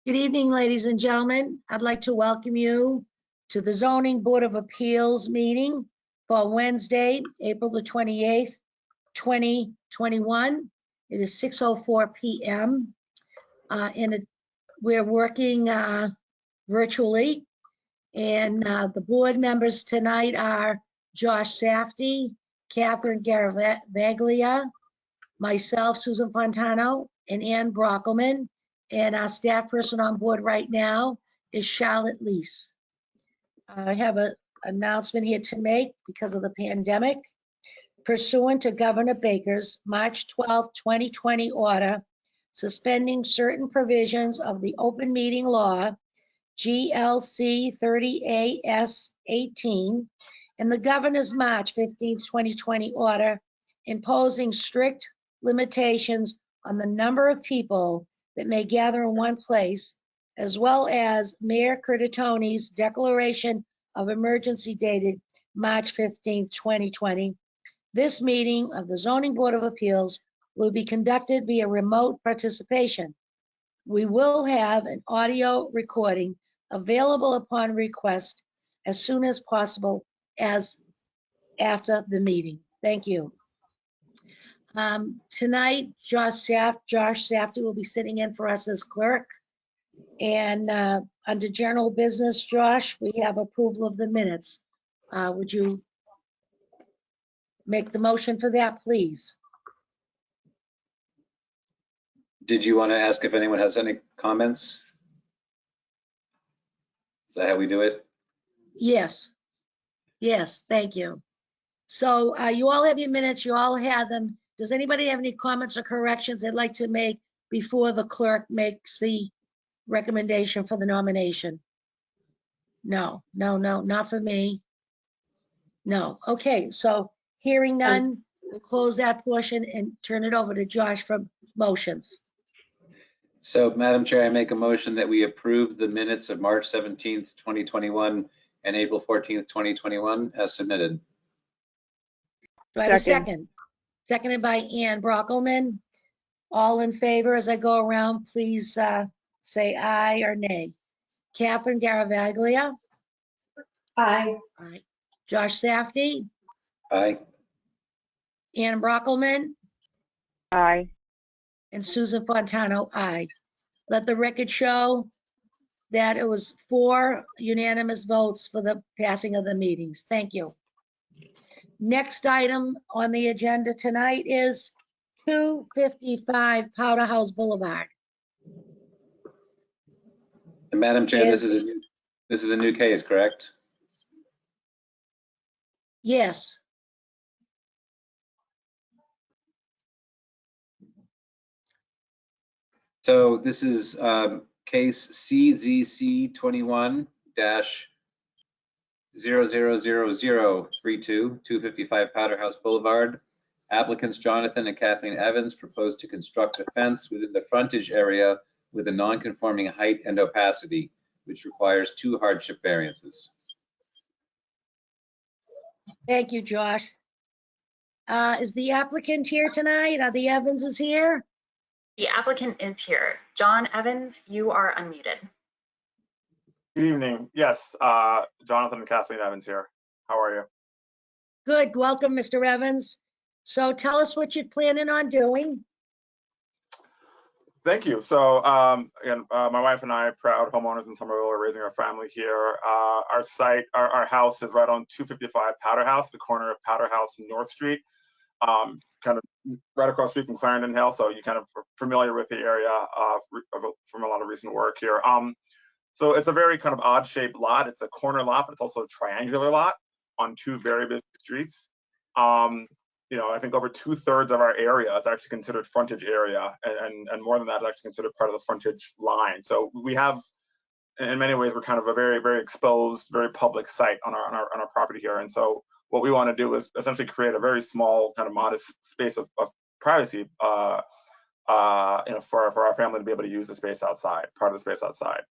Good evening, ladies and gentlemen. I'd like to welcome you to the Zoning Board of Appeals meeting for Wednesday, April the 28th, 2021. It is 6:04 p.m. We're working virtually, and the board members tonight are Josh Safdie, Catherine Garavaglia, myself, Susan Fontano, and Ann Brockelman. And our staff person on board right now is Charlotte Lease. I have an announcement here to make because of the pandemic. Pursuant to Governor Baker's March 12, 2020 order, suspending certain provisions of the open meeting law, GLC 30AS 18, and the governor's March 15, 2020 order, imposing strict limitations on the number of people that may gather in one place, as well as Mayor Curtatoni's declaration of emergency dated March 15, 2020. This meeting of the Zoning Board of Appeals will be conducted via remote participation. We will have an audio recording available upon request as soon as possible as after the meeting. Thank you. Tonight, Josh Safdie will be sitting in for us as clerk. And under general business, Josh, we have approval of the minutes. Would you make the motion for that, please? Did you want to ask if anyone has any comments? Is that how we do it? Yes. Yes, thank you. So you all have your minutes, you all have them. Does anybody have any comments or corrections they'd like to make before the clerk makes the recommendation for the nomination? No, not for me. No. Okay, so hearing none, we'll close that portion and turn it over to Josh for motions. So, Madam Chair, I make a motion that we approve the minutes of March 17th, 2021 and April 14th, 2021 as submitted. Do I have a second? Seconded by Ann Brockelman. All in favor as I go around, please say aye or nay. Catherine Garavaglia. Aye. Aye. Josh Safdie. Aye. Ann Brockelman. Aye. And Susan Fontano, aye. Let the record show that it was 4 unanimous votes for the passing of the meetings. Thank you. Next item on the agenda tonight is 255 Powder House Boulevard. And Madam Chair, this is a new case, correct? Yes. So this is case CZC 21-000032, 255 Powder House Boulevard. Applicants Jonathan and Kathleen Evans propose to construct a fence within the frontage area with a non-conforming height and opacity, which requires 2 hardship variances. Thank you, Josh. Is the applicant here tonight? Are the Evanses here? The applicant is here. John Evans, you are unmuted. Good evening. Yes, Jonathan and Kathleen Evans here. How are you? Good. Welcome, Mr. Evans. So tell us what you're planning on doing. Thank you. So again, my wife and I, proud homeowners in Somerville, are raising our family here. Our site, our house is right on 255 Powder House, the corner of Powder House and North Street, kind of right across the street from Clarendon Hill. So you kind of are familiar with the area from a lot of recent work here. So it's a very kind of odd shaped lot. It's a corner lot, but it's also a triangular lot on 2 very busy streets. You know, I think over 2/3 of our area is actually considered frontage area, and more than that is actually considered part of the frontage line. So we have, in many ways, we're kind of a very, very exposed, very public site on our property here. And so what we want to do is essentially create a very small, kind of modest space of privacy, you know, for our family to be able to use the space outside, part of the space outside.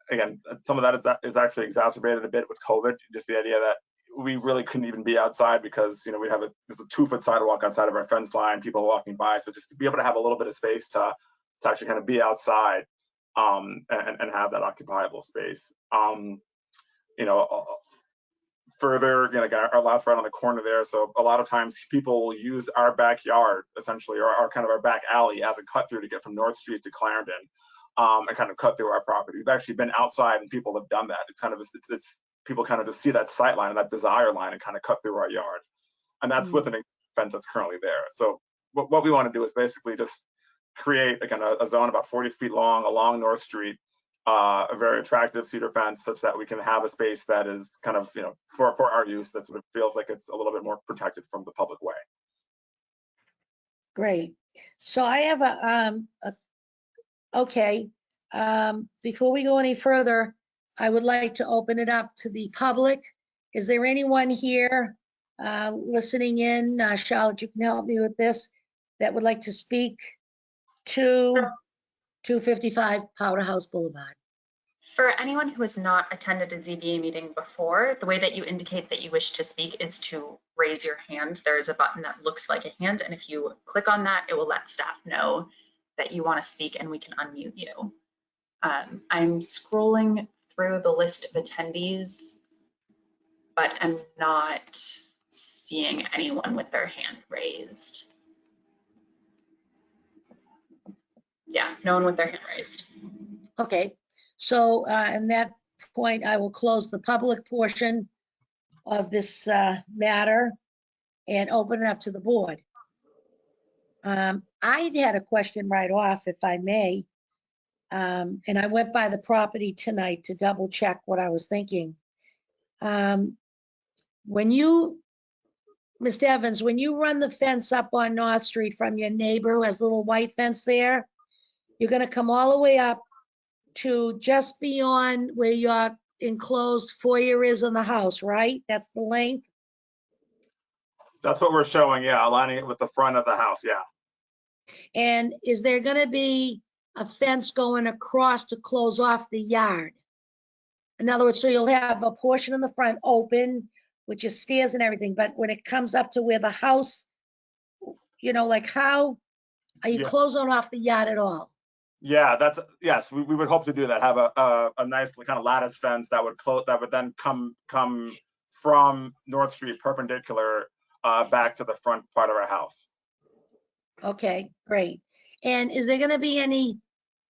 Again, some of that is actually exacerbated a bit with COVID, just the idea that we really couldn't even be outside because, you know, there's a 2-foot sidewalk outside of our fence line, people walking by. So just to be able to have a little bit of space to actually kind of be outside and have that occupiable space. Further, like our lot's right on the corner there, so a lot of times people will use our backyard essentially, or our kind of our back alley as a cut through to get from North Street to Clarendon, and kind of cut through our property. We've actually been outside and people have done that. It's kind of it's people kind of just see that sight line and that desire line and kind of cut through our yard, and that's with an fence that's currently there. So what we want to do is basically just create again a zone about 40 feet long along North Street, a very attractive cedar fence, such that we can have a space that is kind of, for our use, that sort of feels like it's a little bit more protected from the public way. Great. So I have before we go any further, I would like to open it up to the public. Is there anyone here listening in, Charlotte, you can help me with this, that would like to speak to 255 Powder House Boulevard? For anyone who has not attended a ZBA meeting before, the way that you indicate that you wish to speak is to raise your hand. There's a button that looks like a hand, and if you click on that, it will let staff know that you want to speak and we can unmute you. I'm scrolling through the list of attendees, but I'm not seeing anyone with their hand raised. Yeah, no one with their hand raised. Okay, so in that point, I will close the public portion of this matter and open it up to the board. I had a question right off, if I may. And I went by the property tonight to double check what I was thinking. When you, Mr. Evans, when you run the fence up on North Street from your neighbor who has a little white fence there, you're gonna come all the way up to just beyond where your enclosed foyer is in the house, right? That's the length? That's what we're showing, yeah, aligning it with the front of the house, yeah. And is there gonna be a fence going across to close off the yard? In other words, so you'll have a portion in the front open with your stairs and everything, but when it comes up to where the house, like how are you Yeah. closing off the yard at all? Yeah, yes, we would hope to do that. Have a nice kind of lattice fence that would then come from North Street perpendicular back to the front part of our house. Okay, great. And is there gonna be any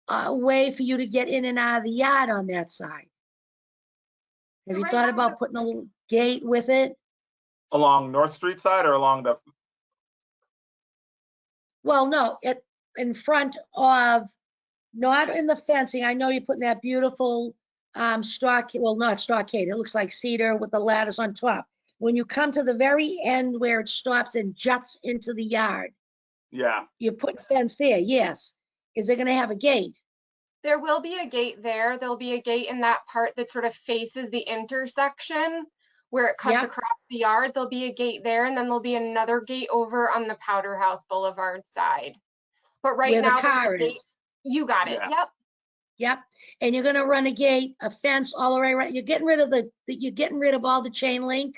way for you to get in and out of the yard on that side? Have you Right thought now, about putting a little gate with it? Along North Street side or along the? Well, no, in front of, not in the fencing. I know you're putting that beautiful stockade, well, not stockade, it looks like cedar with the ladders on top. When you come to the very end where it stops and juts into the yard, Yeah. you put fence there, yes. Is it gonna have a gate? There will be a gate there. There'll be a gate in that part that sort of faces the intersection where it cuts Yep. across the yard. There'll be a gate there, and then there'll be another gate over on the Powder House Boulevard side. But right Where the now, there's car a gate. is. You got it. Yeah. Yep. Yep, and you're gonna run a gate, a fence all the way around. You're getting rid of all the chain link?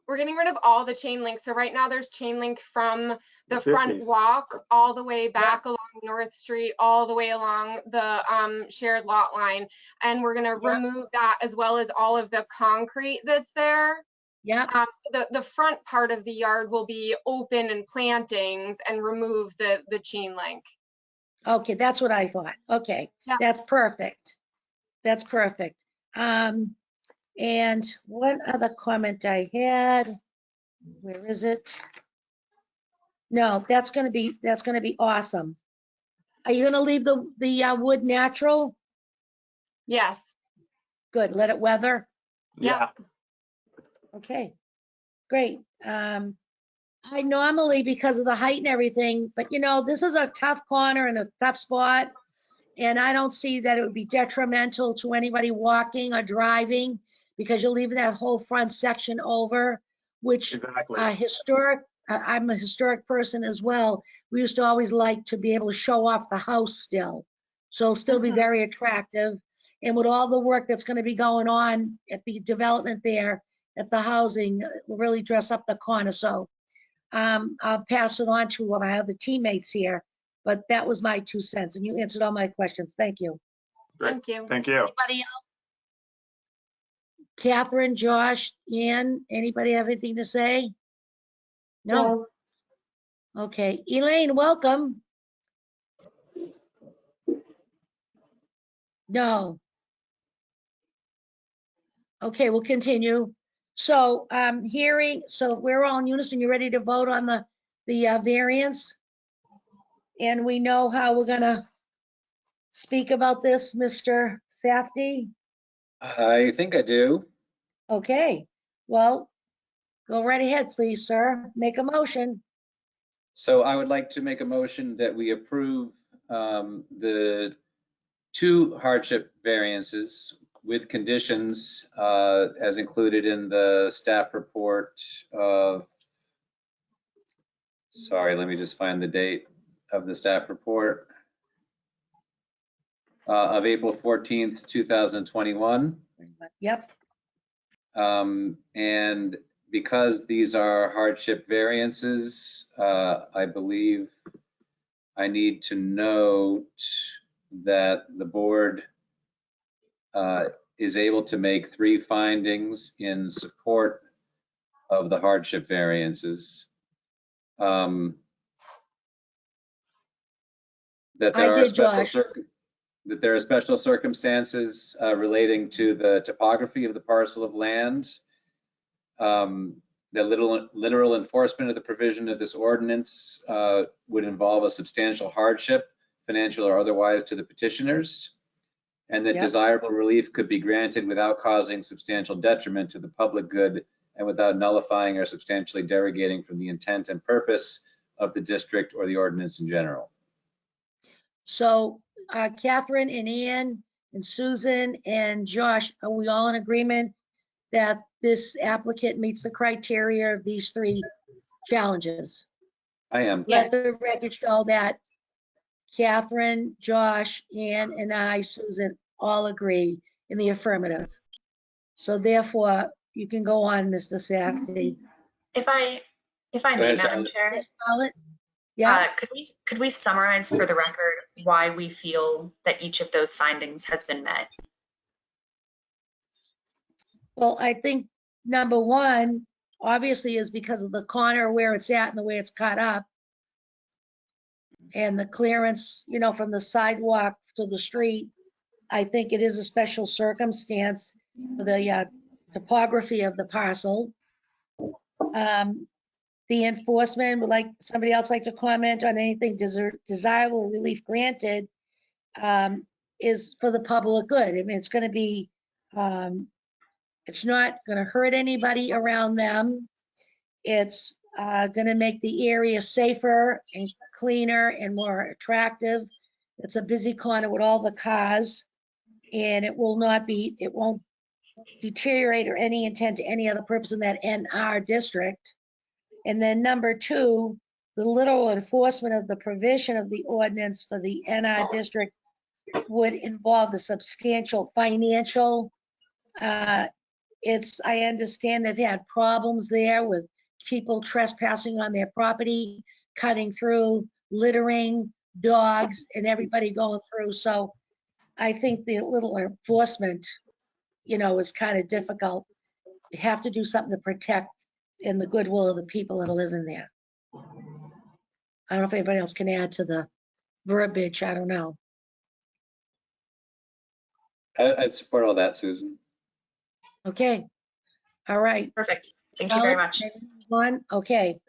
We're getting rid of all the chain link. So right now there's chain link from the front 50s. walk all the way back along North Street, all the way along the shared lot line. And we're gonna remove that as well as all of the concrete that's there. Yep, So the front part of the yard will be open and plantings and remove the chain link. okay, that's what I thought. Okay, Yeah. that's perfect. That's perfect. And one other comment I had, where is it? No, that's gonna be awesome. Are you gonna leave the wood natural? Yes. Good, let it weather. Yeah. Okay, great. I normally, because of the height and everything, but this is a tough corner and a tough spot. And I don't see that it would be detrimental to anybody walking or driving because you're leaving that whole front section over, which Exactly. I'm a historic person as well. We used to always like to be able to show off the house still. So it'll still be very attractive. And with all the work that's going to be going on at the development there, at the housing, will really dress up the corner. So I'll pass it on to my other teammates here, but that was my 2 cents and you answered all my questions. Thank you. Thank you. Thank you. Anybody else? Catherine, Josh, Ann, anybody have anything to say? No? Okay, Elaine, welcome. No. Okay, we'll continue. So so we're all in unison. You ready to vote on the variance? And we know how we're gonna speak about this, Mr. Safdie? I think I do. Okay, well, go right ahead, please, sir. Make a motion. So I would like to make a motion that we approve the 2 hardship variances with conditions as included in the staff report of, sorry, let me just find the date of the staff report of April 14th, 2021. Yep, And because these are hardship variances, I believe I need to note that the board is able to make 3 findings in support of the hardship variances. That I there are did, Josh. that there are special circumstances relating to the topography of the parcel of land. The literal enforcement of the provision of this ordinance would involve a substantial hardship, financial or otherwise, to the petitioners, and that Yep. desirable relief could be granted without causing substantial detriment to the public good and without nullifying or substantially derogating from the intent and purpose of the district or the ordinance in general. So Catherine and Ann and Susan and Josh, are we all in agreement that this applicant meets the criteria of these 3 challenges? I am. Let the record show that Catherine, Josh, Ann, and I, Susan, all agree in the affirmative. So therefore, you can go on, Mr. Safdie. If I Go may, ahead, Madam Charlotte. Chair, Charlotte? Yeah, could we summarize for the record why we feel that each of those findings has been met? well, I think number 1, obviously, is because of the corner where it's at and the way it's cut up. And the clearance, from the sidewalk to the street, I think it is a special circumstance for the topography of the parcel. The enforcement, would like somebody else like to comment on anything desirable relief granted, is for the public good. I mean, it's going to be, it's not going to hurt anybody around them. It's going to make the area safer and cleaner and more attractive. It's a busy corner with all the cars, and it won't deteriorate or any intent to any other purpose in that NR district. And then number 2, the literal enforcement of the provision of the ordinance for the NR district would involve the substantial financial. I understand they've had problems there with people trespassing on their property, cutting through, littering, dogs, and everybody going through. So I think the little enforcement, is kind of difficult. You have to do something to protect in the goodwill of the people that are living there. I don't know if anybody else can add to the verbiage. I don't know. I'd support all that, Susan. Okay. All right. Perfect. Thank you very much. One. Okay.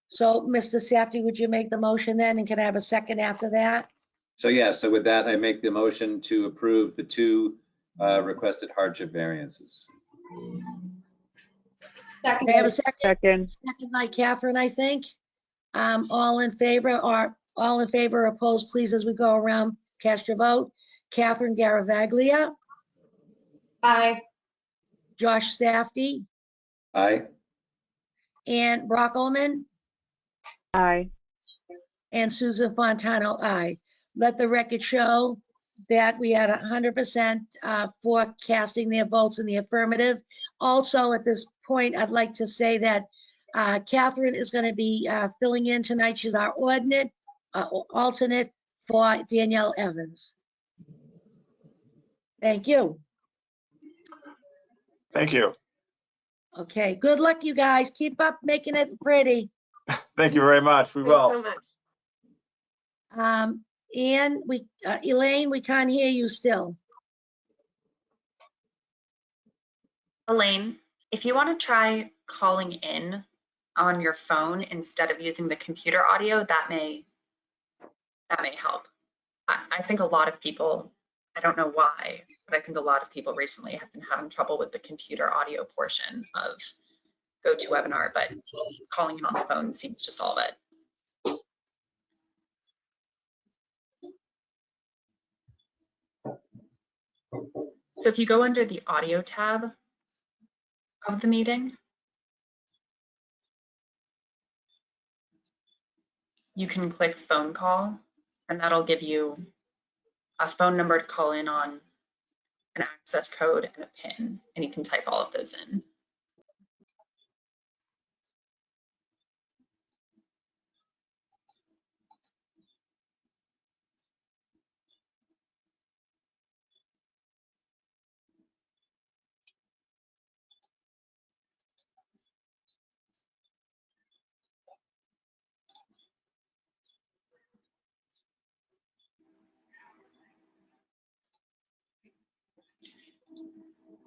So Mr. Safdie, would you make the motion then? And can I have a second after that? So yeah, so with that, I make the motion to approve the 2 requested hardship variances. Can I have a second? Second. Second by Catherine, I think. All in favor or opposed, please, as we go around, cast your vote. Catherine Garavaglia, Aye. Josh Safdie, Aye. Ann Brockelman, Aye. and Susan Fontano, aye. Let the record show that we had 100% for casting their votes in the affirmative. Also, at this point, I'd like to say that Catherine is going to be filling in tonight. She's our alternate for Danielle Evans. Thank you. Thank you. Okay, good luck, you guys. Keep up making it pretty. Thank you very much. We Thanks so will. much. Elaine, we can't hear you still. Elaine, if you want to try calling in on your phone instead of using the computer audio, that may help. I think a lot of people, I don't know why, but I think a lot of people recently have been having trouble with the computer audio portion of GoToWebinar, but calling in on the phone seems to solve it. So if you go under the audio tab of the meeting, you can click phone call, and that'll give you a phone number to call in on, an access code, and a PIN, and you can type all of those in.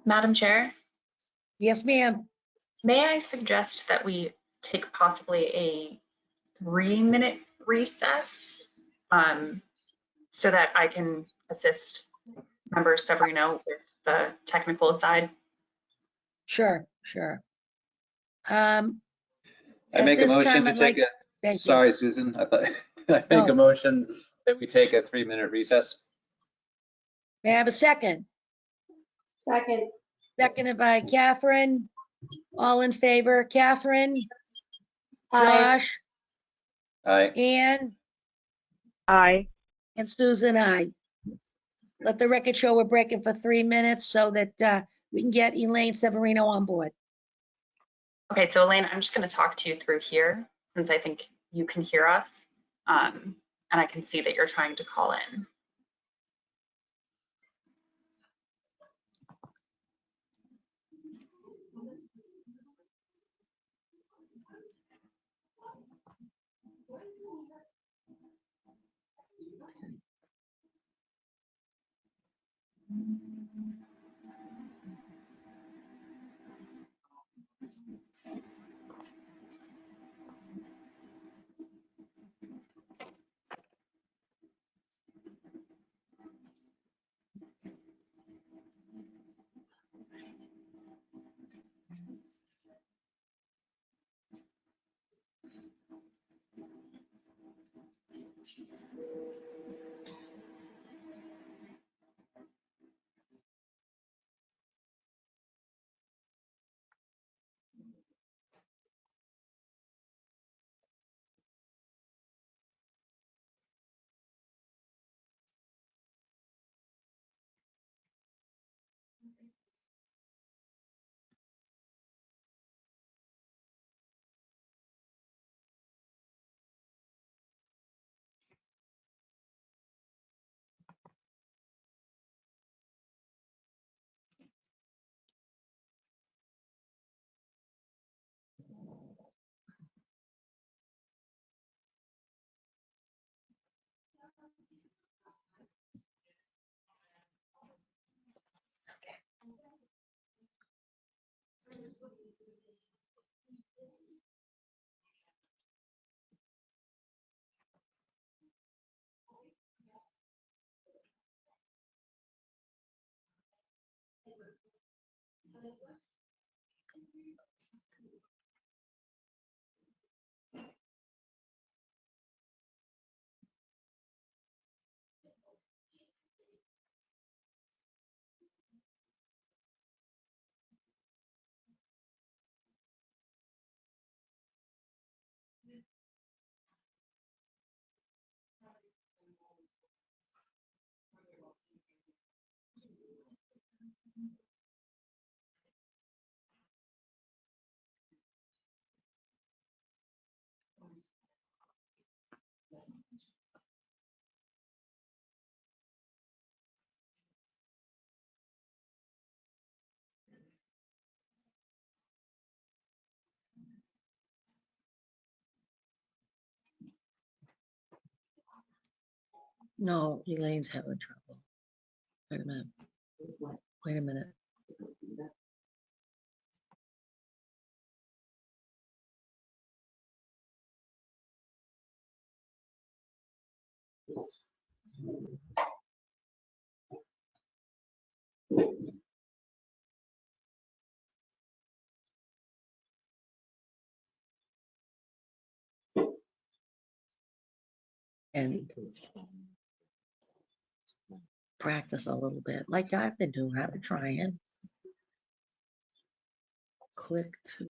Madam Chair, Yes, ma'am. may I suggest that we take possibly a 3-minute recess so that I can assist Member Severino with the technical side? Sure. I At make a this motion time, to I'd like, take a, thank you. sorry, Susan, I thought, I make No. a motion that we take a 3-minute recess. May I have a second? Second. Seconded by Catherine. All in favor, Catherine, Aye. Josh, Aye. Ann, Aye. and Susan, aye. Let the record show we're breaking for 3 minutes so that we can get Elaine Severino on board. Okay, so Elaine, I'm just going to talk to you through here since I think you can hear us, and I can see that you're trying to call in. No, Elaine's having trouble. Wait a minute. Wait a minute. And practice a little bit, like I've been doing. I've been trying. Click to.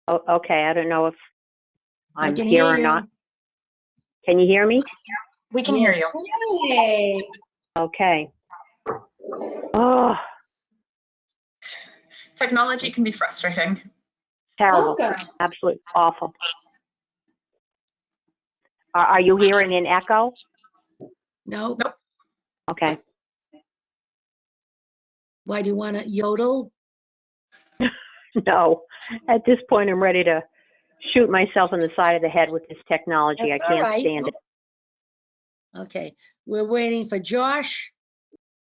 Oh, okay, I don't know if I I'm can here hear or you. not. Can you hear me? We can hear you. Yay. Okay. Oh, Technology can be frustrating. terrible. Welcome. Absolutely awful. Are you hearing an echo? No? Nope. Okay. Why, do you want to yodel? No. At this point, I'm ready to shoot myself in the side of the head with this technology. That's I all can't right. stand it. Okay, we're waiting for Josh,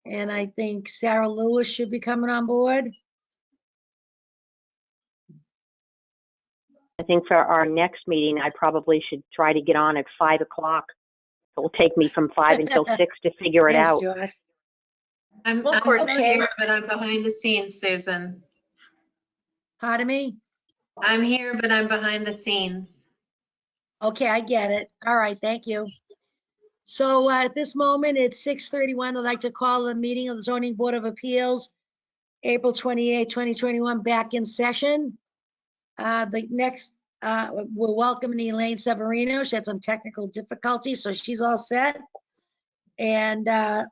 and I think Sarah Lewis should be coming on board. I think for our next meeting, I probably should try to get on at 5 o'clock. It will take me from 5 until 6 to figure it Yes, out. Josh. I'm We'll still coordinate. here, but I'm behind the scenes, Susan. Pardon me? I'm here, but I'm behind the scenes. Okay, I get it. All right, thank you. So at this moment, it's 6:31. I'd like to call the meeting of the Zoning Board of Appeals, April 28, 2021, back in session. The next, we're welcoming Elaine Severino. She had some technical difficulties, so she's all set. And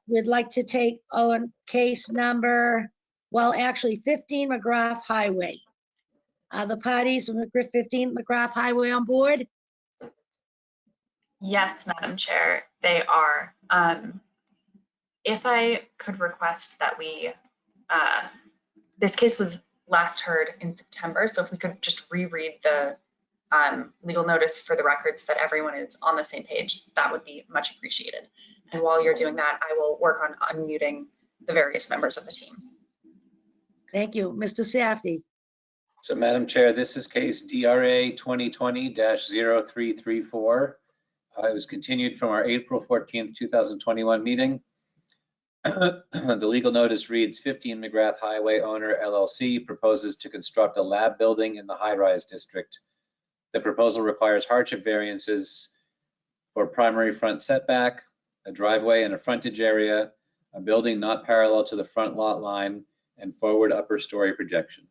we'd like to take on case number, well, actually 15 McGrath Highway. Are the parties with 15 McGrath Highway on board? Yes, Madam Chair, they are. If I could request that we, this case was last heard in September, so if we could just reread the legal notice for the records that everyone is on the same page, that would be much appreciated. And while you're doing that, I will work on unmuting the various members of the team. Thank you. Mr. Safdie. So Madam Chair, this is case DRA 2020-0334. It was continued from our April 14th, 2021 meeting. The legal notice reads 15 McGrath Highway owner LLC proposes to construct a lab building in the high-rise district. The proposal requires hardship variances for primary front setback, a driveway and a frontage area, a building not parallel to the front lot line, and forward upper story projection.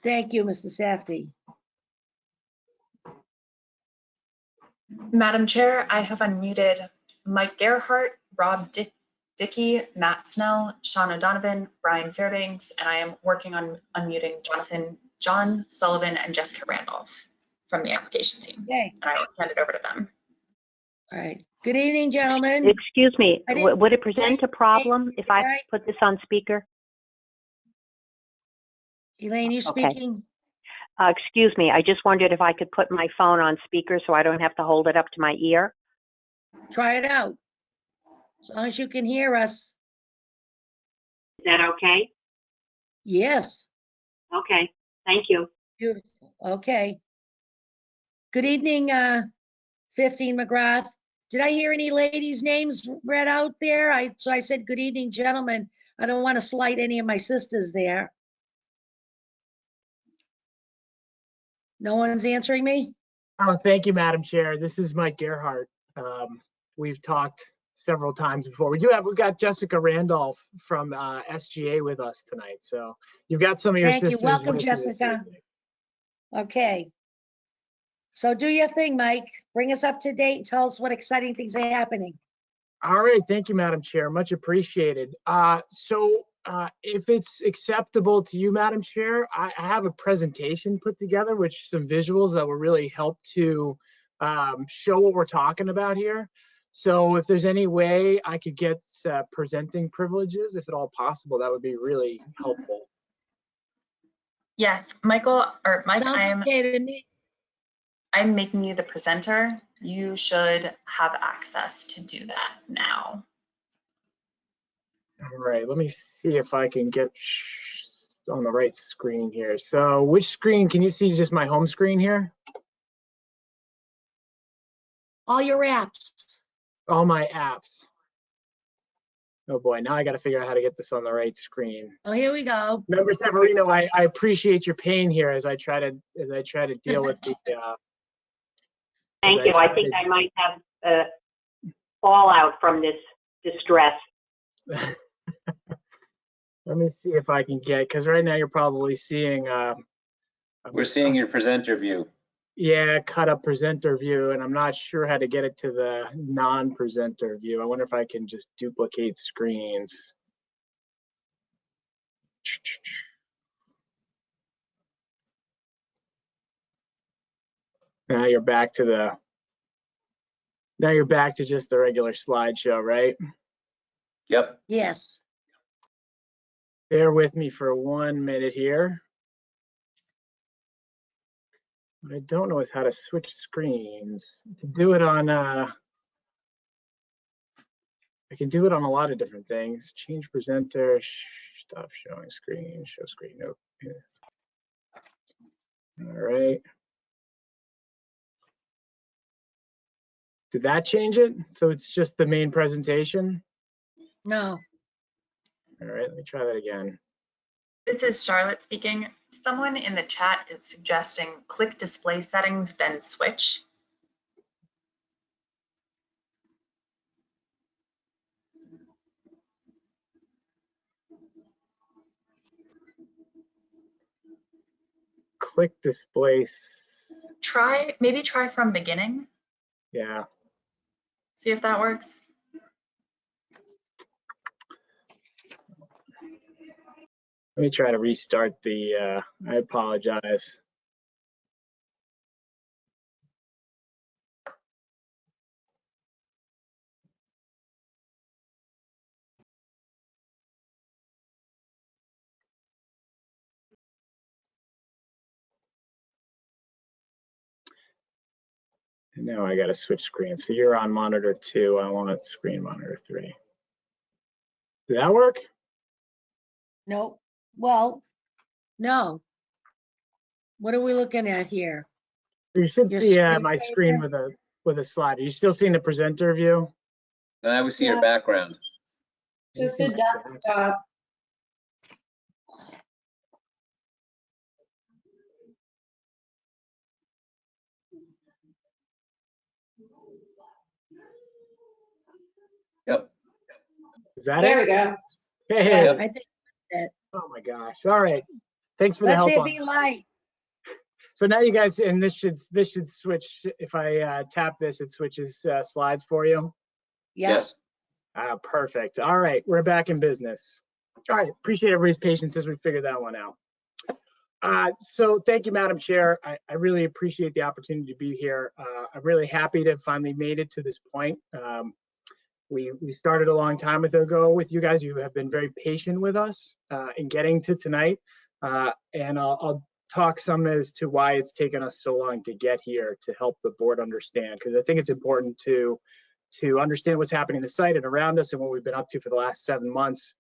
Thank you, Mr. Safdie. Madam Chair, I have unmuted Mike Gerhart, Rob Dickey, Matt Snell, Sean O'Donovan, Brian Fairbanks, and I am working on unmuting John Sullivan, and Jessica Randolph from the application team. Okay, And I will hand it over to them. all right. Good evening, gentlemen. Excuse me, I didn't- would it present a problem if I Right. put this on speaker? Elaine, you Okay. speaking? Excuse me, I just wondered if I could put my phone on speaker so I don't have to hold it up to my ear. Try it out. As long as you can hear us. Is that okay? Yes. Okay, thank you. Beautiful. Okay. Good evening, 15 McGrath. Did I hear any ladies' names read out there? So I said, good evening, gentlemen. I don't want to slight any of my sisters there. No one's answering me? Oh, thank you, Madam Chair. This is Mike Gerhart. We've talked several times before. We've got Jessica Randolph from SGA with us tonight. So you've got some of your Thank you. sisters. Welcome, with you this Jessica. evening. Okay. So do your thing, Mike. Bring us up to date and tell us what exciting things are happening. All right. Thank you, Madam Chair. Much appreciated. If it's acceptable to you, Madam Chair, I have a presentation put together with some visuals that will really help to show what we're talking about here. So if there's any way I could get presenting privileges, if at all possible, that would be really helpful. Yes, Mike, Sounds okay to me. I'm making you the presenter. You should have access to do that now. All right, let me see if I can get on the right screen here. So which screen, can you see just my home screen here? All your apps. All my apps. Oh boy, now I got to figure out how to get this on the right screen. Oh, here we go. Member Severino, I appreciate your pain here as I try to deal with the. Thank you. I think I might have fallout from this distress. Let me see if I can get, because right now you're probably seeing. We're seeing your presenter view. Yeah, cut up presenter view, and I'm not sure how to get it to the non-presenter view. I wonder if I can just duplicate screens. Now you're back to just the regular slideshow, right? Yep. Yes. Bear with me for 1 minute here. What I don't know is how to switch screens. I can do it on a lot of different things. Change presenter, stop showing screen, show screen, nope. All right. Did that change it? So it's just the main presentation? No. All right, let me try that again. This is Charlotte speaking. Someone in the chat is suggesting click display settings, then switch. Click display. Maybe try from beginning. Yeah. See if that works. Let me try to restart the, I apologize. And now I got to switch screens. So you're on monitor 2. I want screen monitor 3. Did that work? No. Well, no. What are we looking at here? You should Your see my screensaver? screen with a slide. Are you still seeing the presenter view? Now we see your Yeah. background. Just a desktop. Yep. Is that There it? we go. Hey, I think that. oh my gosh. All right. Thanks for the Let help there on be that. light. So now you guys, and this should switch. If I tap this, it switches slides for you. Yeah. Yes. Perfect. All right, we're back in business. All right, appreciate everybody's patience as we figure that one out. So thank you, Madam Chair. I really appreciate the opportunity to be here. I'm really happy to have finally made it to this point. We started a long time ago with you guys. You have been very patient with us in getting to tonight. And I'll talk some as to why it's taken us so long to get here to help the board understand, because I think it's important to understand what's happening in the site and around us and what we've been up to for the last 7 months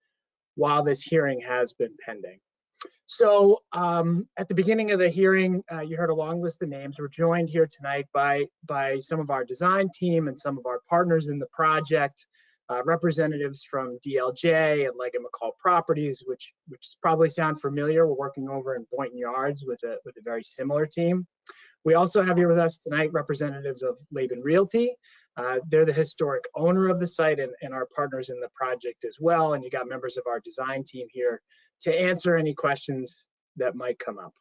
while this hearing has been pending. So at the beginning of the hearing, you heard a long list of names. We're joined here tonight by some of our design team and some of our partners in the project, representatives from DLJ and Leggett McCall Properties, which probably sound familiar. We're working over in Boynton Yards with a very similar team. We also have here with us tonight representatives of Laban Realty. They're the historic owner of the site and our partners in the project as well. And you got members of our design team here to answer any questions that might come up.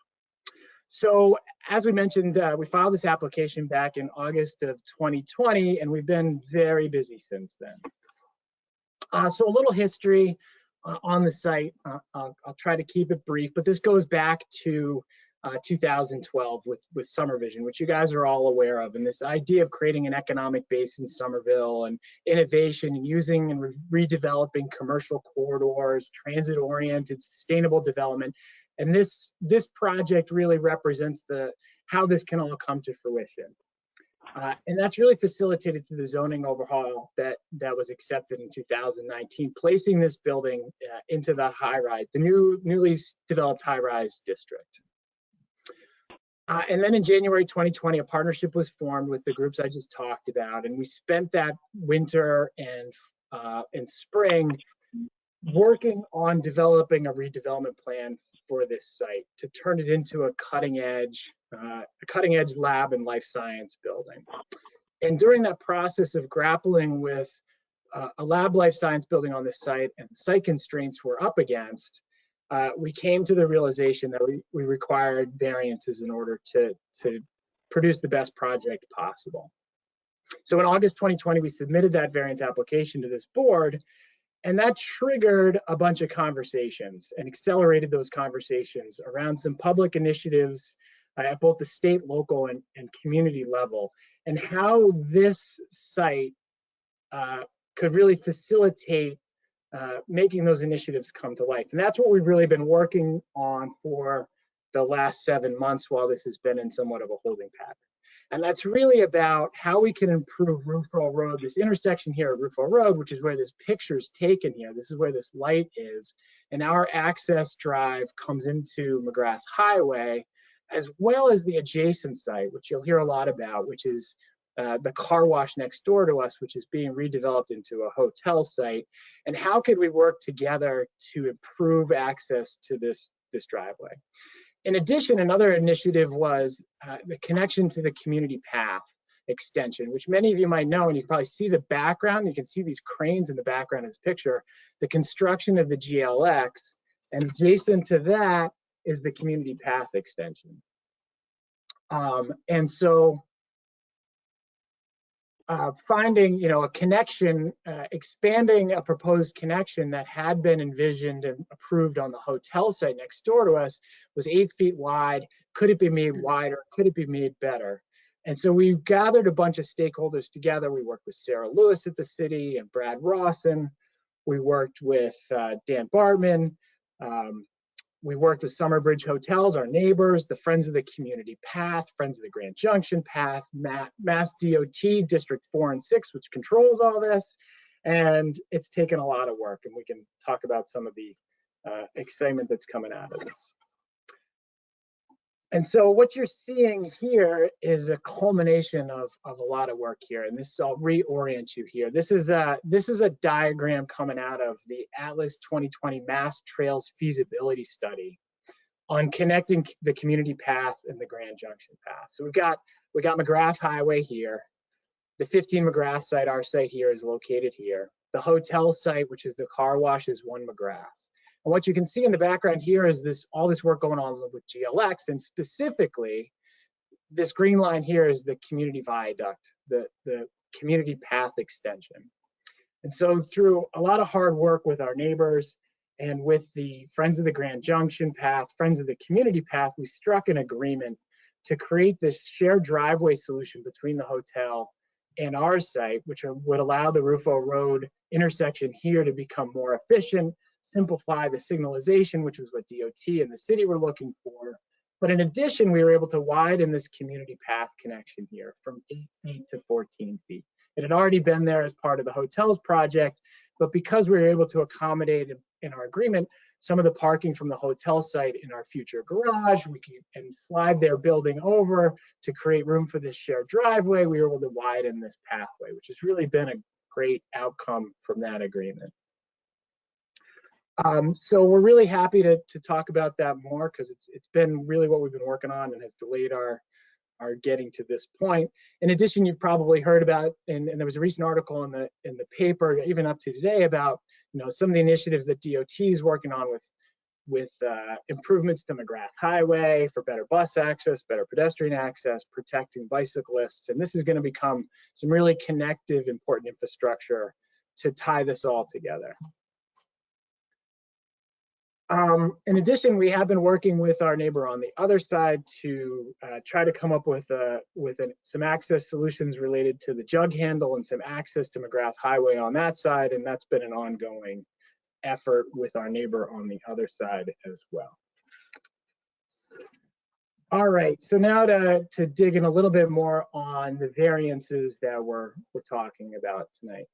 So as we mentioned, we filed this application back in August of 2020, and we've been very busy since then. So a little history on the site. I'll try to keep it brief, but this goes back to 2012 with Somervision, which you guys are all aware of, and this idea of creating an economic base in Somerville and innovation and using and redeveloping commercial corridors, transit-oriented, sustainable development. And this project really represents how this can all come to fruition. And that's really facilitated through the zoning overhaul that was accepted in 2019, placing this building into the high-rise, the newly developed high-rise district. And then in January 2020, a partnership was formed with the groups I just talked about, and we spent that winter and spring working on developing a redevelopment plan for this site to turn it into a cutting edge lab and life science building. And during that process of grappling with a lab life science building on this site and the site constraints we're up against, we came to the realization that we required variances in order to produce the best project possible. So in August 2020, we submitted that variance application to this board, and that triggered a bunch of conversations and accelerated those conversations around some public initiatives at both the state, local, and community level, and how this site could really facilitate making those initiatives come to life. And that's what we've really been working on for the last 7 months while this has been in somewhat of a holding pattern. And that's really about how we can improve Ruffalo Road, this intersection here at Ruffalo Road, which is where this picture's taken here. This is where this light is. And our access drive comes into McGrath Highway, as well as the adjacent site, which you'll hear a lot about, which is the car wash next door to us, which is being redeveloped into a hotel site. And how could we work together to improve access to this driveway? In addition, another initiative was the connection to the community path extension, which many of you might know, and you can probably see the background. You can see these cranes in the background of this picture, the construction of the GLX, and adjacent to that is the community path extension. And so finding, a connection, expanding a proposed connection that had been envisioned and approved on the hotel site next door to us was 8 feet wide. Could it be made wider? Could it be made better? And so we gathered a bunch of stakeholders together. We worked with Sarah Lewis at the city and Brad Rawson. We worked with Dan Bartman. We worked with Summerbridge Hotels, our neighbors, the Friends of the Community Path, Friends of the Grand Junction Path, Mass DOT, District 4 and 6, which controls all this. And it's taken a lot of work, and we can talk about some of the excitement that's coming out of this. And so what you're seeing here is a culmination of a lot of work here. And this, I'll reorient you here. This is a diagram coming out of the Atlas 2020 Mass Trails Feasibility Study on connecting the community path and the Grand Junction Path. So we got McGrath Highway here. The 15 McGrath site, our site here, is located here. The hotel site, which is the car wash, is 1 McGrath. And what you can see in the background here is all this work going on with GLX, and specifically, this green line here is the community viaduct, the community path extension. And so through a lot of hard work with our neighbors and with the Friends of the Grand Junction Path, Friends of the Community Path, we struck an agreement to create this shared driveway solution between the hotel and our site, which would allow the Ruffalo Road intersection here to become more efficient, simplify the signalization, which was what DOT and the city were looking for. But in addition, we were able to widen this community path connection here from 8 feet to 14 feet. It had already been there as part of the hotel's project, but because we were able to accommodate in our agreement some of the parking from the hotel site in our future garage, and slide their building over to create room for this shared driveway, we were able to widen this pathway, which has really been a great outcome from that agreement. So we're really happy to talk about that more, because it's been really what we've been working on and has delayed our getting to this point. In addition, you've probably heard about, and there was a recent article in the paper, even up to today, about some of the initiatives that DOT is working on with improvements to McGrath Highway for better bus access, better pedestrian access, protecting bicyclists, and this is going to become some really connective, important infrastructure to tie this all together. In addition, we have been working with our neighbor on the other side to try to come up with some access solutions related to the jug handle and some access to McGrath Highway on that side, and that's been an ongoing effort with our neighbor on the other side as well. All right, so now to dig in a little bit more on the variances that we're talking about tonight.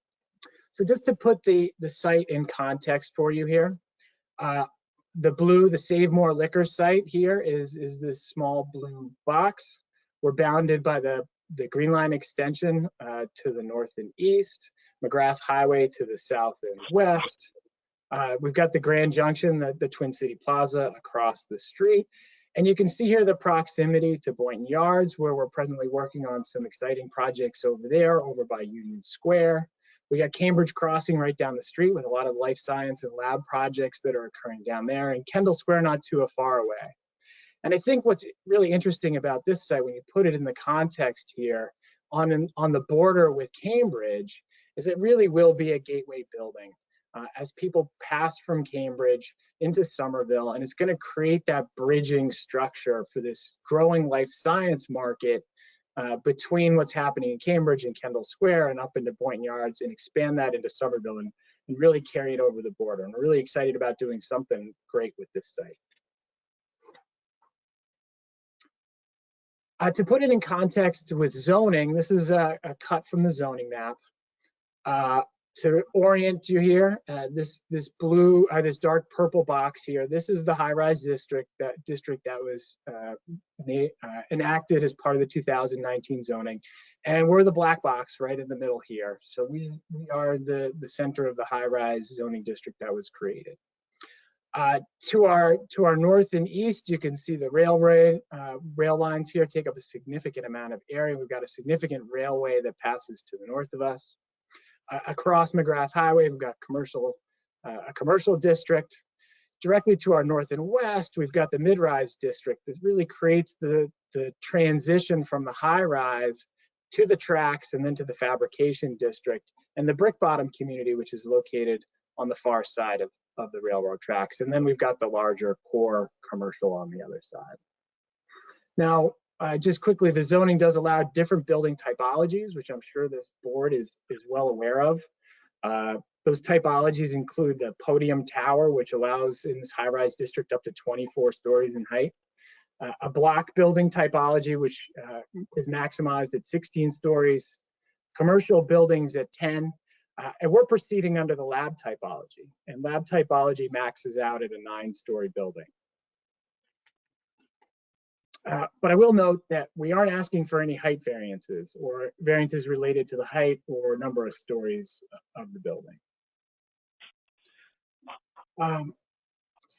So just to put the site in context for you here, The blue, the Save More Liquor site here is this small blue box. We're bounded by the Green Line extension to the north and east, McGrath Highway to the south and west. We've got the Grand Junction, the Twin City Plaza across the street. And you can see here the proximity to Boynton Yards, where we're presently working on some exciting projects over there, over by Union Square. We got Cambridge Crossing right down the street with a lot of life science and lab projects that are occurring down there, and Kendall Square not too far away. And I think what's really interesting about this site, when you put it in the context here on the border with Cambridge, is it really will be a gateway building as people pass from Cambridge into Somerville, and it's going to create that bridging structure for this growing life science market between what's happening in Cambridge and Kendall Square and up into Boynton Yards, and expand that into Somerville and really carry it over the border. And we're really excited about doing something great with this site. To put it in context with zoning, this is a cut from the zoning map. To orient you here, this dark purple box here, this is the high-rise district that was enacted as part of the 2019 zoning, and we're the black box right in the middle here. So we are the center of the high-rise zoning district that was created. To our north and east, you can see the rail lines here take up a significant amount of area. We've got a significant railway that passes to the north of us. Across McGrath Highway, we've got a commercial district. Directly to our north and west, we've got the mid-rise district that really creates the transition from the high-rise to the tracks and then to the fabrication district, and the Brick Bottom community, which is located on the far side of the railroad tracks. And then we've got the larger core commercial on the other side. Now, just quickly, the zoning does allow different building typologies, which I'm sure this board is well aware of. Those typologies include the podium tower, which allows in this high-rise district up to 24 stories in height. A block building typology, which is maximized at 16 stories. Commercial buildings at 10. And we're proceeding under the lab typology. And lab typology maxes out at a 9-story building. But I will note that we aren't asking for any height variances or variances related to the height or number of stories of the building.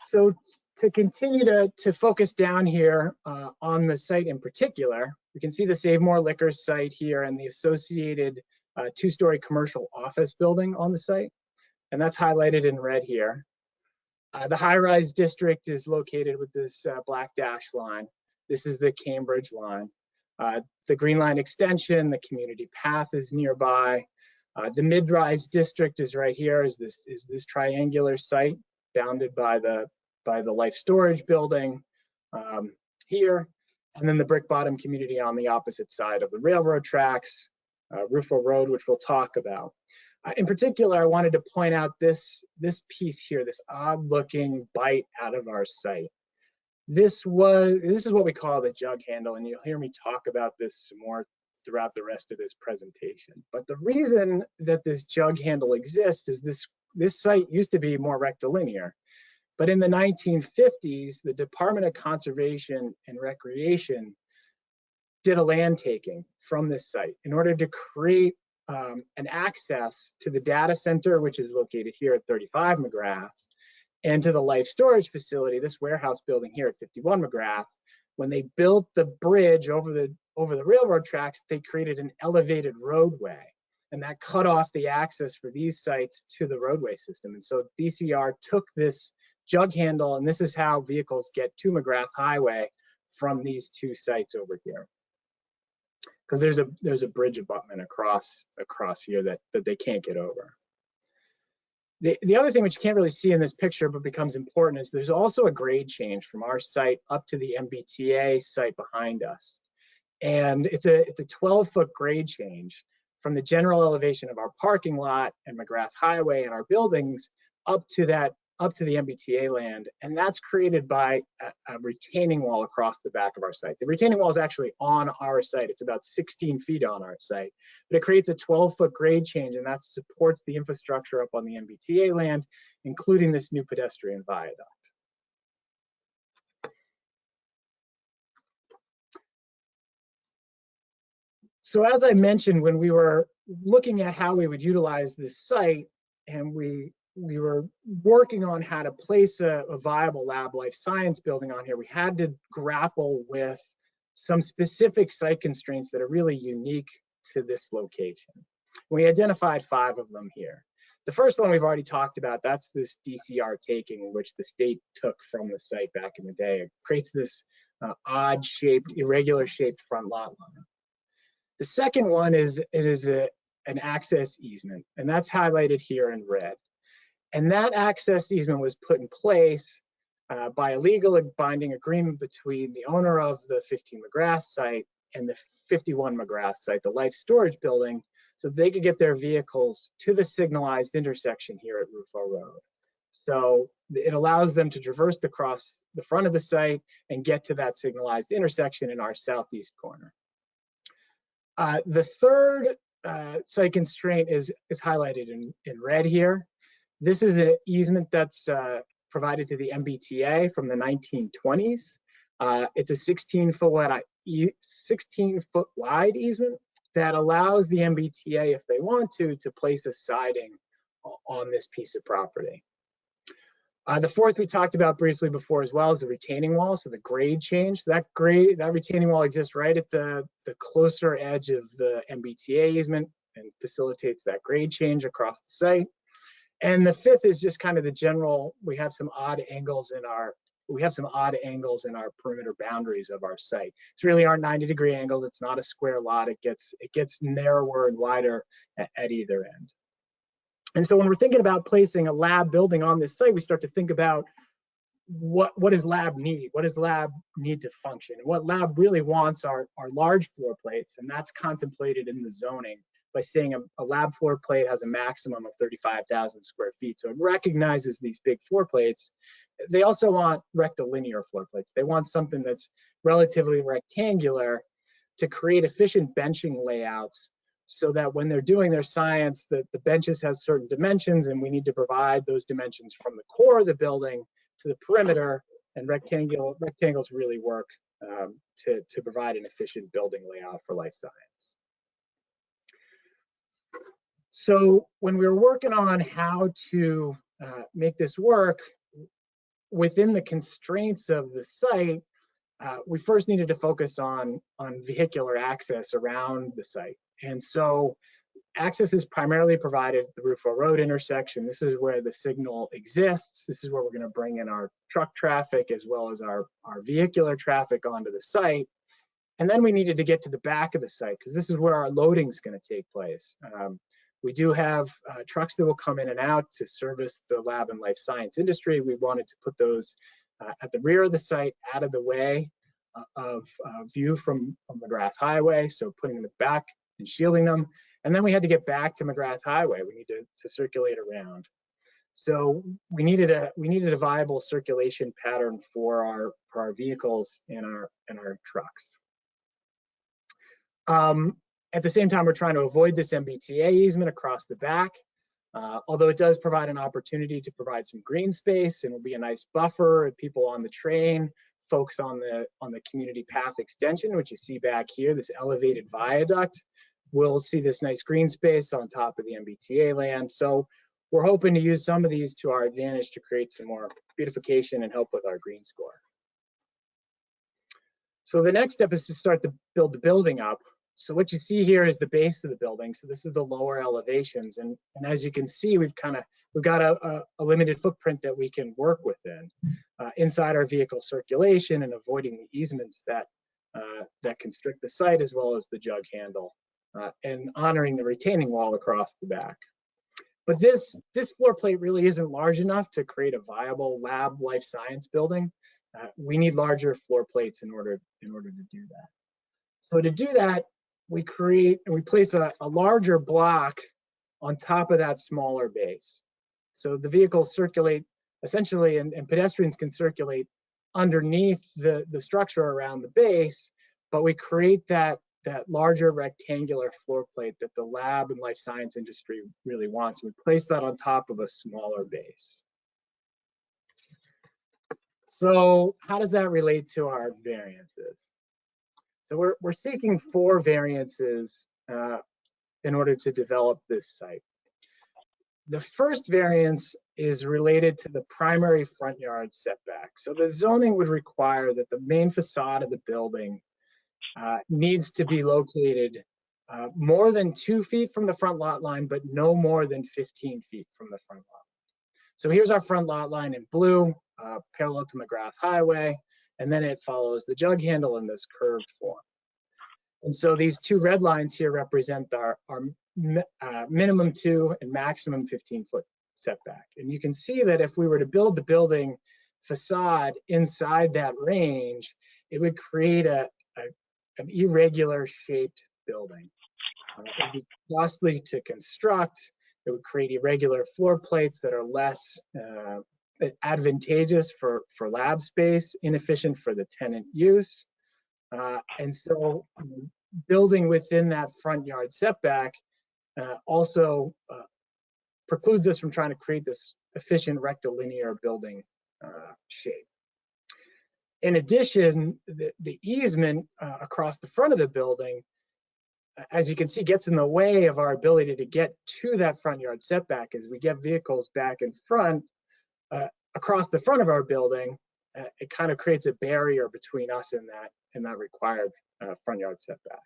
So to continue to focus down here on the site in particular, we can see the Save More Liquor site here and the associated 2-story commercial office building on the site. And that's highlighted in red here. The high-rise district is located with this black dash line. This is the Cambridge line. The Green Line extension, the community path is nearby. The mid-rise district is right here, is this triangular site bounded by the life storage building here. And then the Brick Bottom community on the opposite side of the railroad tracks, Ruffo Road, which we'll talk about. In particular, I wanted to point out this piece here, this odd-looking bite out of our site. This is what we call the jug handle, and you'll hear me talk about this some more throughout the rest of this presentation. But the reason that this jug handle exists is this site used to be more rectilinear. But in the 1950s, the Department of Conservation and Recreation did a land taking from this site in order to create an access to the data center, which is located here at 35 McGrath, and to the life storage facility, this warehouse building here at 51 McGrath. When they built the bridge over the railroad tracks, they created an elevated roadway, and that cut off the access for these sites to the roadway system. And so DCR took this jug handle, and this is how vehicles get to McGrath Highway from these 2 sites over here. Because there's a bridge abutment across here that they can't get over. The other thing which you can't really see in this picture but becomes important is there's also a grade change from our site up to the MBTA site behind us. And it's a 12-foot grade change from the general elevation of our parking lot and McGrath Highway and our buildings up to the MBTA land. And that's created by a retaining wall across the back of our site. The retaining wall is actually on our site. It's about 16 feet on our site, but it creates a 12-foot grade change, and that supports the infrastructure up on the MBTA land, including this new pedestrian viaduct. So as I mentioned, when we were looking at how we would utilize this site, and we were working on how to place a viable lab life science building on here, we had to grapple with some specific site constraints that are really unique to this location. We identified 5 of them here. The first one we've already talked about, that's this DCR taking, which the state took from the site back in the day. It creates this odd shaped, irregular shaped front lot line. The second one is an access easement, and that's highlighted here in red. And that access easement was put in place by a legal binding agreement between the owner of the 15 McGrath site and the 51 McGrath site, the life storage building, so they could get their vehicles to the signalized intersection here at Rufo Road. So it allows them to traverse across the front of the site and get to that signalized intersection in our southeast corner. The third site constraint is highlighted in red here. This is an easement that's provided to the MBTA from the 1920s. It's a 16-foot wide easement that allows the MBTA, if they want to place a siding on this piece of property. The fourth we talked about briefly before as well is the retaining wall, so the grade change. That retaining wall exists right at the closer edge of the MBTA easement and facilitates that grade change across the site. And the fifth is just kind of the general, we have some odd angles in our perimeter boundaries of our site. It's really aren't 90-degree angles. It's not a square lot. It gets narrower and wider at either end. And so when we're thinking about placing a lab building on this site, we start to think about what does lab need? What does lab need to function? And what lab really wants are large floor plates, and that's contemplated in the zoning by saying a lab floor plate has a maximum of 35,000 square feet. So it recognizes these big floor plates. They also want rectilinear floor plates. They want something that's relatively rectangular to create efficient benching layouts so that when they're doing their science, the benches have certain dimensions, and we need to provide those dimensions from the core of the building to the perimeter, and rectangles really work to provide an efficient building layout for life science. So when we were working on how to make this work within the constraints of the site, we first needed to focus on vehicular access around the site. And so access is primarily provided at the Rufo Road intersection. This is where the signal exists. This is where we're going to bring in our truck traffic as well as our vehicular traffic onto the site. And then we needed to get to the back of the site because this is where our loading is going to take place. We do have trucks that will come in and out to service the lab and life science industry. We wanted to put those at the rear of the site, out of the way of view from McGrath Highway, so putting them in the back and shielding them. And then we had to get back to McGrath Highway. We need to circulate around. So we needed a viable circulation pattern for our vehicles and our trucks. At the same time, we're trying to avoid this MBTA easement across the back, although it does provide an opportunity to provide some green space and will be a nice buffer. People on the train, folks on the community path extension, which you see back here, this elevated viaduct, will see this nice green space on top of the MBTA land. So we're hoping to use some of these to our advantage to create some more beautification and help with our green score. So the next step is to start to build the building up. So what you see here is the base of the building. So this is the lower elevations. And as you can see, we've got a limited footprint that we can work within inside our vehicle circulation and avoiding the easements that constrict the site as well as the jug handle and honoring the retaining wall across the back. But this floor plate really isn't large enough to create a viable lab life science building. We need larger floor plates in order to do that. So to do that, we place a larger block on top of that smaller base. So the vehicles circulate essentially, and pedestrians can circulate underneath the structure around the base, but we create that larger rectangular floor plate that the lab and life science industry really wants. We place that on top of a smaller base. So how does that relate to our variances? So we're seeking 4 variances in order to develop this site. The first variance is related to the primary front yard setback. So the zoning would require that the main facade of the building needs to be located more than 2 feet from the front lot line, but no more than 15 feet from the front lot. So here's our front lot line in blue, parallel to McGrath Highway, and then it follows the jug handle in this curved form. And so these 2 red lines here represent our minimum 2 and maximum 15-foot setback. And you can see that if we were to build the building facade inside that range, it would create an irregular shaped building. It would be costly to construct. It would create irregular floor plates that are less advantageous for lab space, inefficient for the tenant use. And so building within that front yard setback also precludes us from trying to create this efficient rectilinear building shape. In addition, the easement across the front of the building, as you can see, gets in the way of our ability to get to that front yard setback. As we get vehicles back in front, across the front of our building, it kind of creates a barrier between us and that required front yard setback.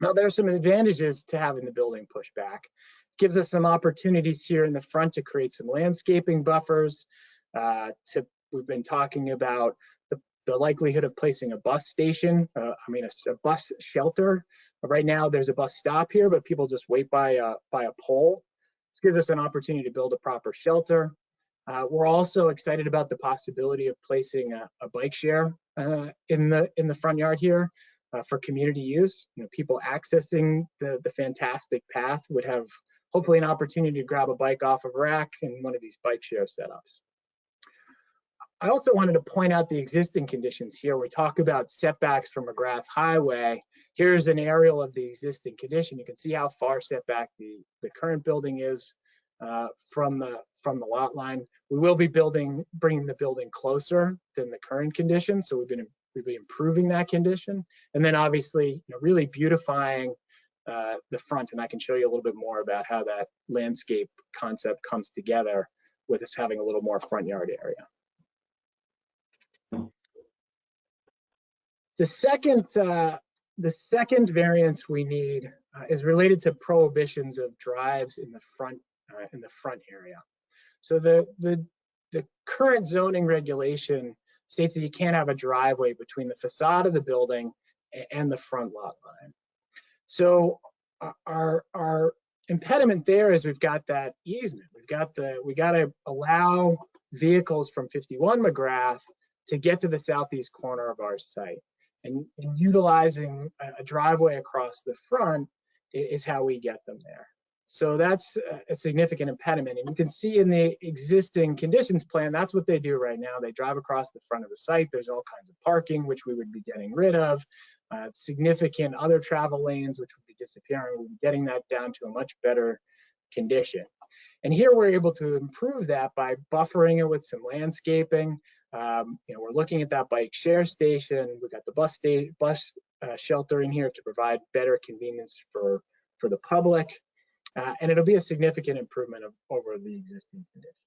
Now, there are some advantages to having the building pushed back. It gives us some opportunities here in the front to create some landscaping buffers. We've been talking about the likelihood of placing a bus station, a bus shelter. Right now, there's a bus stop here, but people just wait by a pole. This gives us an opportunity to build a proper shelter. We're also excited about the possibility of placing a bike share in the front yard here for community use. People accessing the fantastic path would have hopefully an opportunity to grab a bike off of a rack in one of these bike share setups. I also wanted to point out the existing conditions here. We talk about setbacks from McGrath Highway. Here's an aerial of the existing condition. You can see how far setback the current building is from the lot line. We will be bringing the building closer than the current condition, so we've been improving that condition, and then obviously really beautifying the front. And I can show you a little bit more about how that landscape concept comes together with us having a little more front yard area. The second variance we need is related to prohibitions of drives in the front area. So the current zoning regulation states that you can't have a driveway between the facade of the building and the front lot line. So our impediment there is we've got that easement. We got to allow vehicles from 51 McGrath to get to the southeast corner of our site. And utilizing a driveway across the front is how we get them there. So that's a significant impediment. And you can see in the existing conditions plan, that's what they do right now. They drive across the front of the site. There's all kinds of parking, which we would be getting rid of. Significant other travel lanes, which would be disappearing. We'd be getting that down to a much better condition. And here we're able to improve that by buffering it with some landscaping. We're looking at that bike share station. We've got the bus shelter in here to provide better convenience for the public. And it'll be a significant improvement over the existing conditions.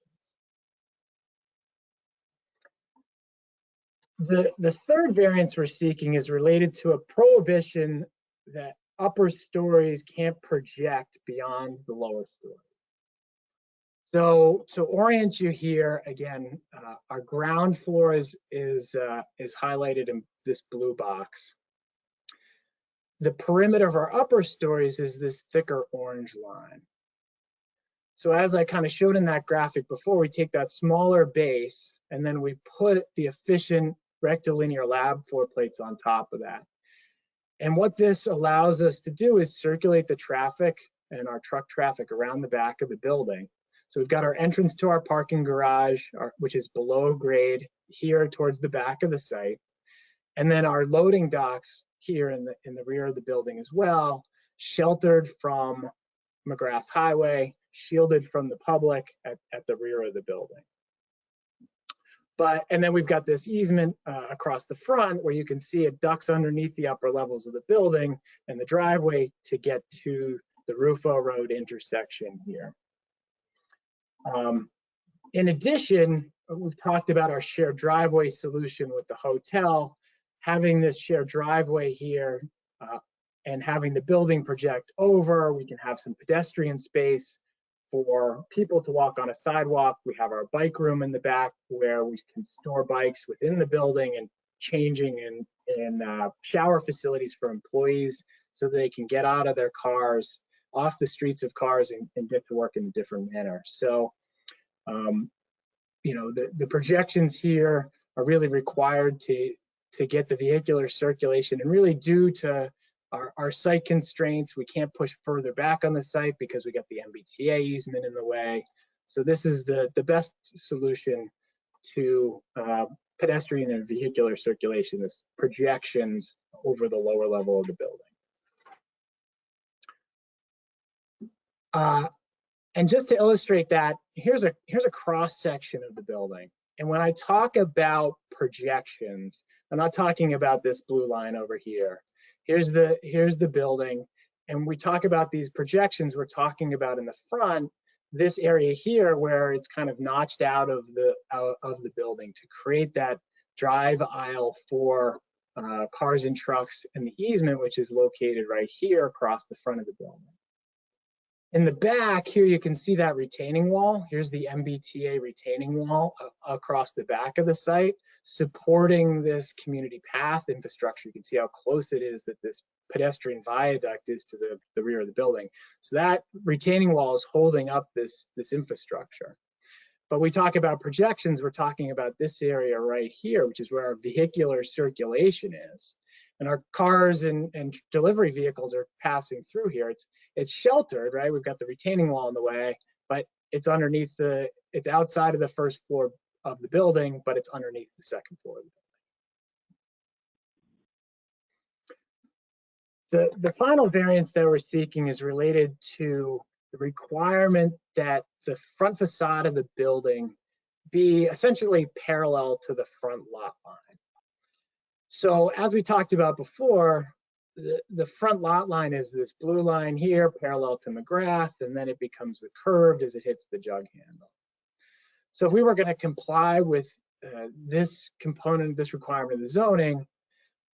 The third variance we're seeking is related to a prohibition that upper stories can't project beyond the lower story. So to orient you here, again, our ground floor is highlighted in this blue box. The perimeter of our upper stories is this thicker orange line. So as I kind of showed in that graphic before, we take that smaller base and then we put the efficient rectilinear lab floor plates on top of that. And what this allows us to do is circulate the traffic and our truck traffic around the back of the building. So we've got our entrance to our parking garage, which is below grade here towards the back of the site. And then our loading docks here in the rear of the building as well, sheltered from McGrath Highway, shielded from the public at the rear of the building. And then we've got this easement across the front where you can see it ducks underneath the upper levels of the building and the driveway to get to the Rufo Road intersection here. In addition, we've talked about our shared driveway solution with the hotel. Having this shared driveway here and having the building project over, we can have some pedestrian space for people to walk on a sidewalk. We have our bike room in the back where we can store bikes within the building and changing in shower facilities for employees so they can get out of their cars, off the streets of cars, and get to work in a different manner. So, you know, the projections here are really required to get the vehicular circulation, and really due to our site constraints, we can't push further back on the site because we got the MBTA easement in the way. So this is the best solution to pedestrian and vehicular circulation, this projections over the lower level of the building. And just to illustrate that, here's a cross section of the building. And when I talk about projections, I'm not talking about this blue line over here. Here's the building, and we talk about these projections. We're talking about in the front, this area here where it's kind of notched out of the building to create that drive aisle for cars and trucks, and the easement, which is located right here across the front of the building. In the back here, you can see that retaining wall. Here's the MBTA retaining wall across the back of the site, supporting this community path infrastructure. You can see how close it is that this pedestrian viaduct is to the rear of the building. So that retaining wall is holding up this infrastructure. But we talk about projections, we're talking about this area right here, which is where our vehicular circulation is. And our cars and delivery vehicles are passing through here. It's sheltered, right? We've got the retaining wall in the way, but it's underneath it's outside of the first floor of the building, but it's underneath the second floor of the building. The final variance that we're seeking is related to the requirement that the front facade of the building be essentially parallel to the front lot line. So as we talked about before, the front lot line is this blue line here, parallel to McGrath, and then it becomes the curved as it hits the jug handle. So if we were going to comply with this component, this requirement of the zoning,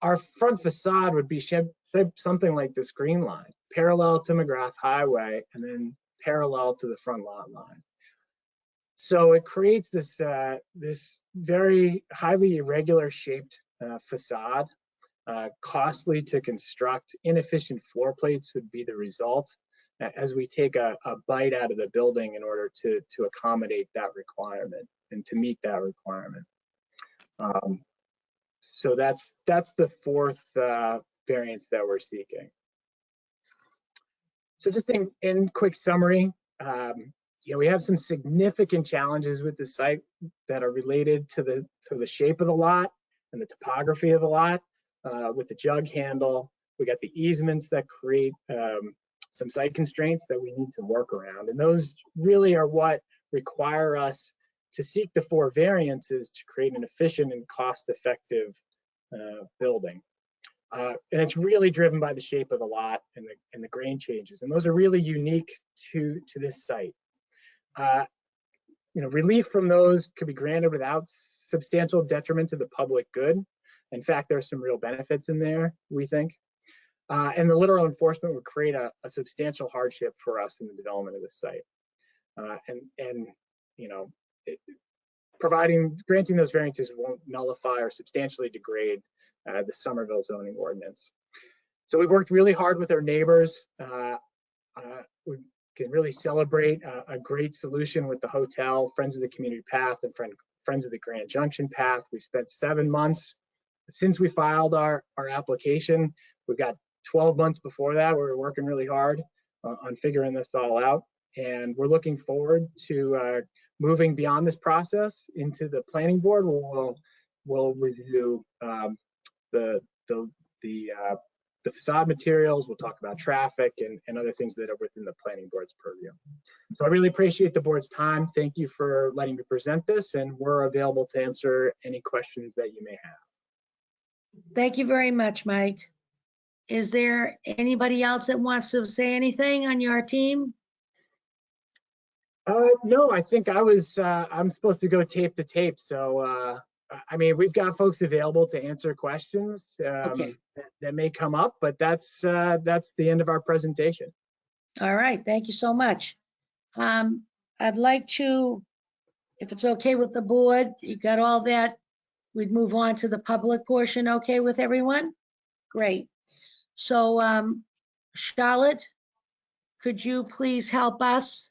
our front facade would be shaped something like this green line, parallel to McGrath Highway, and then parallel to the front lot line. So it creates this very highly irregular shaped facade, costly to construct. Inefficient floor plates would be the result as we take a bite out of the building in order to accommodate that requirement and to meet that requirement. So that's the fourth variance that we're seeking. So just in quick summary, we have some significant challenges with the site that are related to the shape of the lot and the topography of the lot. With the jug handle, we got the easements that create some site constraints that we need to work around. And those really are what require us to seek the 4 variances to create an efficient and cost-effective building. And it's really driven by the shape of the lot and the grade changes. And those are really unique to this site. Relief from those could be granted without substantial detriment to the public good. In fact, there's some real benefits in there, we think. And the literal enforcement would create a substantial hardship for us in the development of this site. Granting those variances won't nullify or substantially degrade the Somerville zoning ordinance. So we've worked really hard with our neighbors. We can really celebrate a great solution with the hotel, Friends of the Community Path, and Friends of the Grand Junction Path. We've spent 7 months since we filed our application. We've got 12 months before that. We were working really hard on figuring this all out. And we're looking forward to moving beyond this process into the planning board. We'll review the the facade materials. We'll talk about traffic and other things that are within the planning board's purview. So I really appreciate the board's time. Thank you for letting me present this, and we're available to answer any questions that you may have. Thank you very much, Mike. Is there anybody else that wants to say anything on your team? No, I think I'm supposed to go tape the tape. So, I mean, we've got folks available to answer questions Okay. that may come up, but that's the end of our presentation. All right, thank you so much. I'd like to, if it's okay with the board, you got all that, we'd move on to the public portion, okay with everyone? Great. So, Charlotte, could you please help us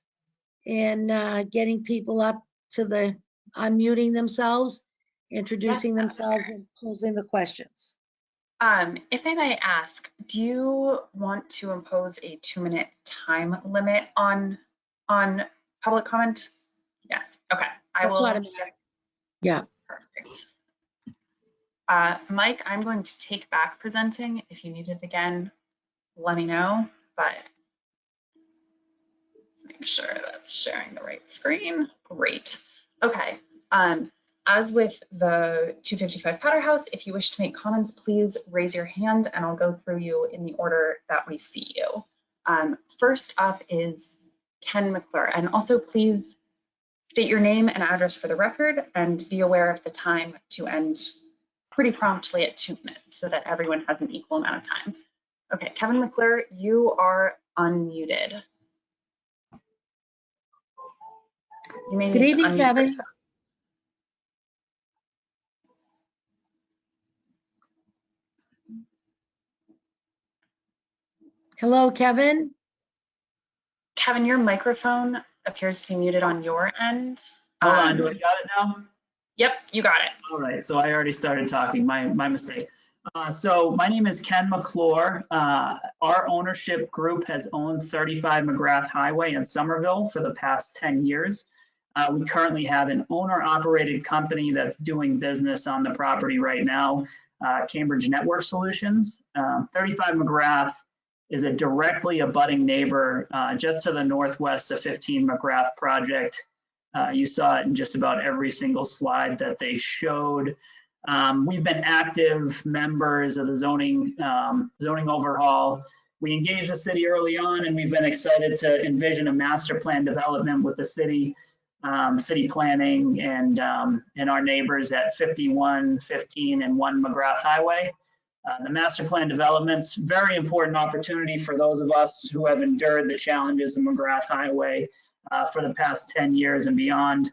in getting people up to the, unmuting themselves, introducing Yes, themselves and posing the questions? If I may ask, do you want to impose a 2-minute time limit on public comment? Yes, okay. I That's will. automatic. Yeah. Perfect. Mike, I'm going to take back presenting. If you need it again, let me know, but let's make sure that's sharing the right screen. Great. Okay. As with the 255 Powder House, if you wish to make comments, please raise your hand and I'll go through you in the order that we see you. First up is Ken McClure, and also please state your name and address for the record and be aware of the time to end pretty promptly at 2 minutes so that everyone has an equal amount of time. Okay, Kevin McClure, you are unmuted. You may Good need to evening, unmute Kevin. yourself. Hello, Kevin. Kevin, your microphone appears to be muted on your end. Hold on, do I got it now? Yep, you got it. All right, so I already started talking, my mistake. So my name is Ken McClure. Our ownership group has owned 35 McGrath Highway in Somerville for the past 10 years. We currently have an owner-operated company that's doing business on the property right now, Cambridge Network Solutions. 35 McGrath is a directly abutting neighbor just to the northwest of 15 McGrath project. You saw it in just about every single slide that they showed. We've been active members of the zoning overhaul. We engaged the city early on, and we've been excited to envision a master plan development with the city, city planning, and our neighbors at 51, 15, and 1 McGrath Highway. The master plan development's very important opportunity for those of us who have endured the challenges of McGrath Highway for the past 10 years and beyond.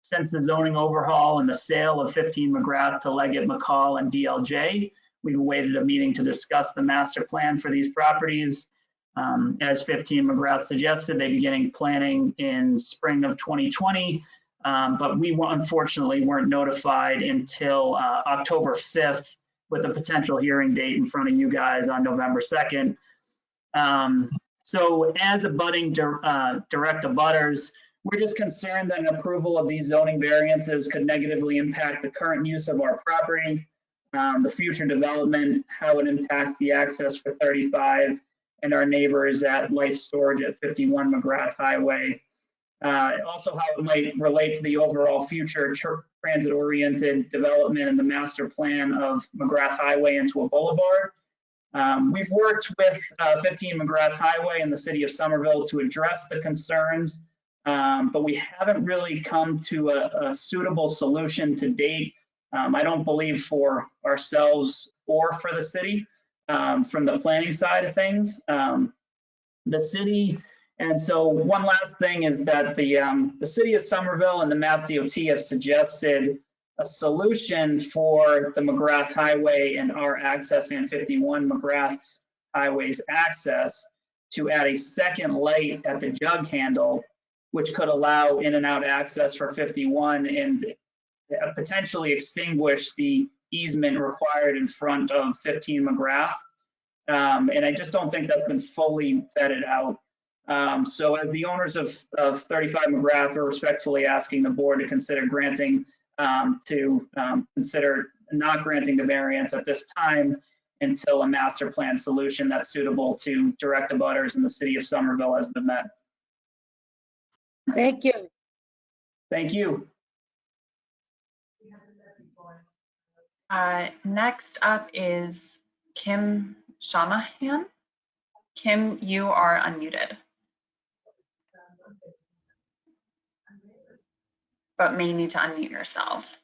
Since the zoning overhaul and the sale of 15 McGrath to Leggett McCall and DLJ, we've awaited a meeting to discuss the master plan for these properties. As 15 McGrath suggested, they beginning planning in spring of 2020, but we unfortunately weren't notified until October 5th with a potential hearing date in front of you guys on November 2nd. So as abutting direct abutters, we're just concerned that an approval of these zoning variances could negatively impact the current use of our property, the future development, how it impacts the access for 35 and our neighbors at Life Storage at 51 McGrath Highway. Also how it might relate to the overall future transit-oriented development and the master plan of McGrath Highway into a boulevard. We've worked with 15 McGrath Highway and the city of Somerville to address the concerns, but we haven't really come to a suitable solution to date. I don't believe for ourselves or for the city from the planning side of things. The city, and so one last thing is that the city of Somerville and the Mass DOT have suggested a solution for the McGrath Highway and our access and 51 McGrath Highway's access to add a second light at the jug handle, which could allow in and out access for 51 and potentially extinguish the easement required in front of 15 McGrath. And I just don't think that's been fully vetted out. So as the owners of 35 McGrath, we're respectfully asking the board to consider consider not granting the variance at this time until a master plan solution that's suitable to direct abutters in the city of Somerville has been met. Thank you. Thank you. Next up is Kim Shanahan. Kim, you are unmuted, but may need to unmute yourself.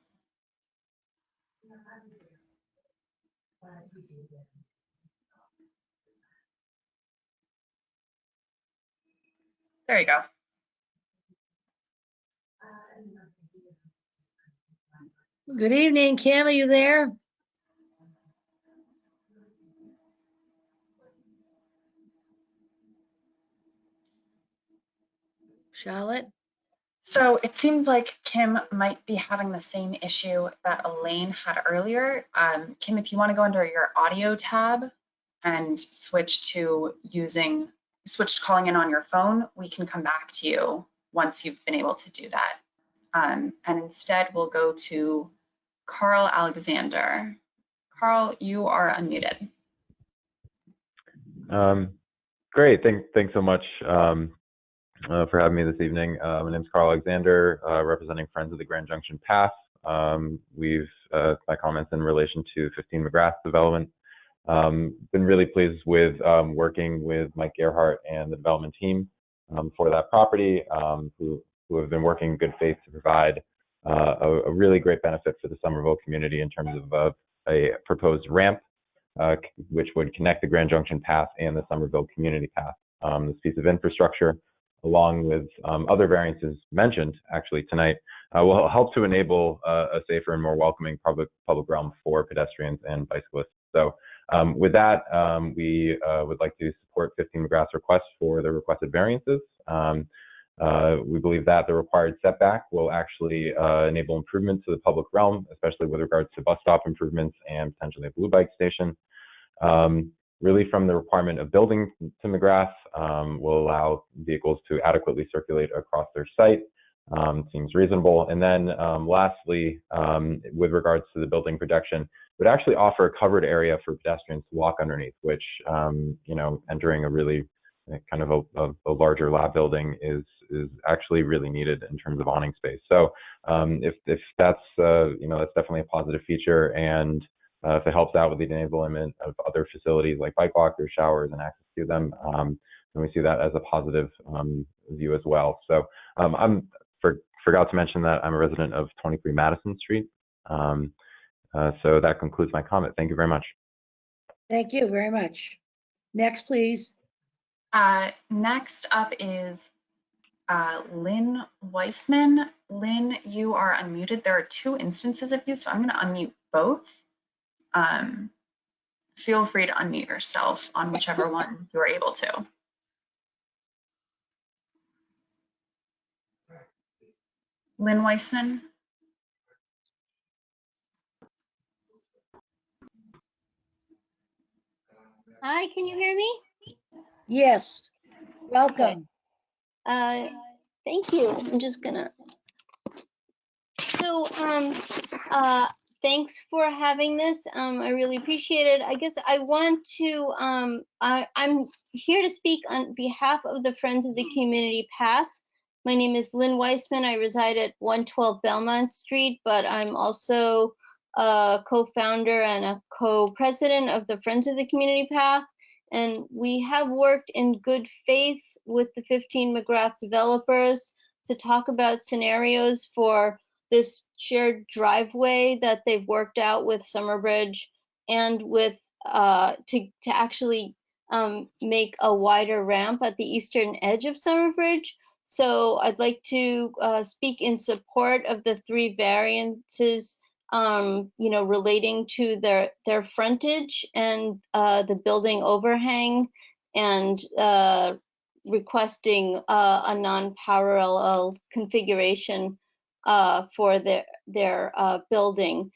There you go. Good evening, Kim, are you there? Charlotte? So it seems like Kim might be having the same issue that Elaine had earlier. Kim, if you want to go under your audio tab and switch to calling in on your phone, we can come back to you once you've been able to do that. And instead, we'll go to Carl Alexander. Carl, you are unmuted. Great, thanks so much for having me this evening. My name is Carl Alexander, representing Friends of the Grand Junction Path. My comments in relation to 15 McGrath development. Been really pleased with working with Mike Gerhart and the development team for that property, who have been working in good faith to provide a really great benefit for the Somerville community in terms of a proposed ramp, which would connect the Grand Junction Path and the Somerville Community Path. This piece of infrastructure, along with other variances mentioned actually tonight, will help to enable a safer and more welcoming public realm for pedestrians and bicyclists. So with that, we would like to support 15 McGrath's request for the requested variances. We believe that the required setback will actually enable improvements to the public realm, especially with regards to bus stop improvements and potentially a blue bike station. Really, from the requirement of building to McGrath will allow vehicles to adequately circulate across their site. Seems reasonable. And then lastly, with regards to the building protection, would actually offer a covered area for pedestrians to walk underneath, which, entering a really kind of a larger lab building is actually really needed in terms of awning space. So if that's, that's definitely a positive feature. And if it helps out with the enablement of other facilities like bike lockers, showers, and access to them, then we see that as a positive view as well. So forgot to mention that I'm a resident of 23 Madison Street. So that concludes my comment. Thank you very much. Thank you very much. Next, please. Next up is Lynn Weissman. Lynn, you are unmuted. There are two instances of you, so I'm going to unmute both. Feel free to unmute yourself on whichever one you're able to. Lynn Weissman. Hi, can you hear me? Yes, welcome. Thank you. I'm just gonna. So, thanks for having this. I really appreciate it. I guess I want to, I'm here to speak on behalf of the Friends of the Community Path. My name is Lynn Weissman. I reside at 112 Belmont Street, but I'm also a co-founder and a co-president of the Friends of the Community Path. And we have worked in good faith with the 15 McGrath developers to talk about scenarios for this shared driveway that they've worked out with Summerbridge, and with to actually make a wider ramp at the eastern edge of Summerbridge. So I'd like to speak in support of the three variances, relating to their frontage and the building overhang, and requesting a non-parallel configuration for their building.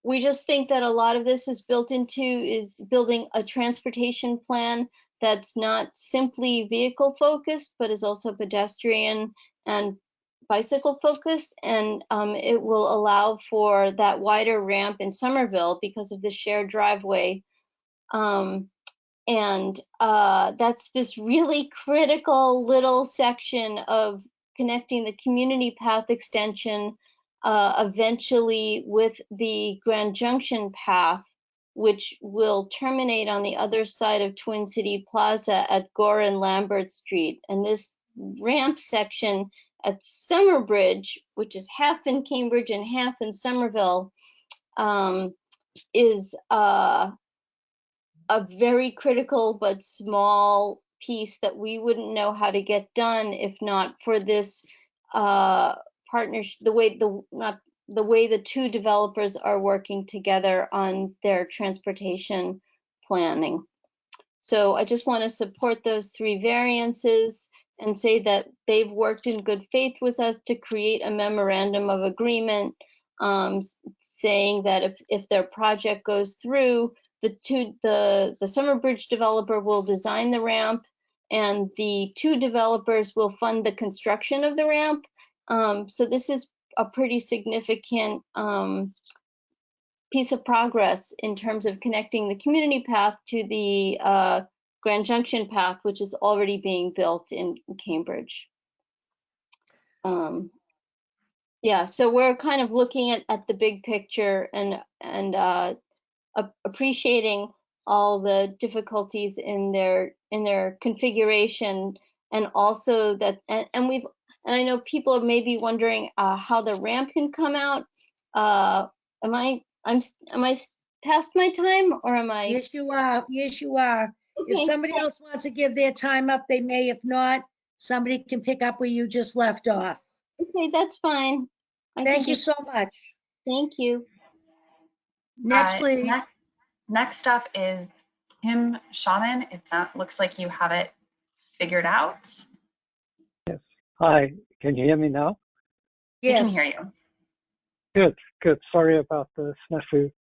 We just think that a lot of this is building a transportation plan that's not simply vehicle focused, but is also pedestrian and bicycle focused, and it will allow for that wider ramp in Somerville because of the shared driveway. That's this really critical little section of connecting the community path extension eventually with the Grand Junction path, which will terminate on the other side of Twin City Plaza at Gore and Lambert Street. And this ramp section at Summerbridge, which is half in Cambridge and half in Somerville, is a very critical but small piece that we wouldn't know how to get done if not for this partnership, the way the two developers are working together on their transportation planning. So I just want to support those three variances and say that they've worked in good faith with us to create a memorandum of agreement, saying that if their project goes through, the Summerbridge developer will design the ramp and the two developers will fund the construction of the ramp. So this is a pretty significant piece of progress in terms of connecting the community path to the Grand Junction path, which is already being built in Cambridge. Yeah, so we're kind of looking at the big picture and appreciating all the difficulties in their configuration, and also that and I know people are maybe wondering how the ramp can come out. Am I past my time, or am I? Yes, you are. Yes, you are. If Okay. somebody else wants to give their time up, they may. If not, somebody can pick up where you just left off. Okay, that's fine. Thank you so much. Thank you. Next, please. Next up is Kim Shaman. It looks like you have it figured out. Yes. Hi, can you hear me now? We can Yes. hear you. Good, good. Sorry about the snafu.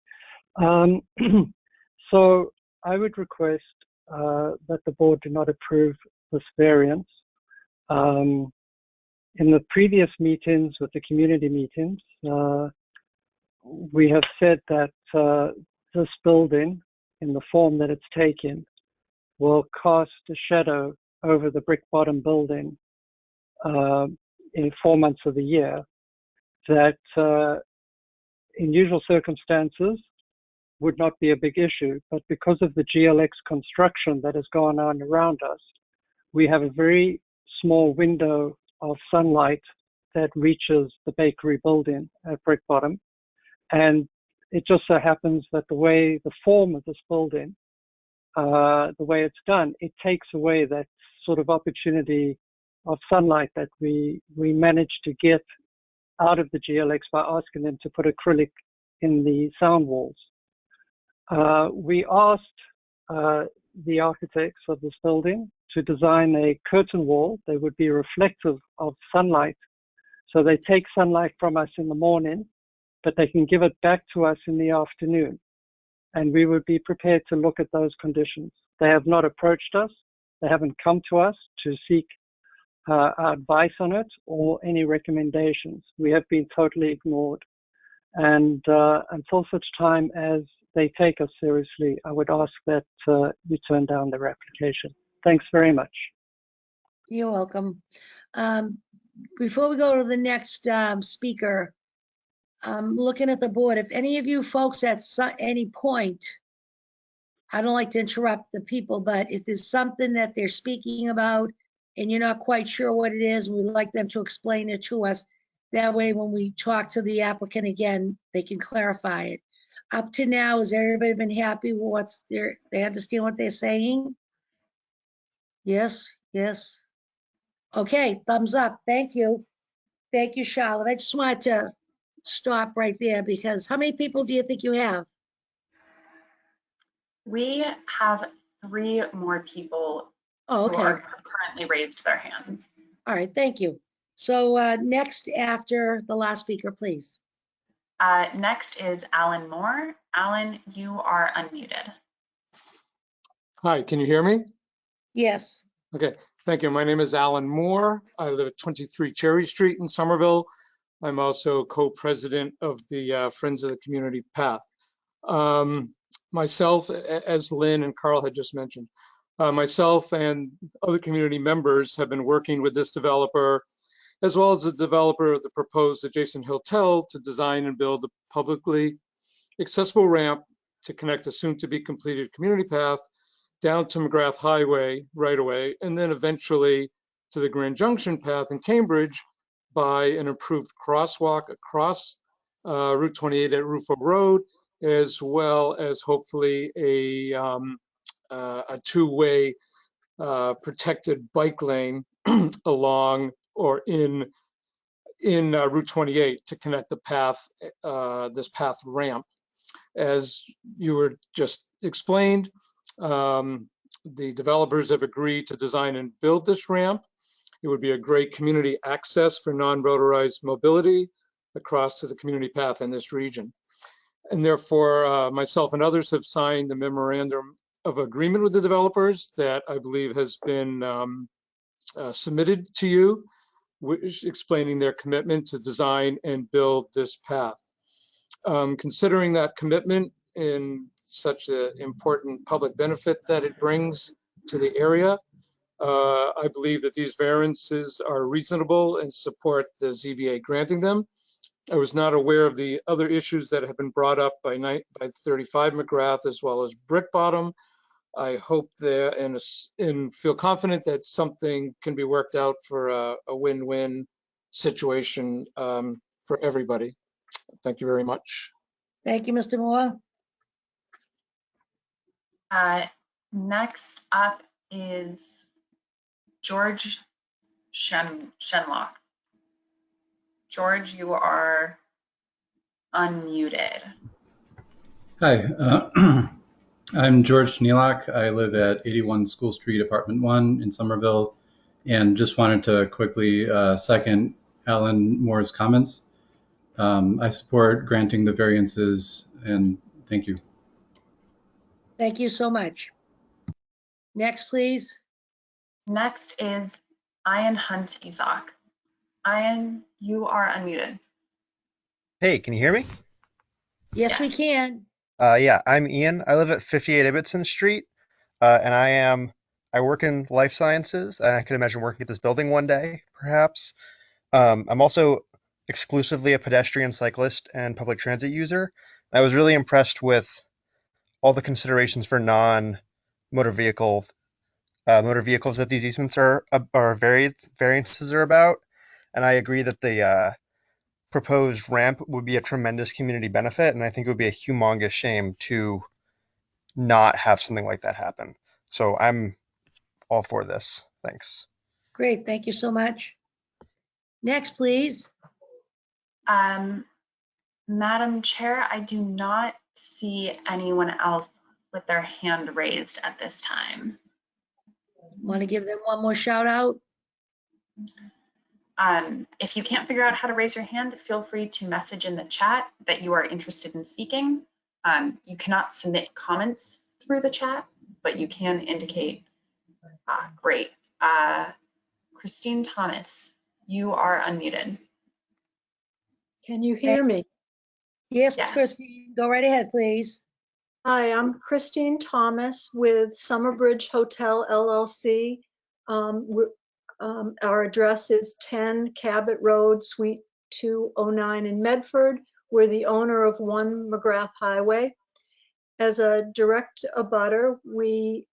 So I would request that the board do not approve this variance. In the previous meetings with the community meetings, we have said that this building, in the form that it's taken, will cast a shadow over the brick bottom building in 4 months of the year that in usual circumstances would not be a big issue, but because of the GLX construction that has gone on around us, we have a very small window of sunlight that reaches the bakery building at brick bottom. And it just so happens that the form of this building, the way it's done, it takes away that sort of opportunity of sunlight that we managed to get out of the GLX by asking them to put acrylic in the sound walls. We asked the architects of this building to design a curtain wall that would be reflective of sunlight. So they take sunlight from us in the morning, but they can give it back to us in the afternoon. And we would be prepared to look at those conditions. They have not approached us. They haven't come to us to seek our advice on it or any recommendations. We have been totally ignored. And until such time as they take us seriously, I would ask that you turn down their application. Thanks very much. You're welcome. Before we go to the next speaker, looking at the board, if any of you folks at any point, I don't like to interrupt the people, but if there's something that they're speaking about and you're not quite sure what it is, we'd like them to explain it to us. That way, when we talk to the applicant again, they can clarify it. Up to now, has everybody been happy with what's there? They understand what they're saying? Yes, yes. Okay, thumbs up. Thank you. Thank you, Charlotte. I just wanted to stop right there because how many people do you think you have? We have 3 more people Oh, who okay. have currently raised their hands. All right, thank you. So next after the last speaker, please. Next is Alan Moore. Alan, you are unmuted. Hi, can you hear me? Yes. Okay, Thank you. My name is Alan Moore. I live at 23 Cherry Street in Somerville. I'm also co-president of the Friends of the Community Path. Myself, as Lynn and Carl had just mentioned, myself and other community members have been working with this developer, as well as the developer of the proposed adjacent hotel, to design and build a publicly accessible ramp to connect a soon-to-be completed community path down to McGrath Highway right away, and then eventually to the Grand Junction path in Cambridge by an improved crosswalk across Route 28 at Rufo Road, as well as hopefully a two-way protected bike lane along or in Route 28 to connect the path, this path ramp. As you were just explained, the developers have agreed to design and build this ramp. It would be a great community access for non-motorized mobility across to the community path in this region. And therefore, myself and others have signed the memorandum of agreement with the developers that I believe has been submitted to you, which explaining their commitment to design and build this path. Considering that commitment in such an important public benefit that it brings to the area, I believe that these variances are reasonable and support the ZBA granting them. I was not aware of the other issues that have been brought up by 35 McGrath as well as Brick Bottom. I hope that and feel confident that something can be worked out for a win-win situation for everybody. Thank you very much. Thank you, Mr. Moore. Next up is George Shenlock. George, you are unmuted. Hi, I'm George Schneelock. I live at 81 School Street, Apartment 1 in Somerville, and just wanted to quickly second Alan Moore's comments. I support granting the variances, and thank you. Thank you so much. Next, please. Next is Ian Hunt Isaac. Ian, you are unmuted. Hey, can you hear me? Yes, we can. Yeah, I'm Ian. I live at 58 Ibbotson Street, and I work in life sciences, and I can imagine working at this building one day, perhaps. I'm also exclusively a pedestrian, cyclist, and public transit user. I was really impressed with all the considerations for non-motor vehicles that these easements are variances are about, and I agree that the proposed ramp would be a tremendous community benefit, and I think it would be a humongous shame to not have something like that happen. So I'm all for this. Thanks. Great, thank you so much. Next, please. Madam Chair, I do not see anyone else with their hand raised at this time. Want to give them one more shout out? If you can't figure out how to raise your hand, feel free to message in the chat that you are interested in speaking. You cannot submit comments through the chat, but you can indicate. Great. Christine Thomas, you are unmuted. Can you hear me? Yes, Christine, go right ahead, please. Hi, I'm Christine Thomas with Summerbridge Hotel LLC. Our address is 10 Cabot Road, Suite 209 in Medford. We're the owner of 1 McGrath Highway. As a direct abutter, we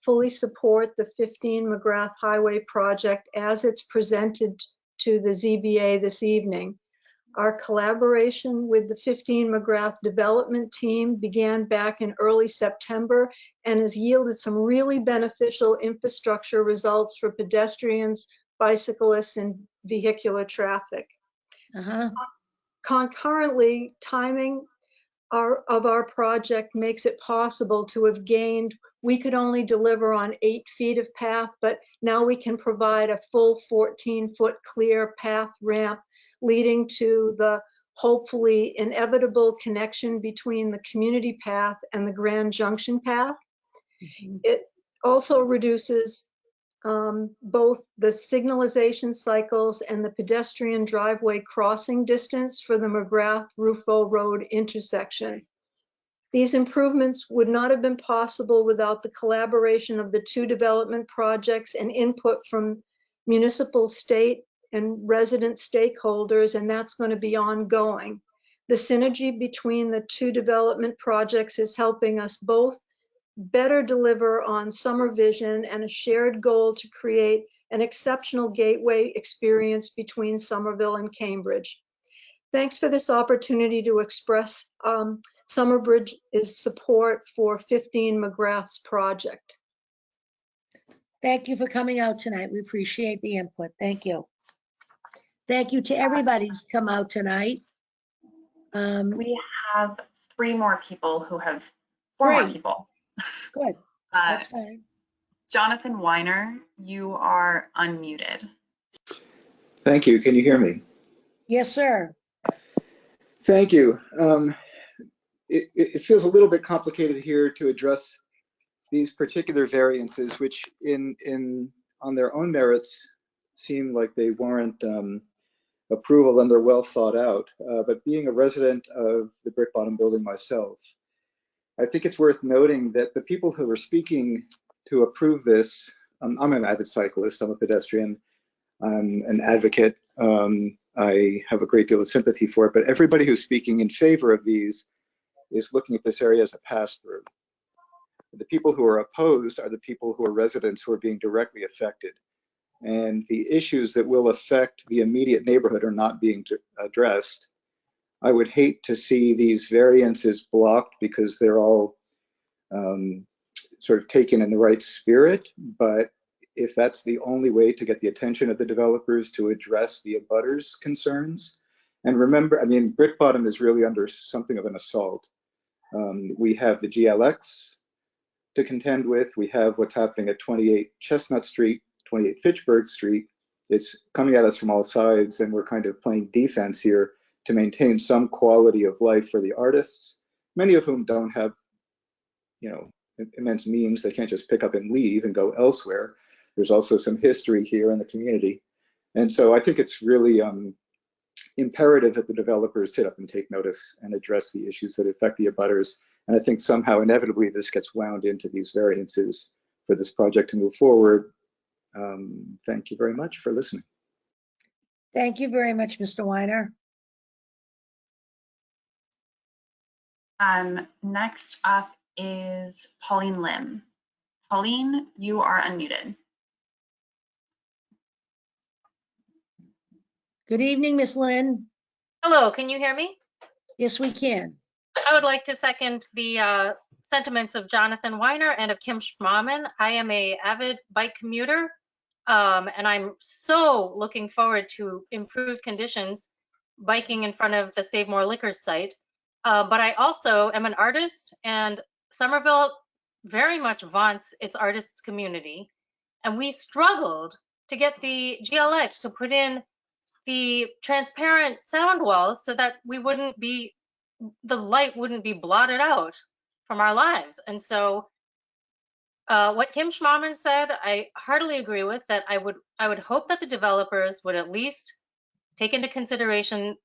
fully support the 15 McGrath Highway project as it's presented to the ZBA this evening. Our collaboration with the 15 McGrath development team began back in early September and has yielded some really beneficial infrastructure results for pedestrians, bicyclists, and vehicular traffic. Concurrently, timing of our project makes it possible to have gained, we could only deliver on 8 feet of path, but now we can provide a full 14-foot clear path ramp leading to the hopefully inevitable connection between the community path and the Grand Junction path. It also reduces both the signalization cycles and the pedestrian driveway crossing distance for the McGrath-Ruffo Road intersection. These improvements would not have been possible without the collaboration of the two development projects and input from municipal, state, and resident stakeholders, and that's going to be ongoing. The synergy between the two development projects is helping us both better deliver on summer vision and a shared goal to create an exceptional gateway experience between Somerville and Cambridge. Thanks for this opportunity to express Summerbridge's support for 15 McGrath's project. Thank you for coming out tonight. We appreciate the input. Thank you. Thank you to everybody who's come out tonight. We have four more people. Good, that's fine. Jonathan Weiner, you are unmuted. Thank you. Can you hear me? Yes, sir. Thank you. It feels a little bit complicated here to address these particular variances, which on their own merits seem like they warrant approval and they're well thought out. But being a resident of the Brick Bottom building myself, I think it's worth noting that the people who are speaking to approve this, I'm an avid cyclist, I'm a pedestrian, I'm an advocate. I have a great deal of sympathy for it, but everybody who's speaking in favor of these is looking at this area as a pass-through. The people who are opposed are the people who are residents who are being directly affected. And the issues that will affect the immediate neighborhood are not being addressed. I would hate to see these variances blocked because they're all sort of taken in the right spirit, but if that's the only way to get the attention of the developers to address the abutters' concerns. And remember, I mean, Brick Bottom is really under something of an assault. We have the GLX to contend with. We have what's happening at 28 Chestnut Street, 28 Fitchburg Street. It's coming at us from all sides, and we're kind of playing defense here to maintain some quality of life for the artists, many of whom don't have, immense means. They can't just pick up and leave and go elsewhere. There's also some history here in the community. And so I think it's really imperative that the developers sit up and take notice and address the issues that affect the abutters. And I think somehow inevitably this gets wound into these variances for this project to move forward. Thank you very much for listening. Thank you very much, Mr. Weiner. Next up is Pauline Lim. Pauline, you are unmuted. Good evening, Miss Lynn. Hello, can you hear me? Yes, we can. I would like to second the sentiments of Jonathan Weiner and of Kim Schmahman. I am an avid bike commuter, and I'm so looking forward to improved conditions biking in front of the Save More Liquors site. But I also am an artist, and Somerville very much vaunts its artists community. And we struggled to get the GLX to put in the transparent sound walls so that the light wouldn't be blotted out from our lives. And so what Kim Schmahman said, I heartily agree with, that I would hope that the developers would at least take into consideration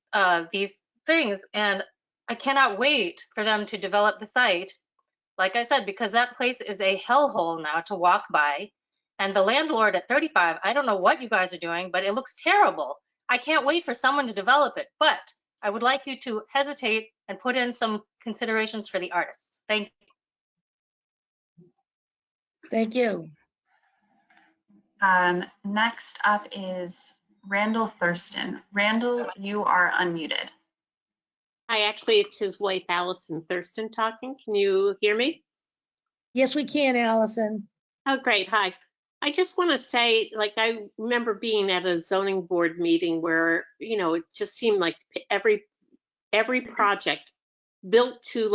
these things. And I cannot wait for them to develop the site, like I said, because that place is a hellhole now to walk by. And the landlord at 35, I don't know what you guys are doing, but it looks terrible. I can't wait for someone to develop it, but I would like you to hesitate and put in some considerations for the artists. Thank you. Thank you. Next up is Randall Thurston. Randall, you are unmuted. Hi, actually, it's his wife, Allison Thurston, talking. Can you hear me? Yes, we can, Allison. Oh, great. Hi. I just want to say, I remember being at a zoning board meeting where, it just seemed like every project built to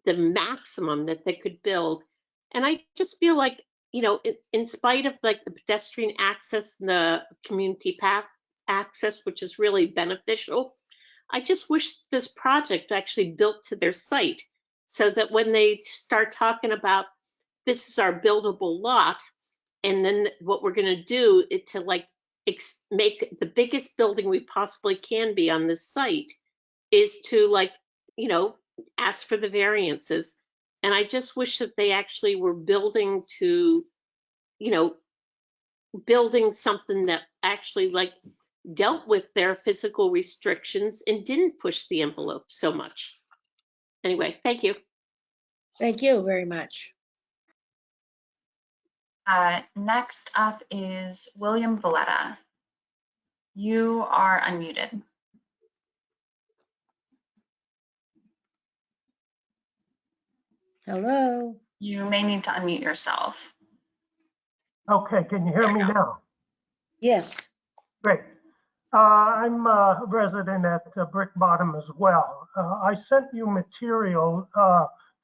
the maximum that they could build. And I just feel like, in spite of the pedestrian access and the community path access, which is really beneficial, I just wish this project actually built to their site so that when they start talking about this is our buildable lot, And then what we're gonna do is to like make the biggest building we possibly can be on this site is to like, you know, ask for the variances. And I just wish that they actually were building to, you know, building something that actually like dealt with their physical restrictions and didn't push the envelope so much. Anyway, thank you. Thank you very much. Next up is William Valletta. You are unmuted. Hello. You may need to unmute yourself. Okay, can you hear me now? Yes. Great. I'm a resident at Brick Bottom as well. I sent you material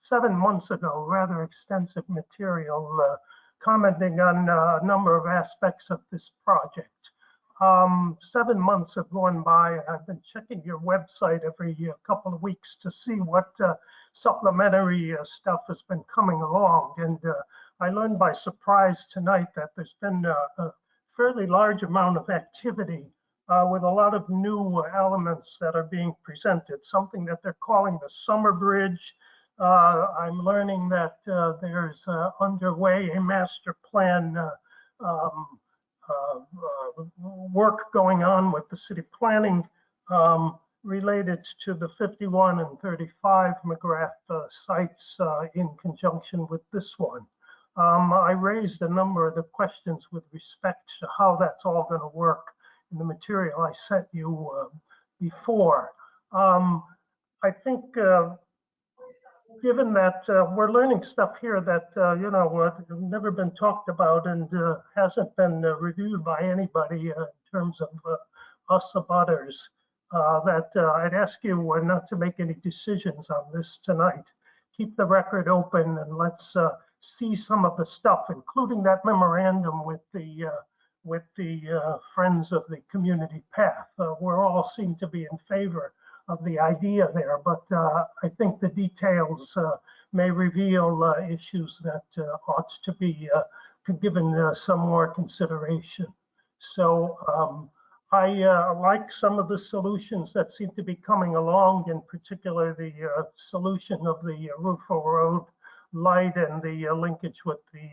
7 months ago, rather extensive material, commenting on a number of aspects of this project. 7 months have gone by, and I've been checking your website every couple of weeks to see what supplementary stuff has been coming along. And I learned by surprise tonight that there's been a fairly large amount of activity with a lot of new elements that are being presented, something that they're calling the Summer Bridge. I'm learning that there's underway a master plan work going on with the city planning related to the 51 and 35 McGrath sites in conjunction with this one. I raised a number of the questions with respect to how that's all going to work in the material I sent you before. I think given that we're learning stuff here that, you know, never been talked about and hasn't been reviewed by anybody in terms of us abutters, that I'd ask you not to make any decisions on this tonight. Keep the record open and let's see some of the stuff, including that memorandum with the Friends of the Community Path. We're all seem to be in favor of the idea there, but I think the details may reveal issues that ought to be given some more consideration. So I like some of the solutions that seem to be coming along, in particular the solution of the Rufo Road light and the linkage with the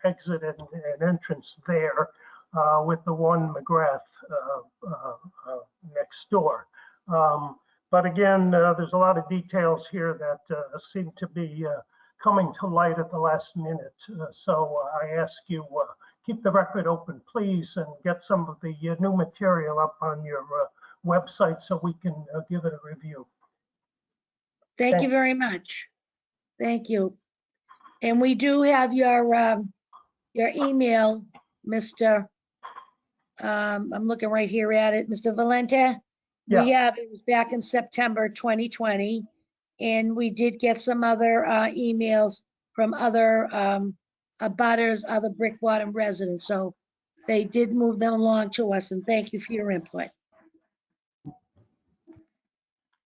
exit and entrance there with the one McGrath next door. But again, there's a lot of details here that seem to be coming to light at the last minute. So I ask you, keep the record open, please, and get some of the new material up on your website so we can give it a review. Thank you very much. Thank you. And we do have your email, Mr. I'm looking right here at it, Mr. Valente. Yeah. We have, it was back in September 2020, and we did get some other emails from other abutters, other Brick Bottom residents. So they did move them along to us, and thank you for your input.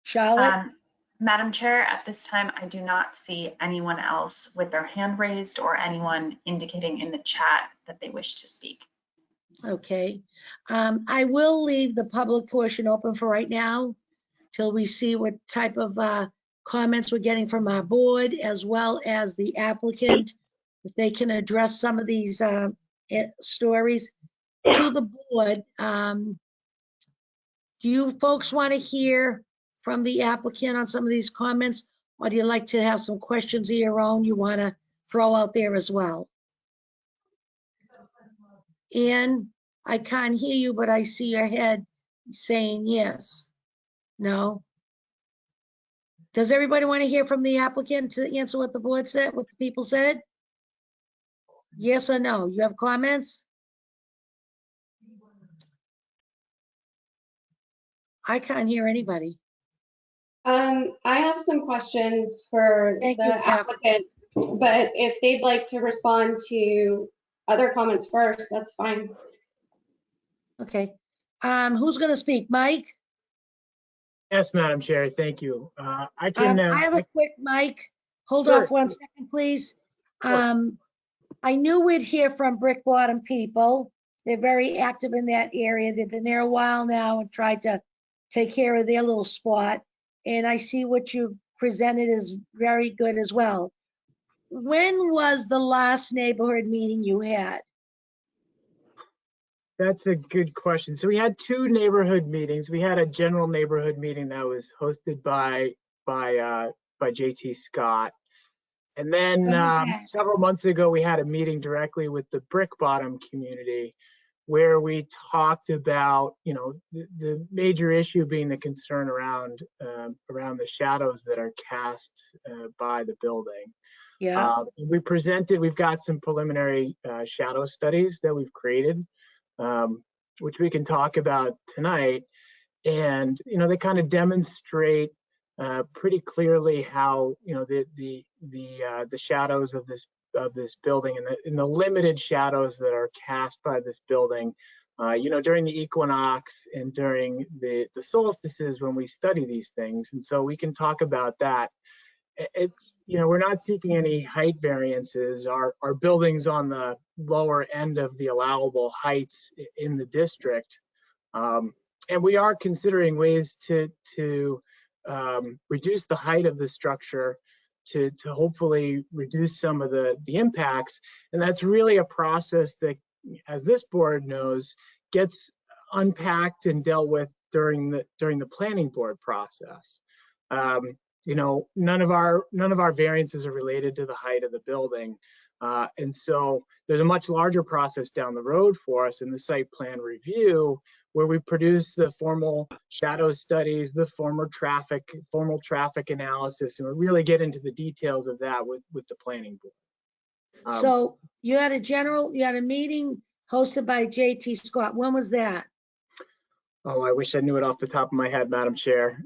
Charlotte? Madam Chair, at this time, I do not see anyone else with their hand raised or anyone indicating in the chat that they wish to speak. Okay. I will leave the public portion open for right now till we see what type of comments we're getting from our board as well as the applicant, if they can address some of these stories to the board. Do you folks want to hear from the applicant on some of these comments, or do you like to have some questions of your own you want to throw out there as well? Ian, I can't hear you, but I see your head saying yes. No? Does everybody want to hear from the applicant to answer what the board said, what the people said? Yes or no? You have comments? I can't hear anybody. I have some questions for the applicant, but if they'd like to respond to other comments first, that's fine. Okay. Who's going to speak? Mike? Yes, Madam Chair, thank you. I can. I have a quick mic. Hold Sure. off 1 second, please. I knew we'd hear from Brick Bottom people. They're very active in that area. They've been there a while now and tried to take care of their little spot. And I see what you presented is very good as well. When was the last neighborhood meeting you had? That's a good question. So we had 2 neighborhood meetings. We had a general neighborhood meeting that was hosted by JT Scott. And then several months ago, we had a meeting directly with the Brick Bottom community where we talked about, you know, the major issue being the concern around the shadows that are cast by the building. Yeah. We've got some preliminary shadow studies that we've created, which we can talk about tonight. And, you know, they kind of demonstrate pretty clearly how, you know, the shadows of this building and the limited shadows that are cast by this building, you know, during the equinox and during the solstices when we study these things. And so we can talk about that. It's, you know, we're not seeking any height variances. Our building's on the lower end of the allowable heights in the district. And we are considering ways to reduce the height of the structure to hopefully reduce some of the impacts. And that's really a process that, as this board knows, gets unpacked and dealt with during the planning board process. You know, none of our variances are related to the height of the building. And so there's a much larger process down the road for us in the site plan review, where we produce the formal shadow studies, the formal traffic analysis, and we really get into the details of that with the planning board. So you had a meeting hosted by JT Scott. When was that? Oh, I wish I knew it off the top of my head, Madam Chair.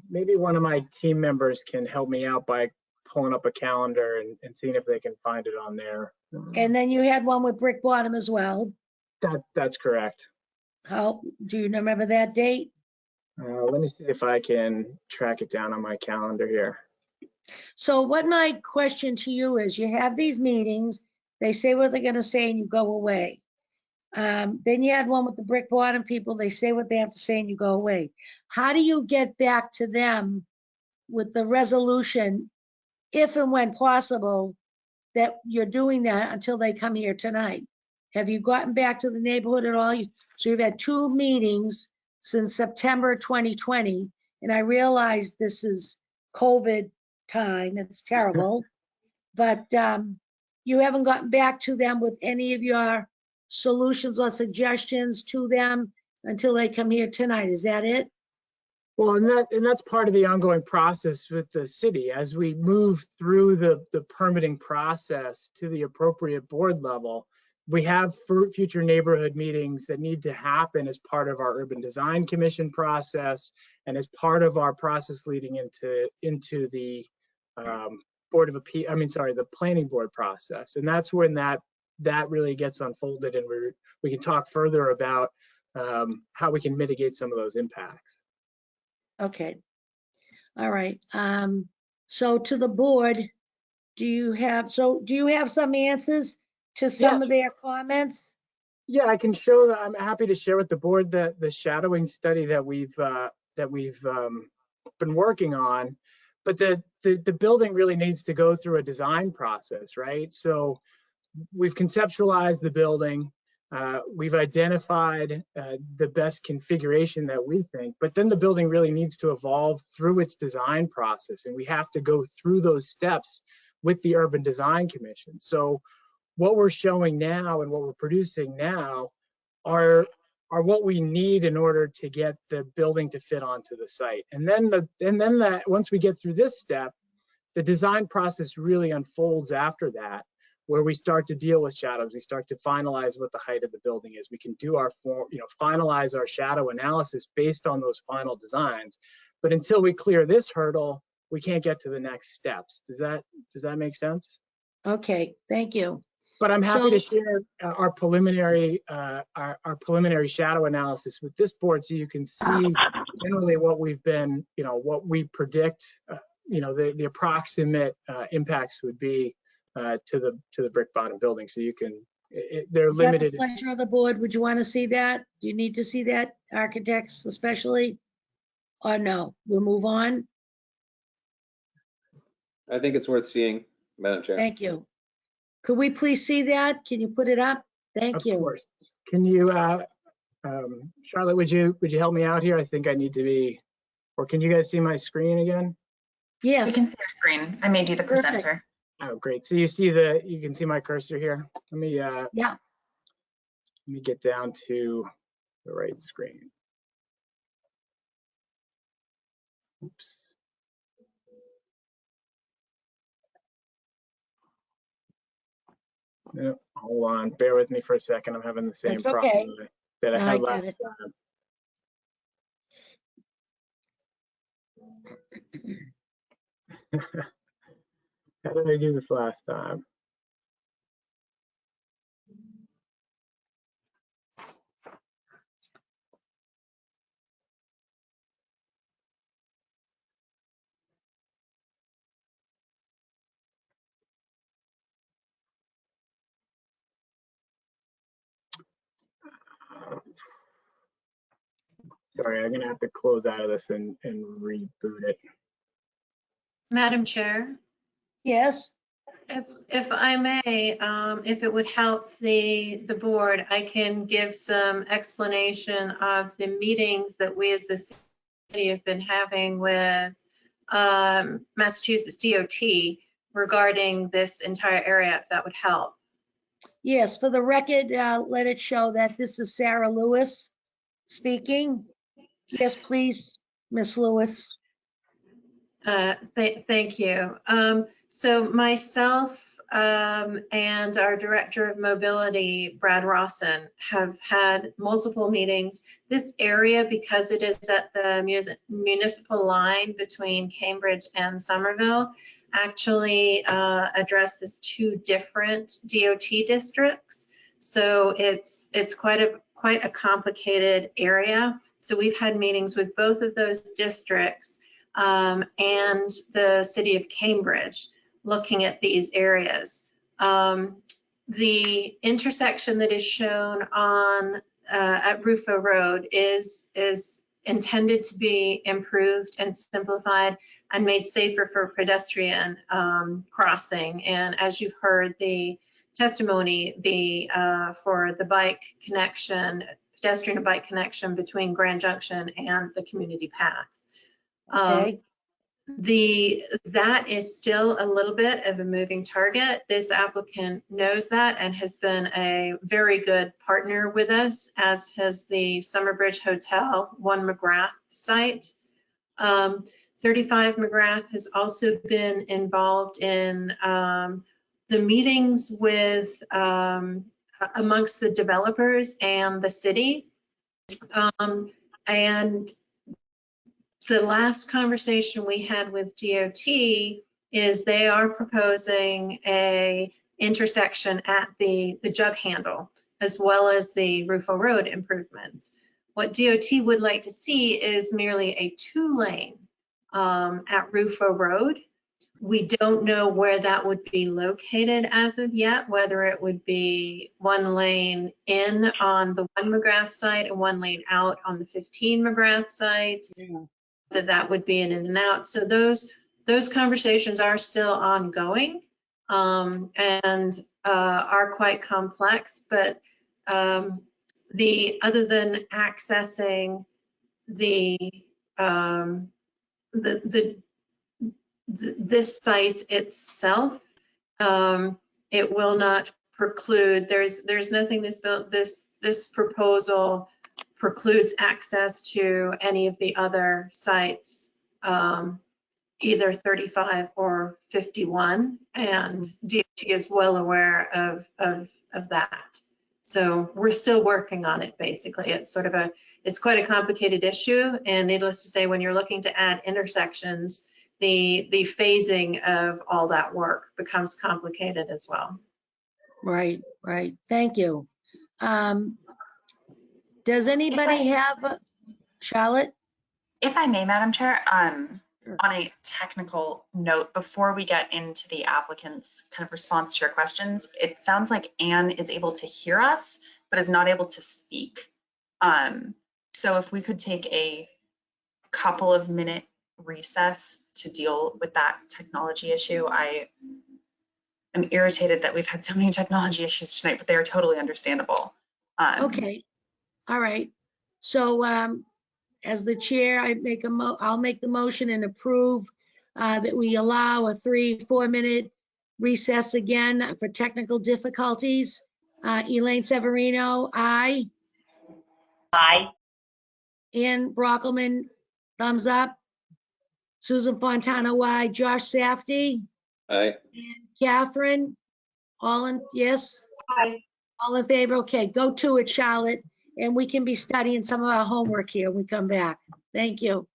Maybe one of my team members can help me out by pulling up a calendar and seeing if they can find it on there. And then you had one with Brick Bottom as well. That's correct. How do you remember that date? Let me see if I can track it down on my calendar here. So what my question to you is, you have these meetings, they say what they're gonna say and you go away. Then you had one with the Brick Bottom people, they say what they have to say and you go away. How do you get back to them with the resolution, if and when possible, that you're doing that until they come here tonight? Have you gotten back to the neighborhood at all? So you've had 2 meetings since September 2020, and I realize this is COVID time, it's terrible, but you haven't gotten back to them with any of your solutions or suggestions to them until they come here tonight. Is that it? Well, and that's part of the ongoing process with the city. As we move through the permitting process to the appropriate board level, we have future neighborhood meetings that need to happen as part of our Urban Design Commission process and as part of our process leading into the the planning board process. And that's when that really gets unfolded, and we can talk further about how we can mitigate some of those impacts. Okay. All right. So to the board, do you have some answers to some of their comments? Yeah, I can show that. I'm happy to share with the board the shadowing study that we've been working on. But the building really needs to go through a design process, right? So we've conceptualized the building. We've identified the best configuration that we think, but then the building really needs to evolve through its design process, and we have to go through those steps with the Urban Design Commission. So what we're showing now and what we're producing now are what we need in order to get the building to fit onto the site. And then once we get through this step, the design process really unfolds after that, where we start to deal with shadows. We start to finalize what the height of the building is. We can do our finalize our shadow analysis based on those final designs. But until we clear this hurdle, we can't get to the next steps. Does that make sense? Okay, thank you. But I'm happy to share our preliminary shadow analysis with this board, so you can see generally what we've been, what we predict, the approximate impacts would be to the brick bottom building. So you can, they're Is that the limited. pleasure of the board? Would you want to see that? Do you need to see that, architects especially? Or no? We'll move on. I think it's worth seeing, Madam Chair. Thank you. Could we please see that? Can you put it up? Thank Of you. course. Can you, Charlotte, would you help me out here? I think I need to be, or can you guys see my screen again? We Yes. can see your screen. I made you the Perfect. presenter. Oh, great. So you can see my cursor here. Let me, Yeah. let me get down to the right screen. Oops. No, hold on. Bear with me for a second. I'm having the same That's okay. problem that I No, I had get last it. time. How did I do this last time? Sorry, I'm gonna have to close out of this and reboot it. Madam Chair, Yes. if I may, if it would help the board, I can give some explanation of the meetings that we as the city have been having with Massachusetts DOT regarding this entire area, if that would help. Yes, for the record, let it show that this is Sarah Lewis speaking. Yes, please, Miss Lewis. Thank you. So myself and our Director of Mobility, Brad Rawson, have had multiple meetings. This area, because it is at the municipal line between Cambridge and Somerville, actually addresses two different DOT districts. So it's quite a complicated area. So we've had meetings with both of those districts and the city of Cambridge looking at these areas. The intersection that is shown on at Rufo Road is intended to be improved and simplified and made safer for pedestrian crossing. And as you've heard, the testimony for the bike connection, pedestrian and bike connection between Grand Junction and the community path. Okay. That is still a little bit of a moving target. This applicant knows that and has been a very good partner with us, as has the Summerbridge Hotel 1 McGrath site. 35 McGrath has also been involved in the meetings with amongst the developers and the city. And the last conversation we had with DOT is they are proposing a intersection at the jug handle, as well as the Rufo Road improvements. What DOT would like to see is merely a 2-lane at Rufo Road. We don't know where that would be located as of yet, whether it would be 1 lane in on the 1 McGrath site and 1 lane out on the 15 McGrath site. Yeah. That would be an in and out. So those conversations are still ongoing and are quite complex. But other than accessing this site itself, it will not preclude. There's nothing this proposal precludes access to any of the other sites, either 35 or 51, and DOT is well aware of that. So we're still working on it, basically. It's quite a complicated issue, and needless to say, when you're looking to add intersections, the phasing of all that work becomes complicated as well. Right. Thank you. Does anybody have, Charlotte? If I may, Madam Chair, On a technical note, before we get into the applicant's kind of response to your questions, it sounds like Anne is able to hear us, but is not able to speak. So if we could take a couple of minute recess to deal with that technology issue. I am irritated that we've had so many technology issues tonight, but they are totally understandable. Okay, all right. So as the chair, I'll make the motion and approve that we allow a 3-4 minute recess again for technical difficulties. Elaine Severino, aye. Aye. Ann Brockelman, thumbs up. Susan Fontana, aye. Josh Safdie, Aye. Catherine, all in, yes? Aye. All in favor? Okay, go to it, Charlotte, and we can be studying some of our homework here when we come back. Thank you.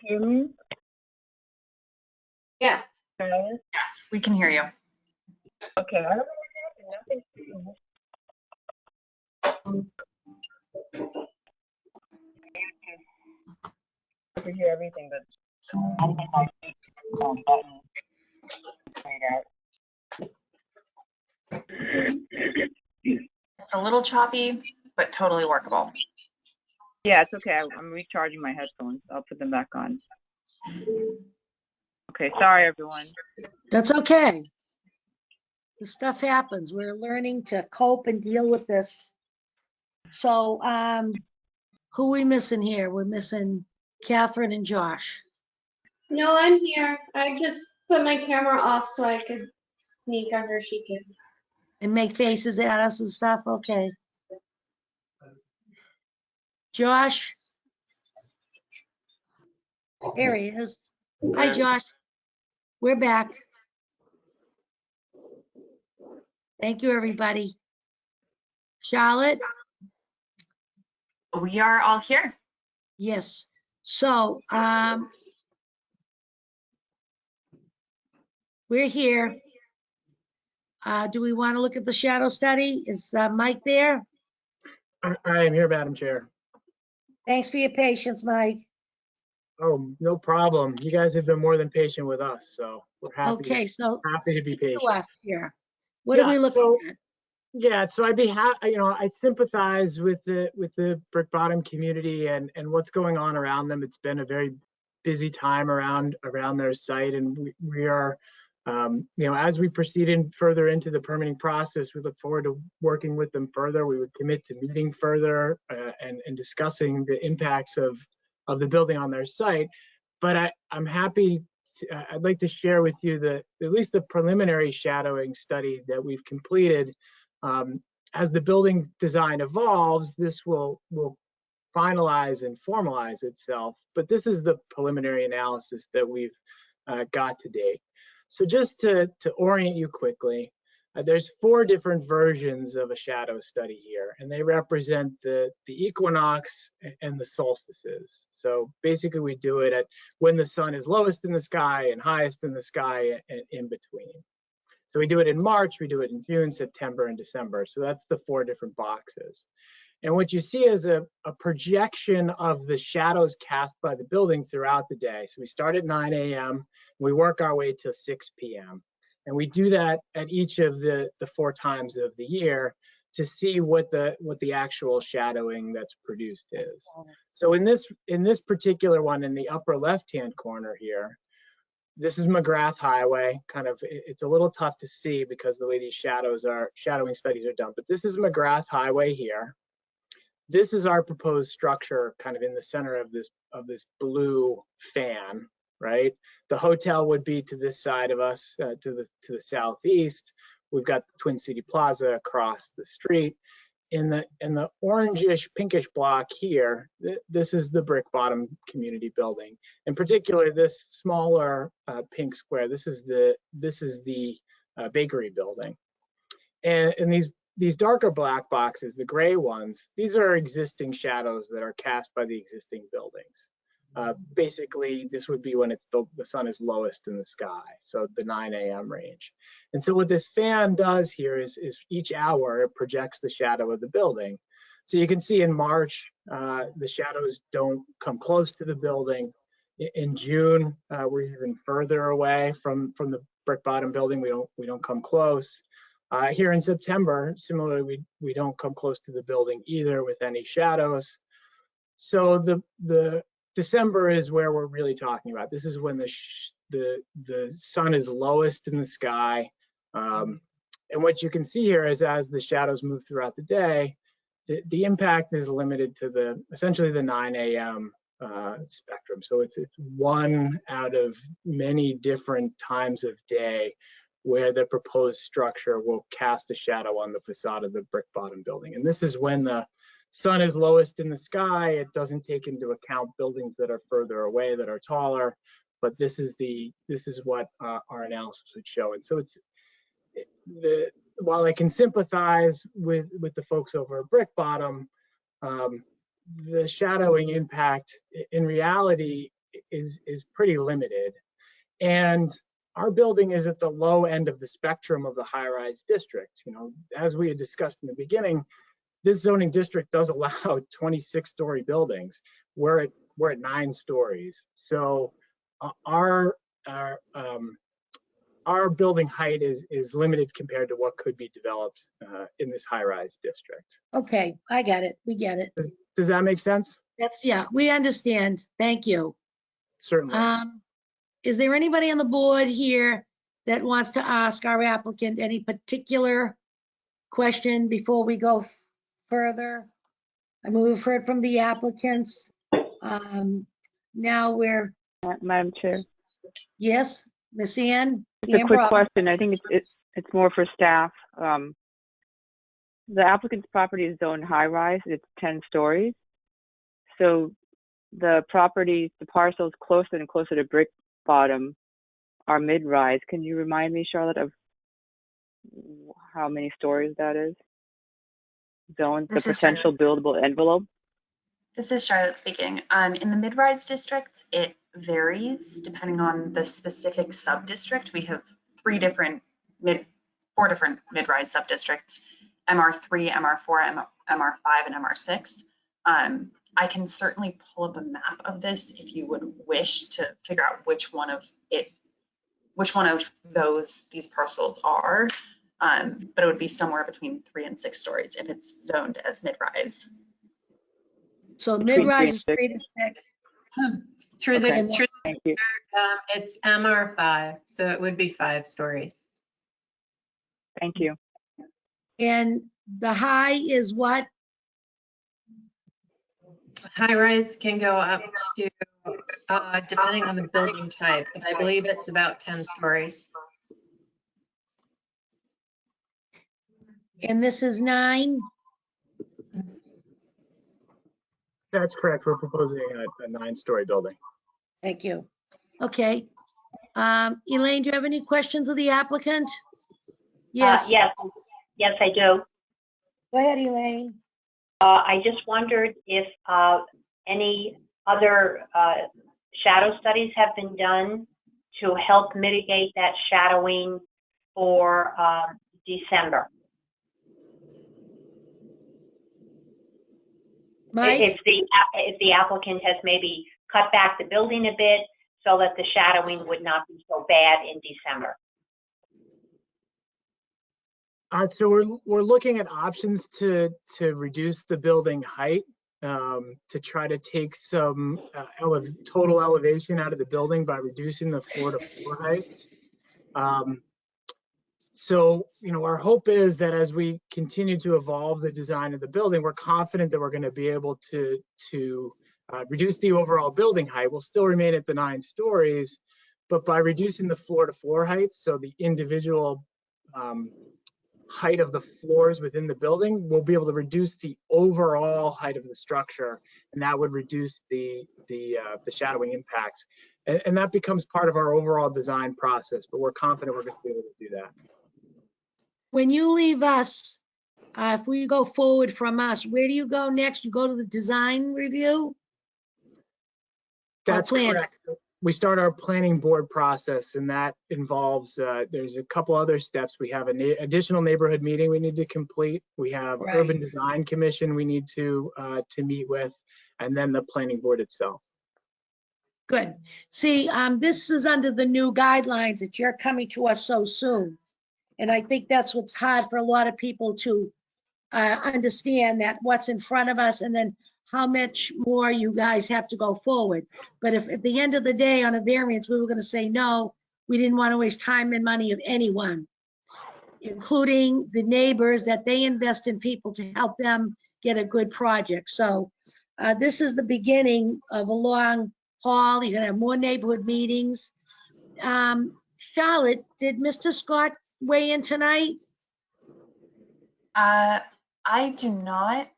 Hear me? Yes. Yes, we can hear you. Okay, I don't know what happened. I can hear everything, but button It's a little choppy, but totally workable. Yeah, it's okay. I'm recharging my headphones. I'll put them back on. Okay, sorry everyone. That's okay. This stuff happens. We're learning to cope and deal with this. So, who are we missing here? We're missing Catherine and Josh. No, I'm here. I just put my camera off so I could sneak under Sheikah's. And make faces at us and stuff? Okay. Josh? There he is. Hi, Josh. We're back. Thank you, everybody. Charlotte? We are all here. Yes. So, we're here. Do we want to look at the shadow study? Is Mike there? I am here, Madam Chair. Thanks for your patience, Mike. Oh, no problem. You guys have been more than patient with us, so we're happy to be speak patient. to us here. What are we looking at? Yeah, so I'd be happy, I sympathize with the Brick Bottom community and what's going on around them. It's been a very busy time around their site, and we are, as we proceed further into the permitting process, we look forward to working with them further. We would commit to meeting further and discussing the impacts of the building on their site. But I'm happy. I'd like to share with you at least the preliminary shadowing study that we've completed. As the building design evolves, this will finalize and formalize itself, but this is the preliminary analysis that we've got to date. So just to orient you quickly, there's 4 different versions of a shadow study here, and they represent the equinox and the solstices. So basically we do it at when the sun is lowest in the sky and highest in the sky and in between. So we do it in March, we do it in June, September, and December. So that's the 4 different boxes. And what you see is a projection of the shadows cast by the building throughout the day. So we start at 9 a.m., we work our way to 6 p.m. And we do that at each of the 4 times of the year to see what the actual shadowing that's produced is. So in this particular one, in the upper left-hand corner here, this is McGrath Highway. It's a little tough to see because the way these shadowing studies are done, but this is McGrath Highway here. This is our proposed structure kind of in the center of this blue fan, right? The hotel would be to this side of us, to the southeast. We've got Twin City Plaza across the street. In the orangish pinkish block here, this is the Brick Bottom community building. In particular, this smaller pink square, this is the bakery building. And these darker black boxes, the gray ones, these are existing shadows that are cast by the existing buildings. Basically, this would be when the sun is lowest in the sky, so the 9 a.m. range. And so what this fan does here is each hour it projects the shadow of the building. So you can see in March, the shadows don't come close to the building. In June, we're even further away from the Brick Bottom building. We don't come close. Here in September, similarly, we don't come close to the building either with any shadows. So the December is where we're really talking about. This is when the sun is lowest in the sky. And what you can see here is as the shadows move throughout the day, the impact is limited to essentially the 9 a.m. Spectrum. So it's one out of many different times of day where the proposed structure will cast a shadow on the facade of the Brick Bottom building. And this is when the sun is lowest in the sky. It doesn't take into account buildings that are further away, that are taller, but this is what our analysis would show. And so while I can sympathize with the folks over at Brick Bottom, the shadowing impact in reality is pretty limited. And our building is at the low end of the spectrum of the high-rise district. As we had discussed in the beginning, this zoning district does allow 26-story buildings. We're at 9 stories. So our our building height is limited compared to what could be developed in this high-rise district. Okay, I get it. We get it. Does that make sense? Yeah, we understand. Thank you. Certainly. Is there anybody on the board here that wants to ask our applicant any particular question before we go further? I mean, we've heard from the applicants. Now we're, Madam Chair, yes, Miss Ann? just a Ann quick Brock. question. I think it's more for staff. The applicant's property is zoned high rise. It's 10 stories. So the properties, the parcels closer and closer to Brick Bottom are mid-rise. Can you remind me, Charlotte, of how many stories that is? Zoned, the potential buildable envelope? This is Charlotte speaking. In the mid-rise districts, it varies depending on the specific sub-district. We have four different mid-rise sub-districts: MR3, MR4, MR5, and MR6. I can certainly pull up a map of this if you would wish to figure out which one of these parcels are. But it would be somewhere between 3 and 6 stories if it's zoned as mid-rise. So mid-rise is 3 to 6. Through the, Okay. through the, it's MR5, so it would be 5 stories. Thank you. And the high is what? High rise can go up to, depending on the building type, but I believe it's about 10 stories. And this is 9? That's correct. We're proposing a 9-story building. Thank you. Okay. Elaine, do you have any questions of the applicant? Yes. Yes, I do. Go ahead, Elaine. I just wondered if any other shadow studies have been done to help mitigate that shadowing for December. Mike? If the applicant has maybe cut back the building a bit so that the shadowing would not be so bad in December. So we're looking at options to reduce the building height, to try to take some total elevation out of the building by reducing the floor-to-floor heights. So, our hope is that as we continue to evolve the design of the building, we're confident that we're going to be able to reduce the overall building height. We'll still remain at the 9 stories, but by reducing the floor-to-floor heights, so the individual height of the floors within the building, we'll be able to reduce the overall height of the structure, and that would reduce the shadowing impacts. And that becomes part of our overall design process, but we're confident we're going to be able to do that. When you leave us, if we go forward from us, where do you go next? You go to the design review? That's correct. We start our planning board process, and that involves, there's a couple other steps. We have an additional neighborhood meeting we need to complete. We have Urban Design Commission we need to meet with, and then the planning board itself. Good. See, this is under the new guidelines that you're coming to us so soon. And I think that's what's hard for a lot of people to understand, that what's in front of us and then how much more you guys have to go forward. But if at the end of the day on a variance, we were going to say, no, we didn't want to waste time and money of anyone, including the neighbors, that they invest in people to help them get a good project. So this is the beginning of a long haul. You're going to have more neighborhood meetings. Charlotte, did Mr. Scott weigh in tonight? I do not.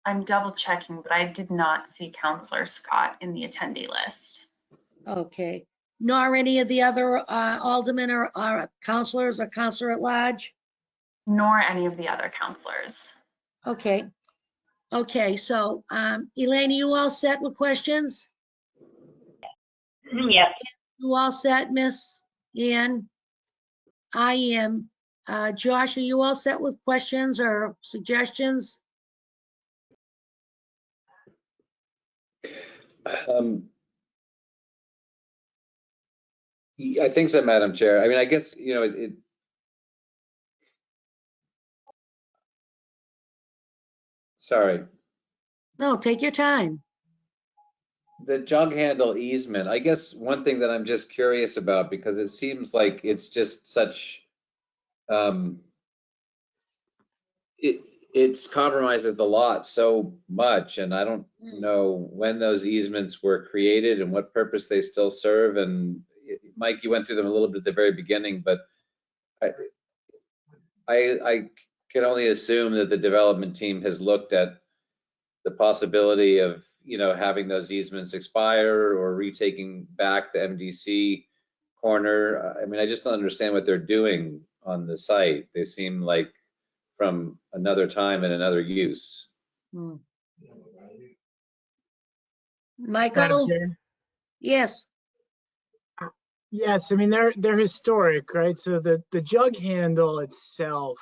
I'm double checking, but I did not see Councillor Scott in the attendee list. Okay. Nor any of the other aldermen or councillors or councillor at large? Nor any of the other councillors. Okay. Okay, so Elaine, are you all set with questions? Yes. You all set, Miss Ann? I am. Josh, are you all set with questions or suggestions? I think so, Madam Chair. I mean, I guess, you know, sorry. No, take your time. The jug handle easement, I guess one thing that I'm just curious about, because it seems like it's just such, it's compromises the lot so much, and I don't know when those easements were created and what purpose they still serve. And Mike, you went through them a little bit at the very beginning, but I can only assume that the development team has looked at the possibility of, you know, having those easements expire or retaking back the MDC corner. I mean, I just don't understand what they're doing on the site. They seem like from another time and another use. Hmm. Madam Michael? Chair? Yes. Yes, I mean, they're historic, right? So the jug handle itself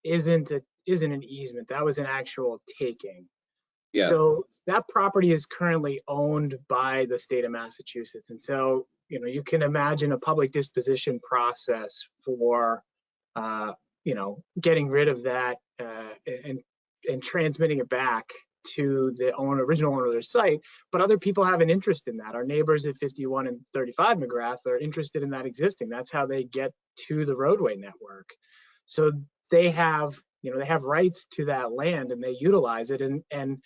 isn't an easement. That was an actual taking. Yeah. So that property is currently owned by the state of Massachusetts. And so, you know, you can imagine a public disposition process for, you know, getting rid of that and transmitting it back to the original owner of their site. But other people have an interest in that. Our neighbors at 51 and 35 McGrath are interested in that existing. That's how they get to the roadway network. So they have, you know, they have rights to that land and they utilize it. And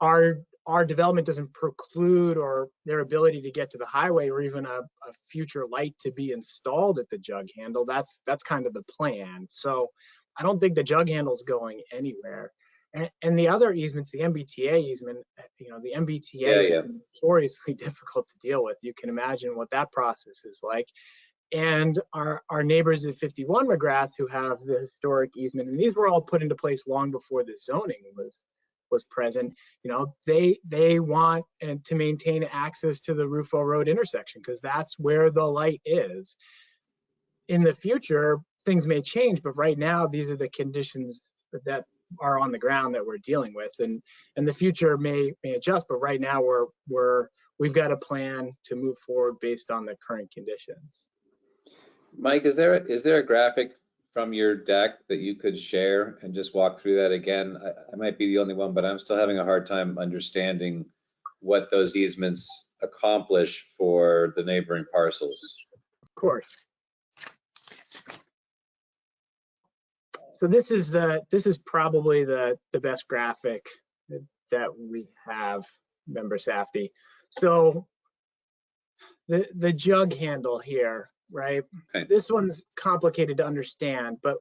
our development doesn't preclude or their ability to get to the highway or even a future light to be installed at the jug handle. That's kind of the plan. So I don't think the jug handle's going anywhere. And the other easements, the MBTA easement, you know, the MBTA is notoriously difficult to deal with. You can imagine what that process is like. And our neighbors at 51 McGrath who have the historic easement, and these were all put into place long before the zoning was present, you know, they want to maintain access to the Rufo Road intersection because that's where the light is. In the future, things may change, but right now, these are the conditions that are on the ground that we're dealing with, and the future may adjust, but right now we've got a plan to move forward based on the current conditions. Mike, is there a graphic from your deck that you could share and just walk through that again? I might be the only one, but I'm still having a hard time understanding what those easements accomplish for the neighboring parcels. Of course. So this is probably the best graphic that we have, Member Safdie. So the jug handle here, right? Okay. This one's complicated to understand, but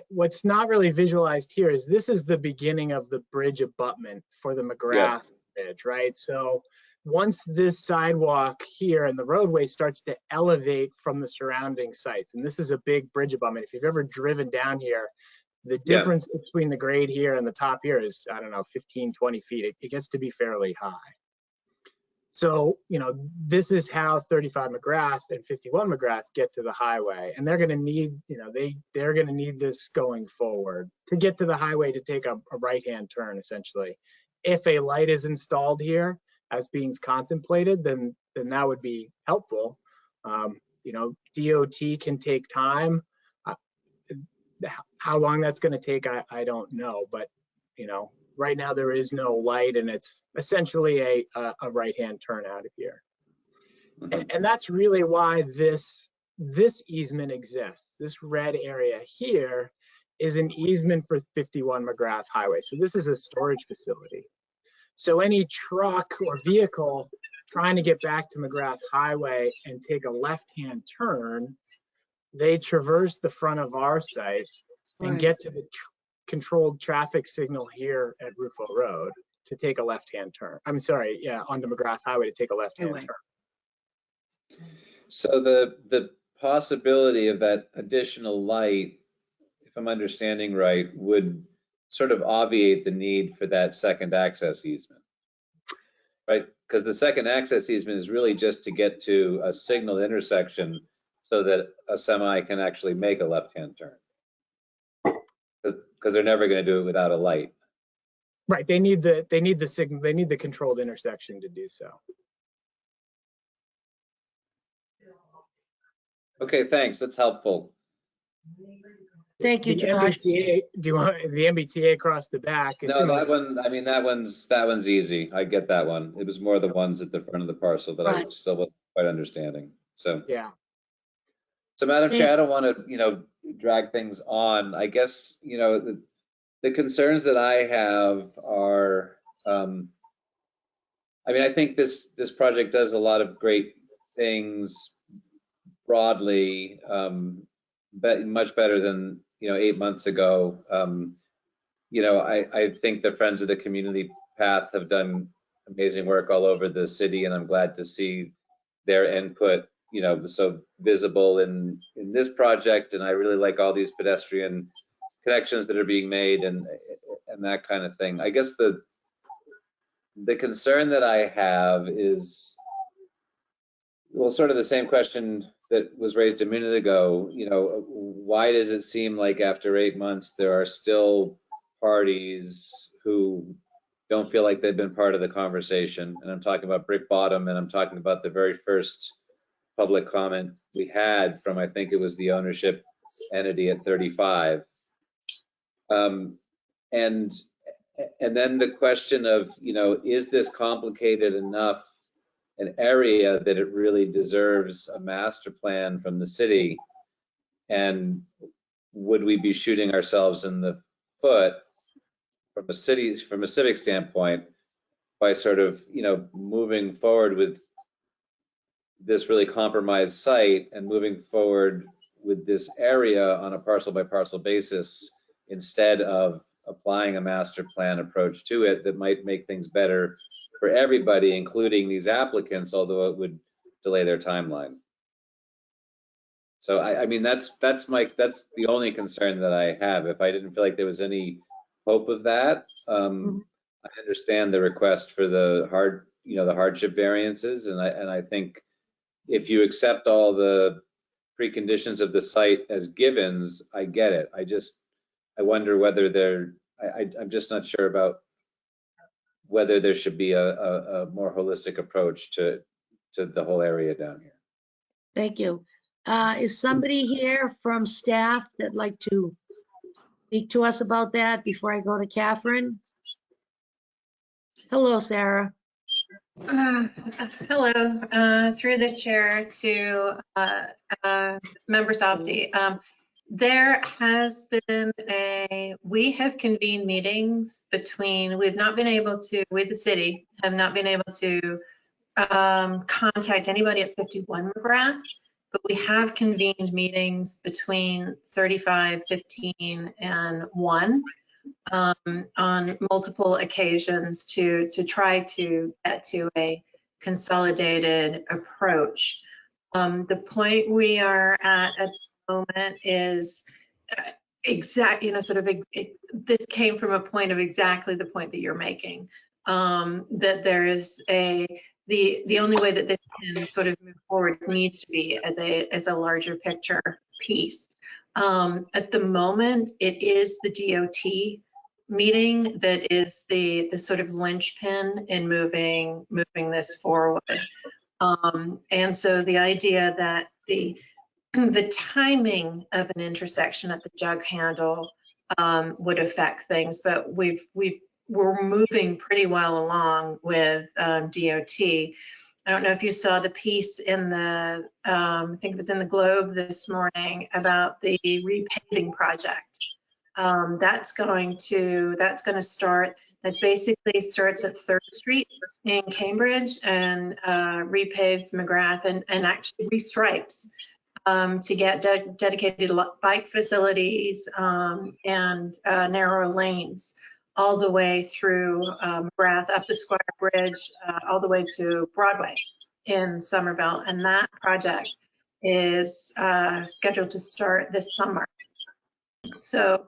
what's not really visualized here is this is the beginning of the bridge abutment for the McGrath Bridge, right? So once this sidewalk here and the roadway starts to elevate from the surrounding sites, and this is a big bridge abutment. If you've ever driven down here, the difference between the grade here and the top here is, I don't know, 15, 20 feet. It gets to be fairly high. So, you know, this is how 35 McGrath and 51 McGrath get to the highway. And they're going to need, you know, they're going to need this going forward to get to the highway to take a right-hand turn, essentially. If a light is installed here as being contemplated, then that would be helpful. You know, DOT can take time. How long that's going to take, I don't know. But, you know, right now there is no light and it's essentially a right-hand turn out of here. And that's really why this easement exists. This red area here is an easement for 51 McGrath Highway. So this is a storage facility. So any truck or vehicle trying to get back to McGrath Highway and take a left-hand turn, they traverse the front of our site and get to the controlled traffic signal here at Rufo Road to take a left-hand turn. I'm sorry, yeah, onto McGrath Highway to take a left-hand turn. So the possibility of that additional light, if I'm understanding right, would sort of obviate the need for that second access easement, right? Because the second access easement is really just to get to a signal intersection so that a semi can actually make a left-hand turn. Because they're never going to do it without a light. Right. They need the signal. They need the controlled intersection to do so. Okay, thanks. That's helpful. Thank you, The Josh. MBTA, do you want the MBTA across the back? No, that one, I mean, that one's easy. I get that one. It was more the ones at the front of the parcel that I Right. still wasn't quite understanding. So, Yeah. so Madam Chair, I don't want to, drag things on. I guess, the concerns that I have are, I mean, I think this project does a lot of great things broadly, but much better than 8 months ago. I think the Friends of the Community Path have done amazing work all over the city, and I'm glad to see their input, so visible in this project. And I really like all these pedestrian connections that are being made and that kind of thing. I guess the concern that I have is, well, sort of the same question that was raised a minute ago. Why does it seem like after 8 months there are still parties who don't feel like they've been part of the conversation? And I'm talking about Brick Bottom, and I'm talking about the very first public comment we had from, I think it was the ownership entity at 35. And then the question of, is this complicated enough an area that it really deserves a master plan from the city? And would we be shooting ourselves in the foot from a civic standpoint by sort of, moving forward with this really compromised site and moving forward with this area on a parcel by parcel basis instead of applying a master plan approach to it that might make things better for everybody, including these applicants, although it would delay their timeline. So I mean, that's the only concern that I have. If I didn't feel like there was any hope of that, I understand the request for the hardship variances, and I think if you accept all the preconditions of the site as givens, I get it. I wonder whether I'm just not sure about whether there should be a more holistic approach to the whole area down here. Thank you. Is somebody here from staff that'd like to speak to us about that before I go to Catherine? Hello, Sarah. Hello, through the chair to Member Softy. There has been we have convened meetings we've not been able to, with the city, have not been able to contact anybody at 51 McGrath, but we have convened meetings between 35, 15, and 1 on multiple occasions to try to get to a consolidated approach. The point we are at the moment is this came from a point of exactly the point that you're making, that there is the only way that this can sort of move forward needs to be as a larger picture piece. At the moment, it is the DOT meeting that is the sort of linchpin in moving this forward. And so the idea that the timing of an intersection at the jug handle would affect things, but we're moving pretty well along with DOT. I don't know if you saw the piece in the, I think it was in the Globe this morning about the repaving project. That's going to start. That's basically starts at 3rd Street in Cambridge and repaves McGrath and actually restripes to get dedicated bike facilities and narrow lanes all the way through McGrath, up the Squire Bridge, all the way to Broadway in Somerville. And that project is scheduled to start this summer. So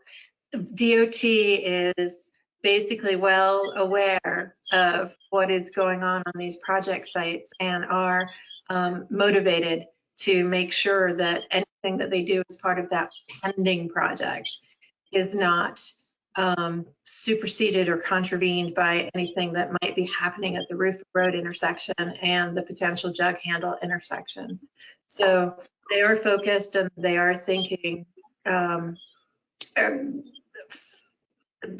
DOT is basically well aware of what is going on these project sites and are motivated to make sure that anything that they do as part of that pending project is not superseded or contravened by anything that might be happening at the Roof Road intersection and the potential jug handle intersection. So they are focused and they are thinking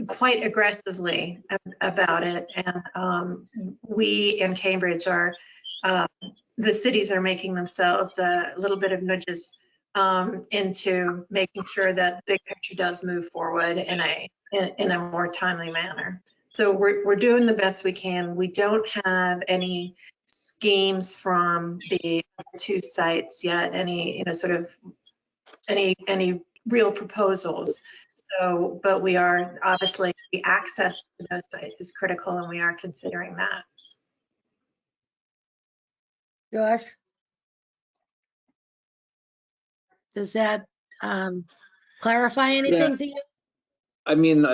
quite aggressively about it. And we in Cambridge are, the cities are making themselves a little bit of nudges into making sure that the big picture does move forward in a more timely manner. So we're doing the best we can. We don't have any schemes from the two sites yet, any sort of any real proposals. So, but we are obviously, the access to those sites is critical, and we are considering that. Josh? Does that clarify anything to you? I mean,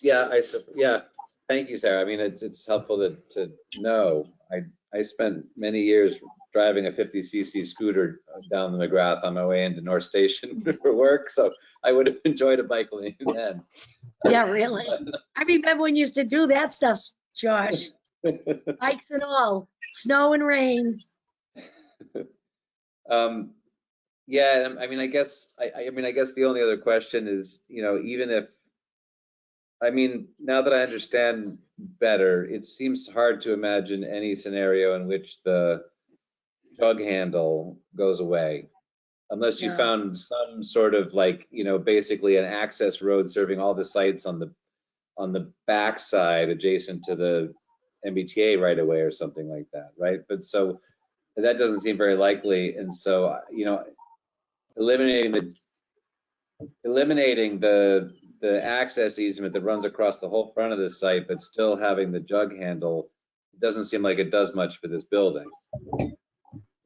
yeah, yeah. Thank you, Sarah. I mean, it's helpful to know. I spent many years driving a 50cc scooter down the McGrath on my way into North Station for work, so I would have enjoyed a bike lane then. Yeah, really. I remember when you used to do that stuff, Josh. Bikes and all, snow and rain. Yeah, I mean, I guess the only other question is, even if, I mean, now that I understand better, it seems hard to imagine any scenario in which the jug handle goes away, unless you found some sort of basically an access road serving all the sites on the back side adjacent to the MBTA right away or something like that, right? But so that doesn't seem very likely, and so eliminating the access easement that runs across the whole front of the site, but still having the jug handle, doesn't seem like it does much for this building.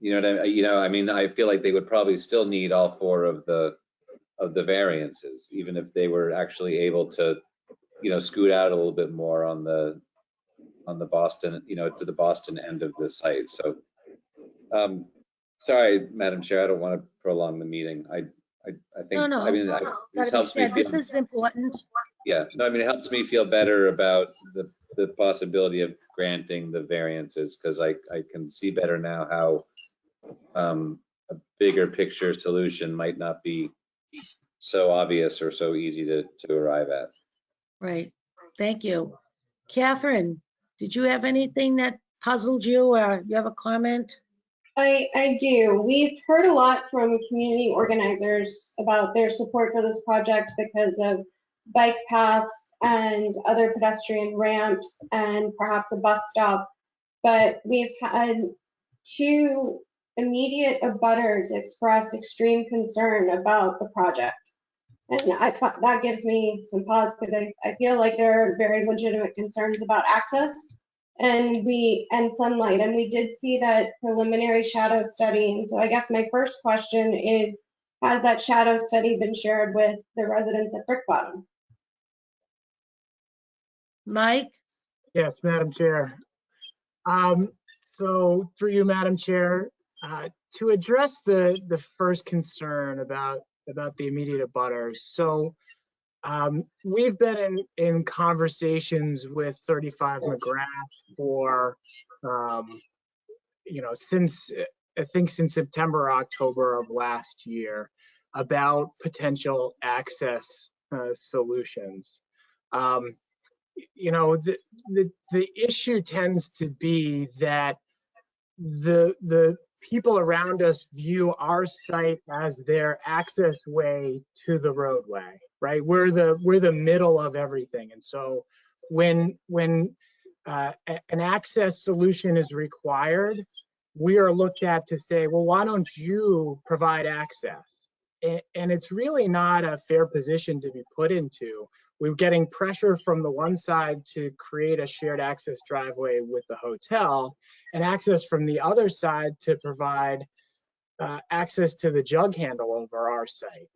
You know what I mean? I mean, I feel like they would probably still need all four of the variances, even if they were actually able to, scoot out a little bit more on the Boston, to the Boston end of the site. So, sorry, Madam Chair, I don't want to prolong the meeting. I think, No. I mean, this helps me feel. This is important. Yeah, no, I mean, it helps me feel better about the possibility of granting the variances, because I can see better now how a bigger picture solution might not be so obvious or so easy to arrive at. Right. Thank you. Catherine, did you have anything that puzzled you, or you have a comment? I do. We've heard a lot from community organizers about their support for this project because of bike paths and other pedestrian ramps and perhaps a bus stop. But we've had two immediate abutters express extreme concern about the project. And that gives me some pause, because I feel like there are very legitimate concerns about access and sunlight, and we did see that preliminary shadow study. And so I guess my first question is, has that shadow study been shared with the residents at Brick Bottom? Mike? Yes, Madam Chair. So through you, Madam Chair, to address the first concern about the immediate abutters. So we've been in conversations with 35 McGrath for, since September or October of last year, about potential access solutions. The issue tends to be that the people around us view our site as their access way to the roadway, right? We're the middle of everything. And so when an access solution is required, we are looked at to say, well, why don't you provide access? And it's really not a fair position to be put into. We're getting pressure from the one side to create a shared access driveway with the hotel, and access from the other side to provide access to the jug handle over our site.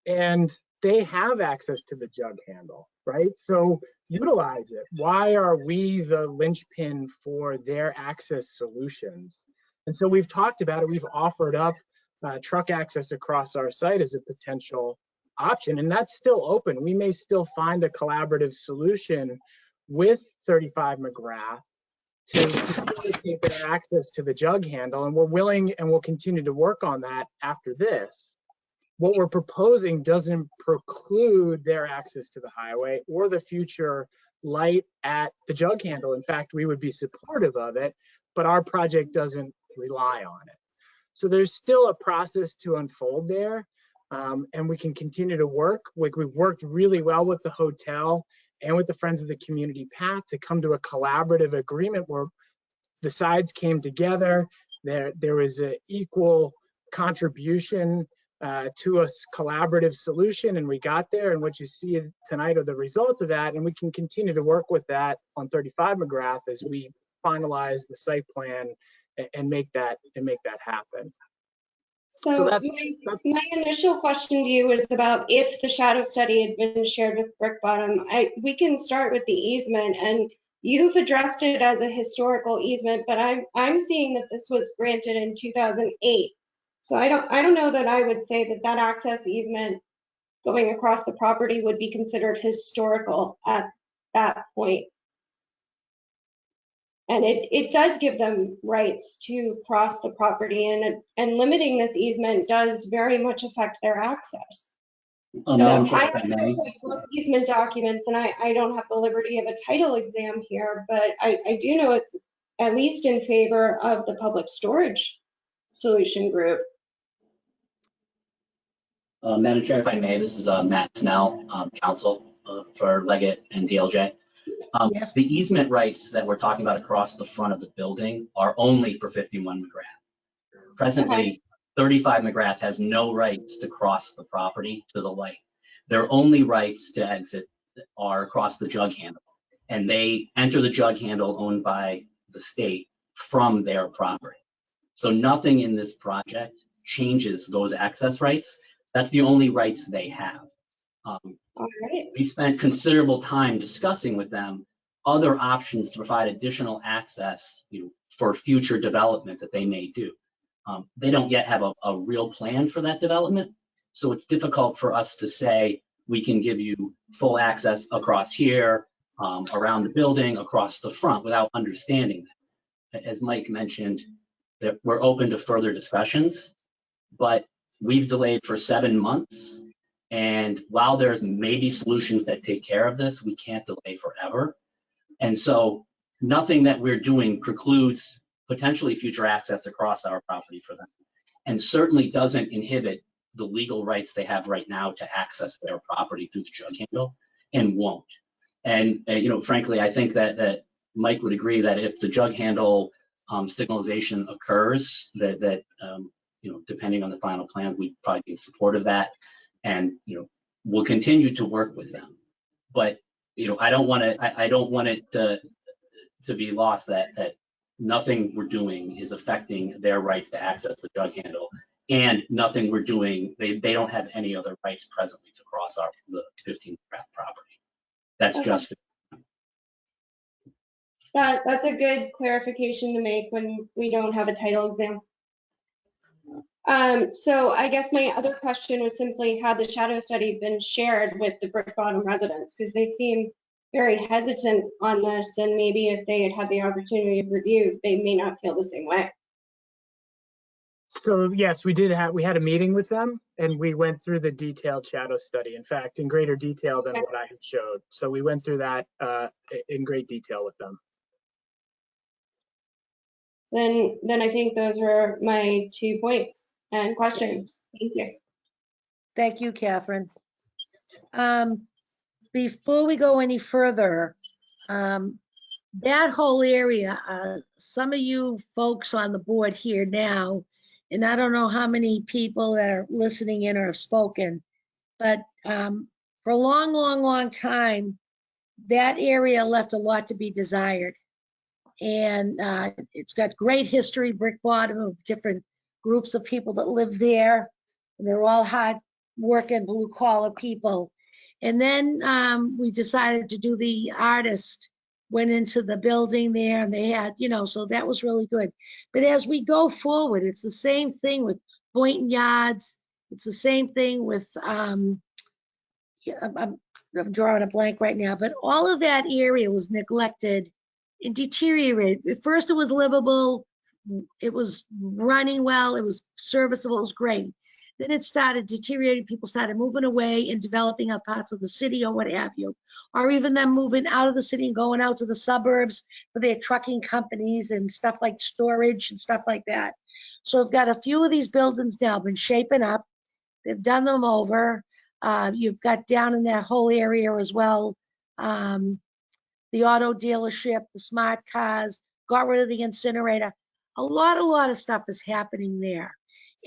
And they have access to the jug handle, right? So utilize it. Why are we the linchpin for their access solutions? And so we've talked about it. We've offered up truck access across our site as a potential option, and that's still open. We may still find a collaborative solution with 35 McGrath to facilitate their access to the jug handle, and we're willing and we'll continue to work on that after this. What we're proposing doesn't preclude their access to the highway or the future light at the jug handle. In fact, we would be supportive of it, but our project doesn't rely on it. So there's still a process to unfold there, and we can continue to work. We've worked really well with the hotel and with the Friends of the Community Path to come to a collaborative agreement where the sides came together. There was an equal contribution to a collaborative solution, and we got there. And what you see tonight are the results of that, and we can continue to work with that on 35 McGrath as we finalize the site plan and make that happen. So my initial question to you was about if the shadow study had been shared with Brick Bottom. We can start with the easement, and you've addressed it as a historical easement, but I'm seeing that this was granted in 2008. So I don't know that I would say that that access easement going across the property would be considered historical at that point. And it does give them rights to cross the property, and limiting this easement does very much affect their access. Madam Chair, I if I have may. easement documents, and I don't have the liberty of a title exam here, but I do know it's at least in favor of the public storage solution group. Madam Chair, if I may, this is Matt Snell, counsel for Leggett and DLJ. Yes. The easement rights that we're talking about across the front of the building are only for 51 McGrath. Presently, 35 McGrath has no rights to cross the property to the light. Their only rights to exit are across the jug handle, and they enter the jug handle owned by the state from their property. So nothing in this project changes those access rights. That's the only rights they have. We spent considerable time discussing with them other options to provide additional access, for future development that they may do. They don't yet have a real plan for that development, so it's difficult for us to say we can give you full access across here, around the building, across the front, without understanding that. As Mike mentioned, that we're open to further discussions, but we've delayed for 7 months. And while there's maybe solutions that take care of this, we can't delay forever. And so nothing that we're doing precludes potentially future access across our property for them, and certainly doesn't inhibit the legal rights they have right now to access their property through the jug handle, and won't. And frankly, I think that Mike would agree that if the jug handle signalization occurs, that depending on the final plan, we'd probably be in support of that. And we'll continue to work with them, but I don't want it to be lost that nothing we're doing is affecting their rights to access the jug handle, and nothing we're doing, they don't have any other rights presently to cross the 15 McGrath property. That's just. That's a good clarification to make when we don't have a title exam. So I guess my other question was simply, had the shadow study been shared with the Brick Bottom residents? Because they seem very hesitant on this, and maybe if they had had the opportunity of review, they may not feel the same way. So yes, we had a meeting with them, and we went through the detailed shadow study, in fact, in greater detail than what I had showed. So we went through that in great detail with them. Then I think those were my 2 points and questions. Thank you. Thank you, Catherine. Before we go any further, that whole area, some of you folks on the board here now, and I don't know how many people that are listening in or have spoken, but for a long, long, long time, that area left a lot to be desired. And it's got great history, Brick Bottom, of different groups of people that live there. And they're all hard working, blue collar people. And then we decided to do the artist, went into the building there, and they had, so that was really good. But as we go forward, it's the same thing with Boynton Yards. It's the same thing with yeah, I'm drawing a blank right now, but all of that area was neglected and deteriorated. At first it was livable, it was running well, it was serviceable, it was great. Then it started deteriorating, people started moving away and developing out parts of the city or what have you, or even them moving out of the city and going out to the suburbs for their trucking companies and stuff like storage and stuff like that. So I've got a few of these buildings now been shaping up. They've done them over. You've got down in that whole area as well, the auto dealership, the smart cars, got rid of the incinerator. A lot of stuff is happening there.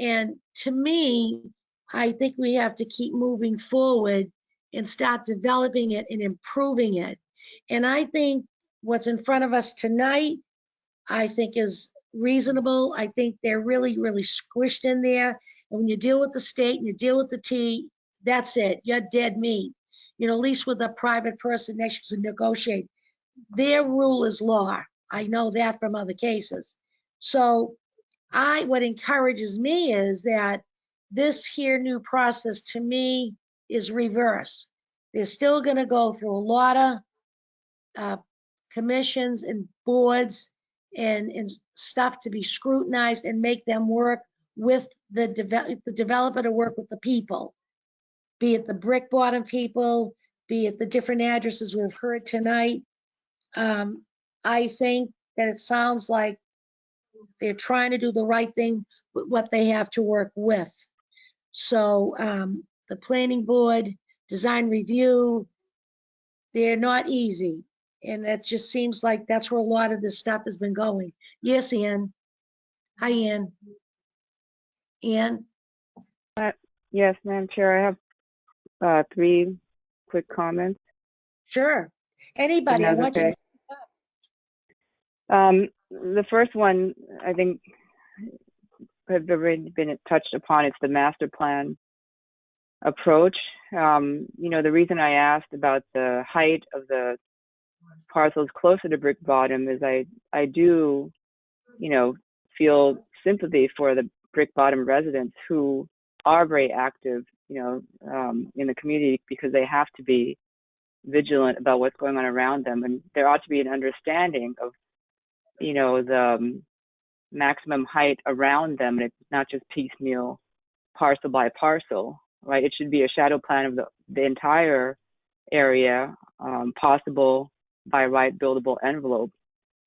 And to me, I think we have to keep moving forward and start developing it and improving it. And I think what's in front of us tonight, I think is reasonable. I think they're really squished in there. And when you deal with the state and you deal with the T, that's it. You're dead meat. You know, at least with a private person next to negotiate. Their rule is law. I know that from other cases. So what encourages me is that this here new process to me is reverse. They're still going to go through a lot of commissions and boards and stuff to be scrutinized and make them work with the developer to work with the people, be it the brick bottom people, be it the different addresses we've heard tonight. I think that it sounds like they're trying to do the right thing with what they have to work with. So the planning board, design review, they're not easy. And that just seems like that's where a lot of this stuff has been going. Yes, Ian. Hi, Ian. Ian? Yes, Madam Chair, I have 3 quick comments. Sure. Anybody, I want you to. The first one, I think, has already been touched upon. It's the master plan approach. You know, the reason I asked about the height of the parcels closer to brick bottom is I do, you know, feel sympathy for the brick bottom residents who are very active, you know, in the community, because they have to be vigilant about what's going on around them. And there ought to be an understanding of, you know, the maximum height around them. And it's not just piecemeal, parcel by parcel, right? It should be a shadow plan of the entire area, possible by right buildable envelope.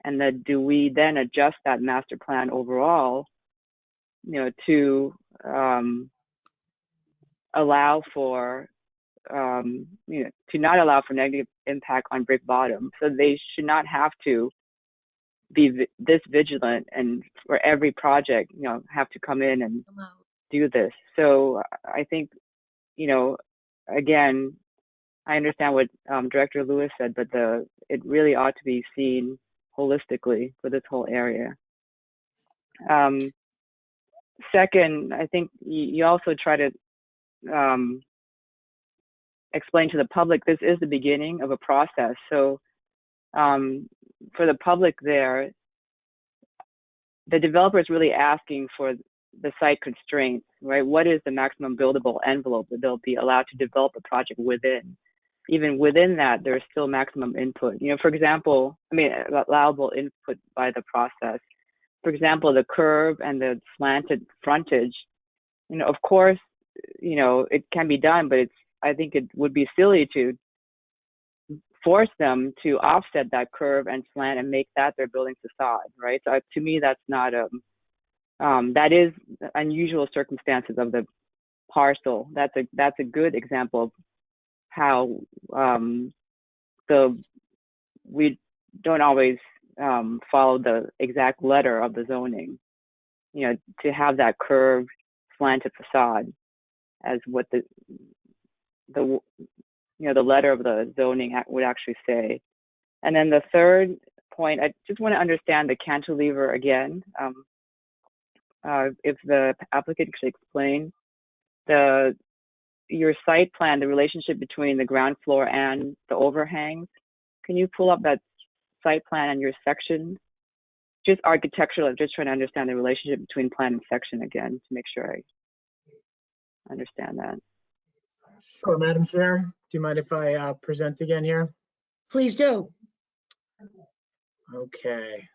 And then do we then adjust that master plan overall, you know, to allow for, you know, to not allow for negative impact on brick bottom. So they should not have to be this vigilant and for every project, you know, have to come in and do this. So I think, you know, again, I understand what Director Lewis said, but it really ought to be seen holistically for this whole area. Second, I think you also try to explain to the public this is the beginning of a process. So for the public there, the developer is really asking for the site constraints, right? What is the maximum buildable envelope that they'll be allowed to develop a project within? Even within that, there's still maximum input. You know, for example, allowable input by the process. For example, the curve and the slanted frontage, you know, of course, you know, it can be done, but I think it would be silly to force them to offset that curve and slant and make that their building facade, right? So to me, that's not that is unusual circumstances of the parcel. That's a good example of how we don't always follow the exact letter of the zoning, you know, to have that curved slanted facade as what the you know, the letter of the zoning would actually say. And then the third point, I just want to understand the cantilever again. If the applicant could explain your site plan, the relationship between the ground floor and the overhangs. Can you pull up that site plan and your section? Just architectural, I'm just trying to understand the relationship between plan and section again to make sure I understand that. Sure, Madam Chair, do you mind if I present again here? Please do. Okay.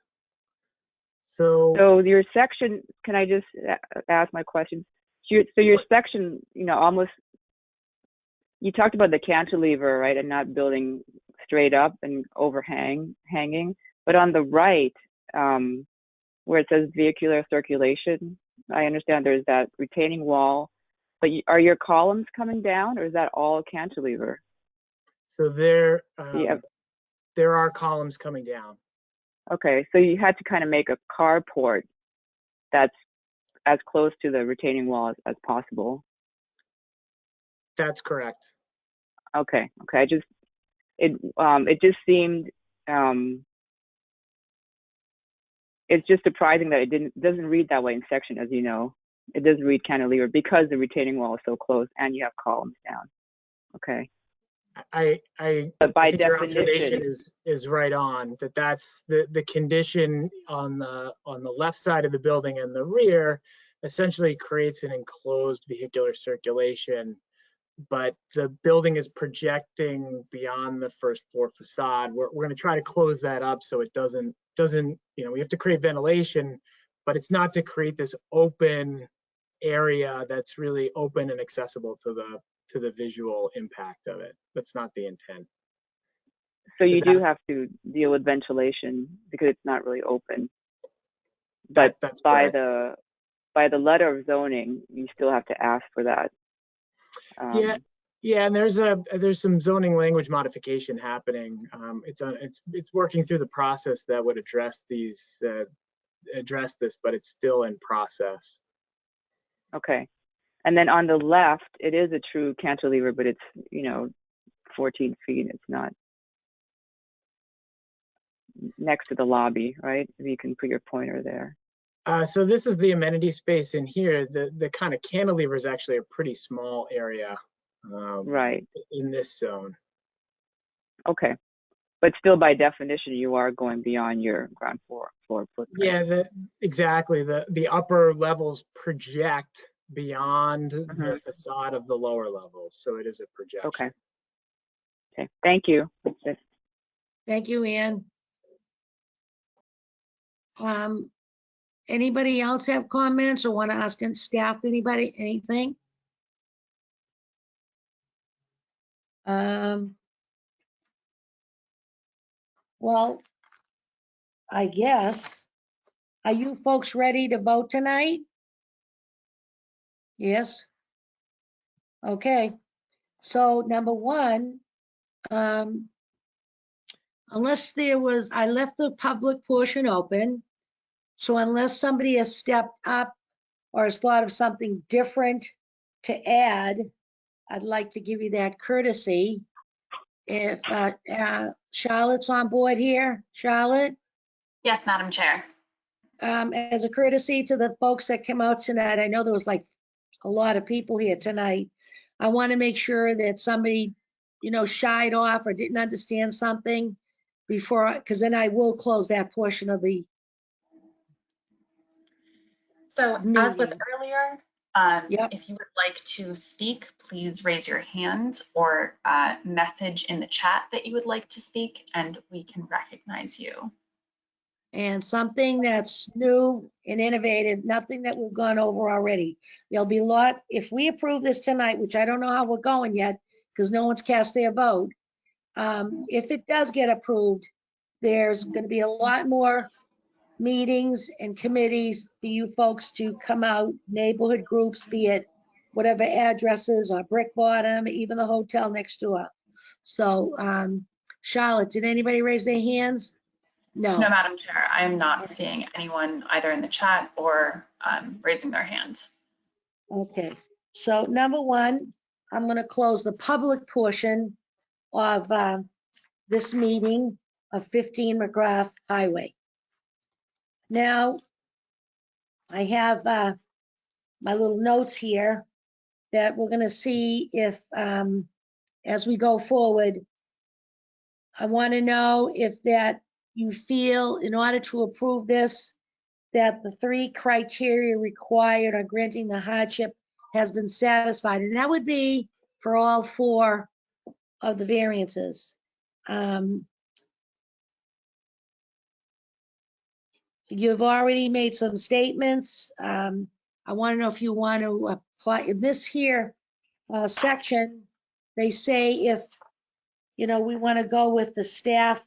So So your section, can I just ask my question? So your section, almost, you talked about the cantilever, right, and not building straight up and hanging, but on the right, where it says vehicular circulation, I understand there's that retaining wall, but are your columns coming down, or is that all cantilever? So there are columns coming down. Okay, so you had to kind of make a carport that's as close to the retaining wall as possible. That's correct. Okay. It just seemed, it's just surprising that it doesn't read that way in section, as you know. It does read cantilever because the retaining wall is so close and you have columns down. Okay. But by definition, your observation is right on. That's the condition on the left side of the building and the rear essentially creates an enclosed vehicular circulation, but the building is projecting beyond the first floor facade. We're going to try to close that up so it doesn't, we have to create ventilation, but it's not to create this open area that's really open and accessible to the visual impact of it. That's not the intent. So you do have to deal with ventilation because it's not really open. But that's by correct. by the letter of zoning, you still have to ask for that. Yeah, and there's some zoning language modification happening. It's working through the process that would address this, but it's still in process. Okay. And then on the left, it is a true cantilever, but it's, 14 feet. It's not next to the lobby, right? If you can put your pointer there. So this is the amenity space in here. The kind of cantilever is actually a pretty small area, right, in this zone. Okay. But still, by definition, you are going beyond your ground floor footprint. Yeah, exactly. The upper levels project beyond the facade of the lower levels, so it is a projection. Okay. Thank you. That's it. Thank you, Ann. Anybody else have comments or want to ask staff anything? Well, I guess, are you folks ready to vote tonight? Yes? Okay, so number one, unless I left the public portion open, so unless somebody has stepped up or has thought of something different to add, I'd like to give you that courtesy. If Charlotte's on board here, Charlotte? Yes, Madam Chair. As a courtesy to the folks that came out tonight, I know there was like a lot of people here tonight. I want to make sure that somebody, shied off or didn't understand something before, because then I will close that portion of the So as with meeting. earlier, if you would like to speak, please raise your hand or message in the chat that you would like to speak, and we can recognize you. And something that's new and innovative, nothing that we've gone over already. There'll be a lot, if we approve this tonight, which I don't know how we're going yet, because no one's cast their vote. If it does get approved, there's going to be a lot more meetings and committees for you folks to come out, neighborhood groups, be it whatever addresses or Brick Bottom, even the hotel next door. So, Charlotte, did anybody raise their hands? No. No, Madam Chair, I am not seeing anyone either in the chat or raising their hand. Okay, so number one, I'm going to close the public portion of this meeting of 15 McGrath Highway. Now, I have my little notes here that we're going to see if, as we go forward, I want to know if that you feel in order to approve this, that the 3 criteria required on granting the hardship has been satisfied. And that would be for all 4 of the variances. You've already made some statements. I want to know if you want to apply in this here section. They say if, you know, we want to go with the staff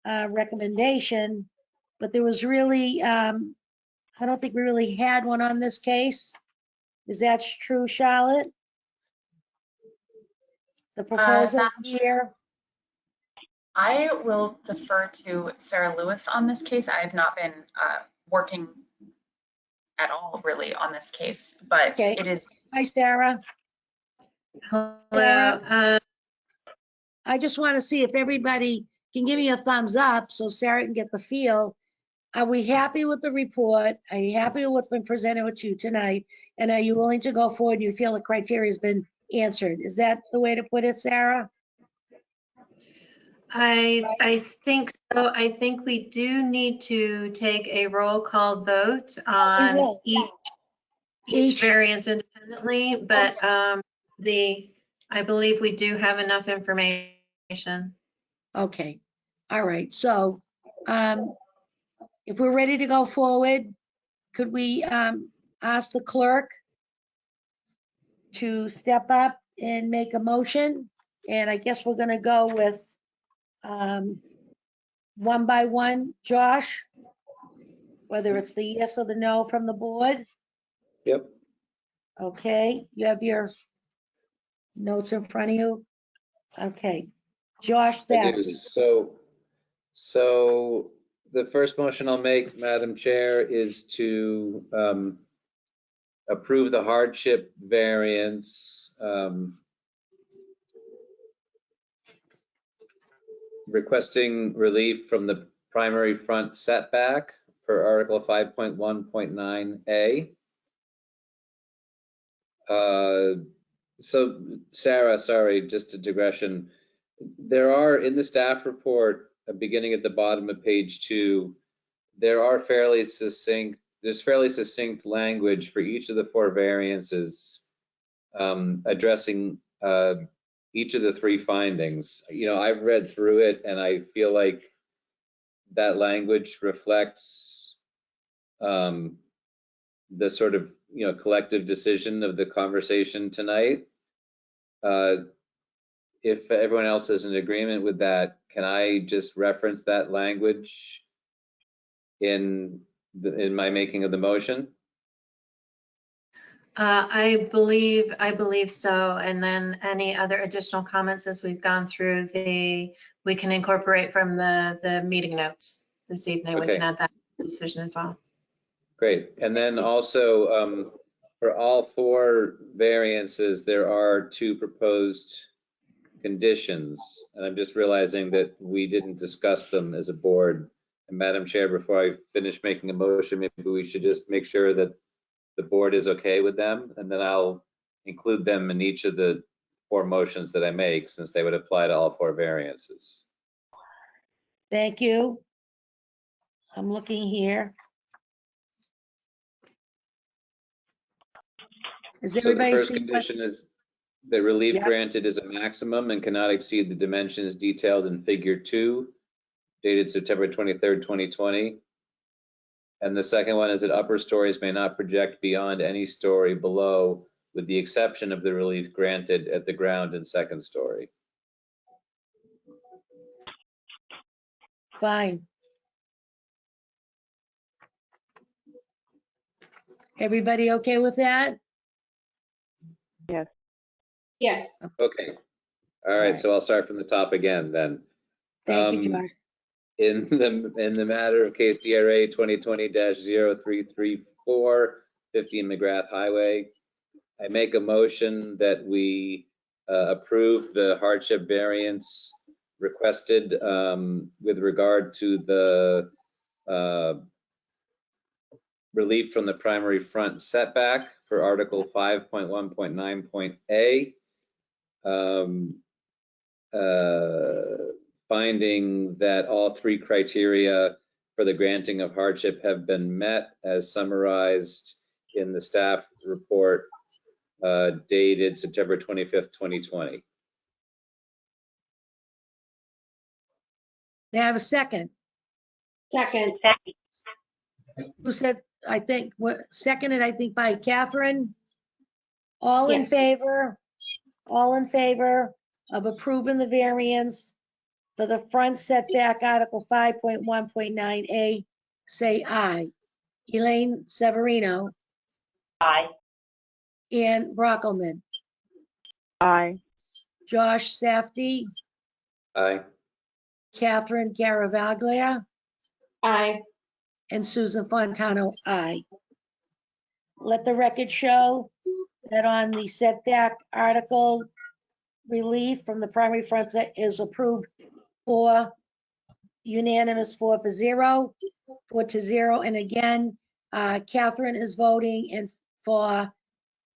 recommendation, but there was really, I don't think we really had one on this case. Is that true, Charlotte? The proposals here? I will defer to Sarah Lewis on this case. I have not been working at all really on this case, but Okay. it is. Hi, Sarah. Hello. I just want to see if everybody can give me a thumbs up so Sarah can get the feel. Are we happy with the report? Are you happy with what's been presented with you tonight? And are you willing to go forward and you feel the criteria has been answered? Is that the way to put it, Sarah? I think so. I think we do need to take a roll call vote on each variance independently, but I believe we do have enough information. Okay. All right. So if we're ready to go forward, could we ask the clerk to step up and make a motion? And I guess we're going to go with one by one. Josh, whether it's the yes or the no from the board. Yep. Okay, you have your notes in front of you. Okay, Josh I do. Safdie. So the first motion I'll make, Madam Chair, is to approve the hardship variance requesting relief from the primary front setback per Article 5.1.9A. So Sarah, sorry, just a digression. There are in the staff report, beginning at the bottom of page 2, there's fairly succinct language for each of the 4 variances addressing each of the 3 findings. You know, I've read through it and I feel like that language reflects the sort of, you know, collective decision of the conversation tonight. If everyone else is in agreement with that, can I just reference that language in my making of the motion? I believe so. And then any other additional comments as we've gone through we can incorporate from the meeting notes this evening. Okay. We can add that decision as well. Great. And then also for all 4 variances, there are 2 proposed conditions. And I'm just realizing that we didn't discuss them as a board. And Madam Chair, before I finish making a motion, maybe we should just make sure that the board is okay with them, and then I'll include them in each of the 4 motions that I make, since they would apply to all 4 variances. Thank you. I'm looking here. Is So the everybody first seeing what? condition is the relief Yep. granted is a maximum and cannot exceed the dimensions detailed in Figure 2, dated September 23rd, 2020. And the second one is that upper stories may not project beyond any story below, with the exception of the relief granted at the ground and second story. Fine. Everybody okay with that? Yes. Yes. Okay. All right. So I'll start from the top again then. Thank you, Josh. In the matter of case DRA 2020-0334, 15 McGrath Highway, I make a motion that we approve the hardship variance requested with regard to the relief from the primary front setback for Article 5.1.9.A. Finding that all 3 criteria for the granting of hardship have been met as summarized in the staff report dated September 25th, 2020. May I have a second? Second. Who said, I think, seconded, I think by Catherine? All in Yes. favor? All in favor of approving the variance for the front setback, Article 5.1.9A, say aye. Elaine Severino. Aye. Ann Brockelman. Aye. Josh Safdie. Aye. Catherine Garavaglia. Aye. And Susan Fontano, aye. Let the record show that on the setback article, relief from the primary front set is approved for unanimous 4-0, 4-0. And again, Catherine is voting in for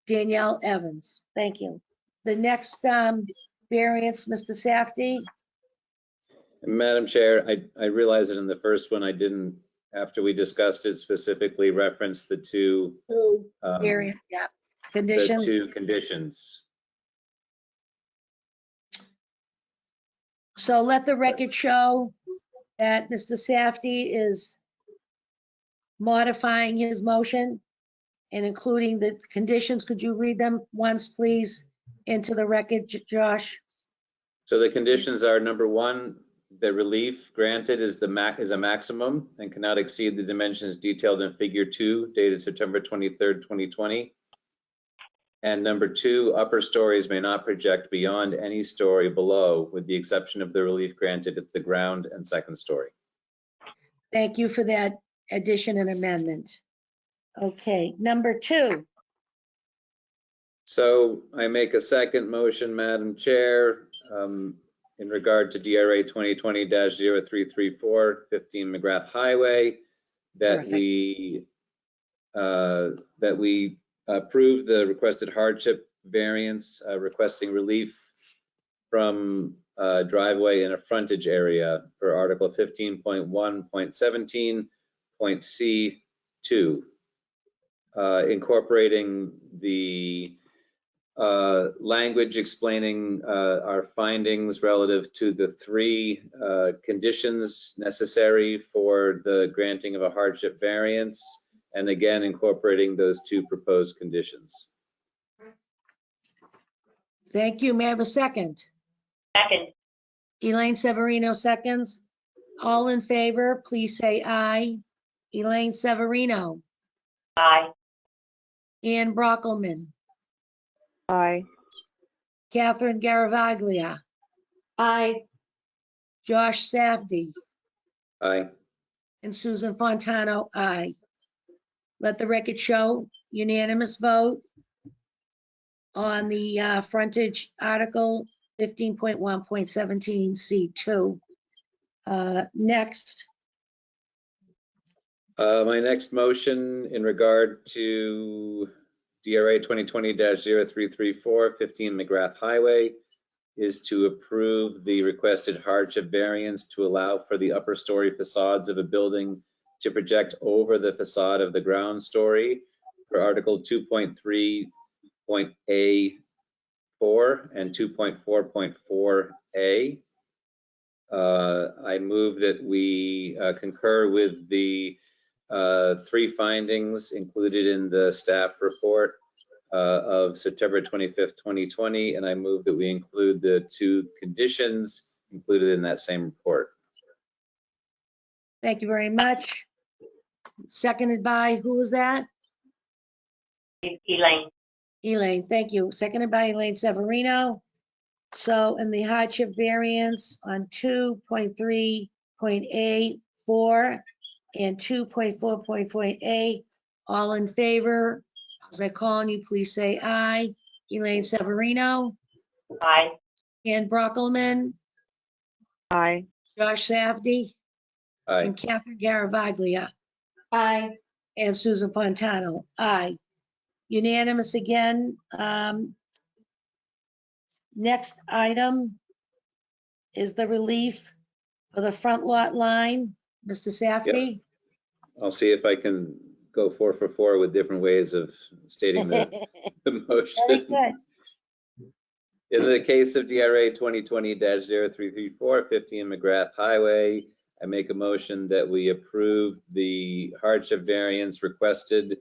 Danielle Evans. Thank you. The next variance, Mr. Safdie. Madam Chair, I realize that in the first one, I didn't, after we discussed it, specifically reference the two Variant, yeah. the Conditions. two conditions. So let the record show that Mr. Safdie is modifying his motion and including the conditions. Could you read them once, please, into the record, Josh? So the conditions are: number one, the relief granted is a maximum and cannot exceed the dimensions detailed in Figure 2, dated September 23rd, 2020. And number two, upper stories may not project beyond any story below, with the exception of the relief granted if the ground and second story. Thank you for that addition and amendment. Okay, number two. So I make a second motion, Madam Chair, in regard to DRA 2020-0334, 15 McGrath Highway, that we approve the requested hardship variance, requesting relief from driveway in a frontage area for Article 15.1.17.C2, incorporating the language explaining our findings relative to the three conditions necessary for the granting of a hardship variance, and again incorporating those two proposed conditions. Thank you. May I have a second? Second. Elaine Severino seconds. All in favor, please say aye. Elaine Severino. Aye. Ann Brockelman. Aye. Catherine Garavaglia. Aye. Josh Safdie. Aye. And Susan Fontano, aye. Let the record show unanimous vote on the frontage article 15.1.17 C2. Next. My next motion in regard to DRA 2020-0334, 15 McGrath Highway, is to approve the requested hardship variance to allow for the upper story facades of a building to project over the facade of the ground story for Article 2.3.A4 and 2.4.4A. I move that we concur with the three findings included in the staff report of September 25th, 2020, and I move that we include the two conditions included in that same report. Thank you very much. Seconded by, who was that? Elaine. Elaine, thank you. Seconded by Elaine Severino. So in the hardship variance on 2.3.A4 and 2.4.4A, all in favor? As I call on you, please say aye. Elaine Severino. Aye. Ann Brockelman. Aye. Josh Safdie. Aye. And Catherine Garavaglia. Aye. And Susan Fontano. Aye. Unanimous again. Next item is the relief for the front lot line. Mr. Safdie? I'll see if I can go 4 for 4 with different ways of stating the motion. Very good. In the case of DRA 2020-0334, 15 McGrath Highway, I make a motion that we approve the hardship variance requested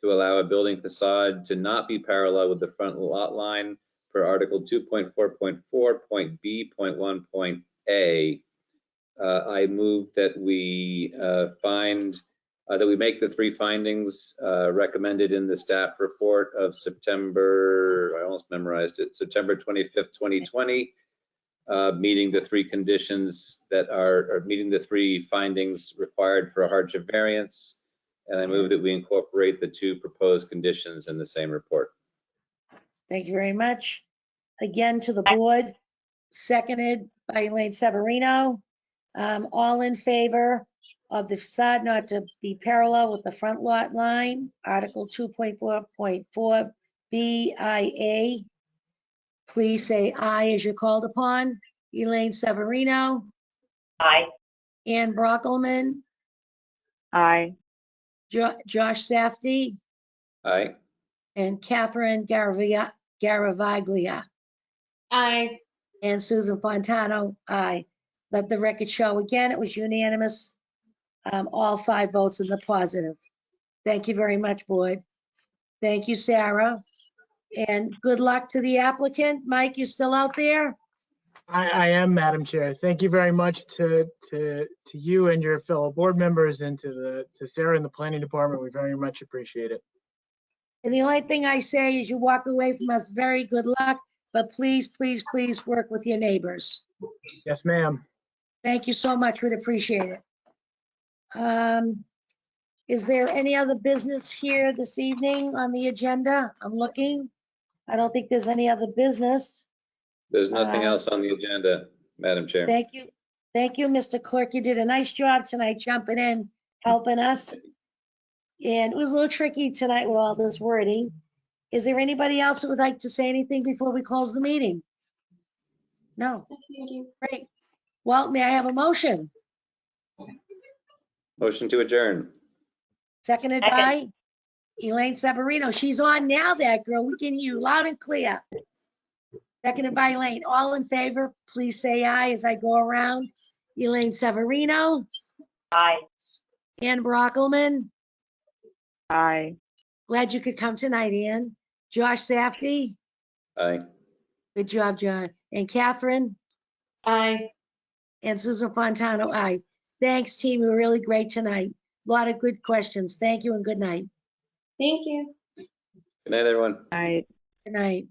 to allow a building facade to not be parallel with the front lot line per Article 2.4.4, point B, point 1, point A. I move that we that we make the 3 findings recommended in the staff report of September, I almost memorized it, September 25th, 2020, meeting the 3 conditions that are meeting the 3 findings required for a hardship variance. And I move that we incorporate the 2 proposed conditions in the same report. Thank you very much. Again to the board, seconded by Elaine Severino. All in favor of the facade not to be parallel with the front lot line, Article 2.4.4 BIA. Please say aye as you're called upon. Elaine Severino. Aye. Ann Brockelman. Aye. Josh Safdie. Aye. And Catherine Garavaglia. Aye. And Susan Fontano, aye. Let the record show again, it was unanimous. All 5 votes in the positive. Thank you very much, board. Thank you, Sarah. And good luck to the applicant. Mike, you still out there? I am, Madam Chair. Thank you very much to you and your fellow board members, and to Sarah and the planning department. We very much appreciate it. And the only thing I say is you walk away from us, very good luck, but please, please, please work with your neighbors. Yes, ma'am. Thank you so much. We'd appreciate it. Is there any other business here this evening on the agenda? I'm looking. I don't think there's any other business. There's nothing else on the agenda, Madam Chair. Thank you. Thank you, Mr. Clerk. You did a nice job tonight jumping in, helping us. And it was a little tricky tonight with all this wording. Is there anybody else who would like to say anything before we close the meeting? No. Thank you. Great. Well, may I have a motion? Motion to adjourn. Seconded by Elaine Severino. She's on now, that girl. We can hear you loud and clear. Seconded by Elaine. All in favor, please say aye as I go around. Elaine Severino. Aye. Ann Brockelman. Aye. Glad you could come tonight, Ann. Josh Safdie. Aye. Good job, John. And Catherine. Aye. And Susan Fontano, aye. Thanks, team. You were really great tonight. A lot of good questions. Thank you and good night. Thank you. Good night, everyone. Aye. Good night.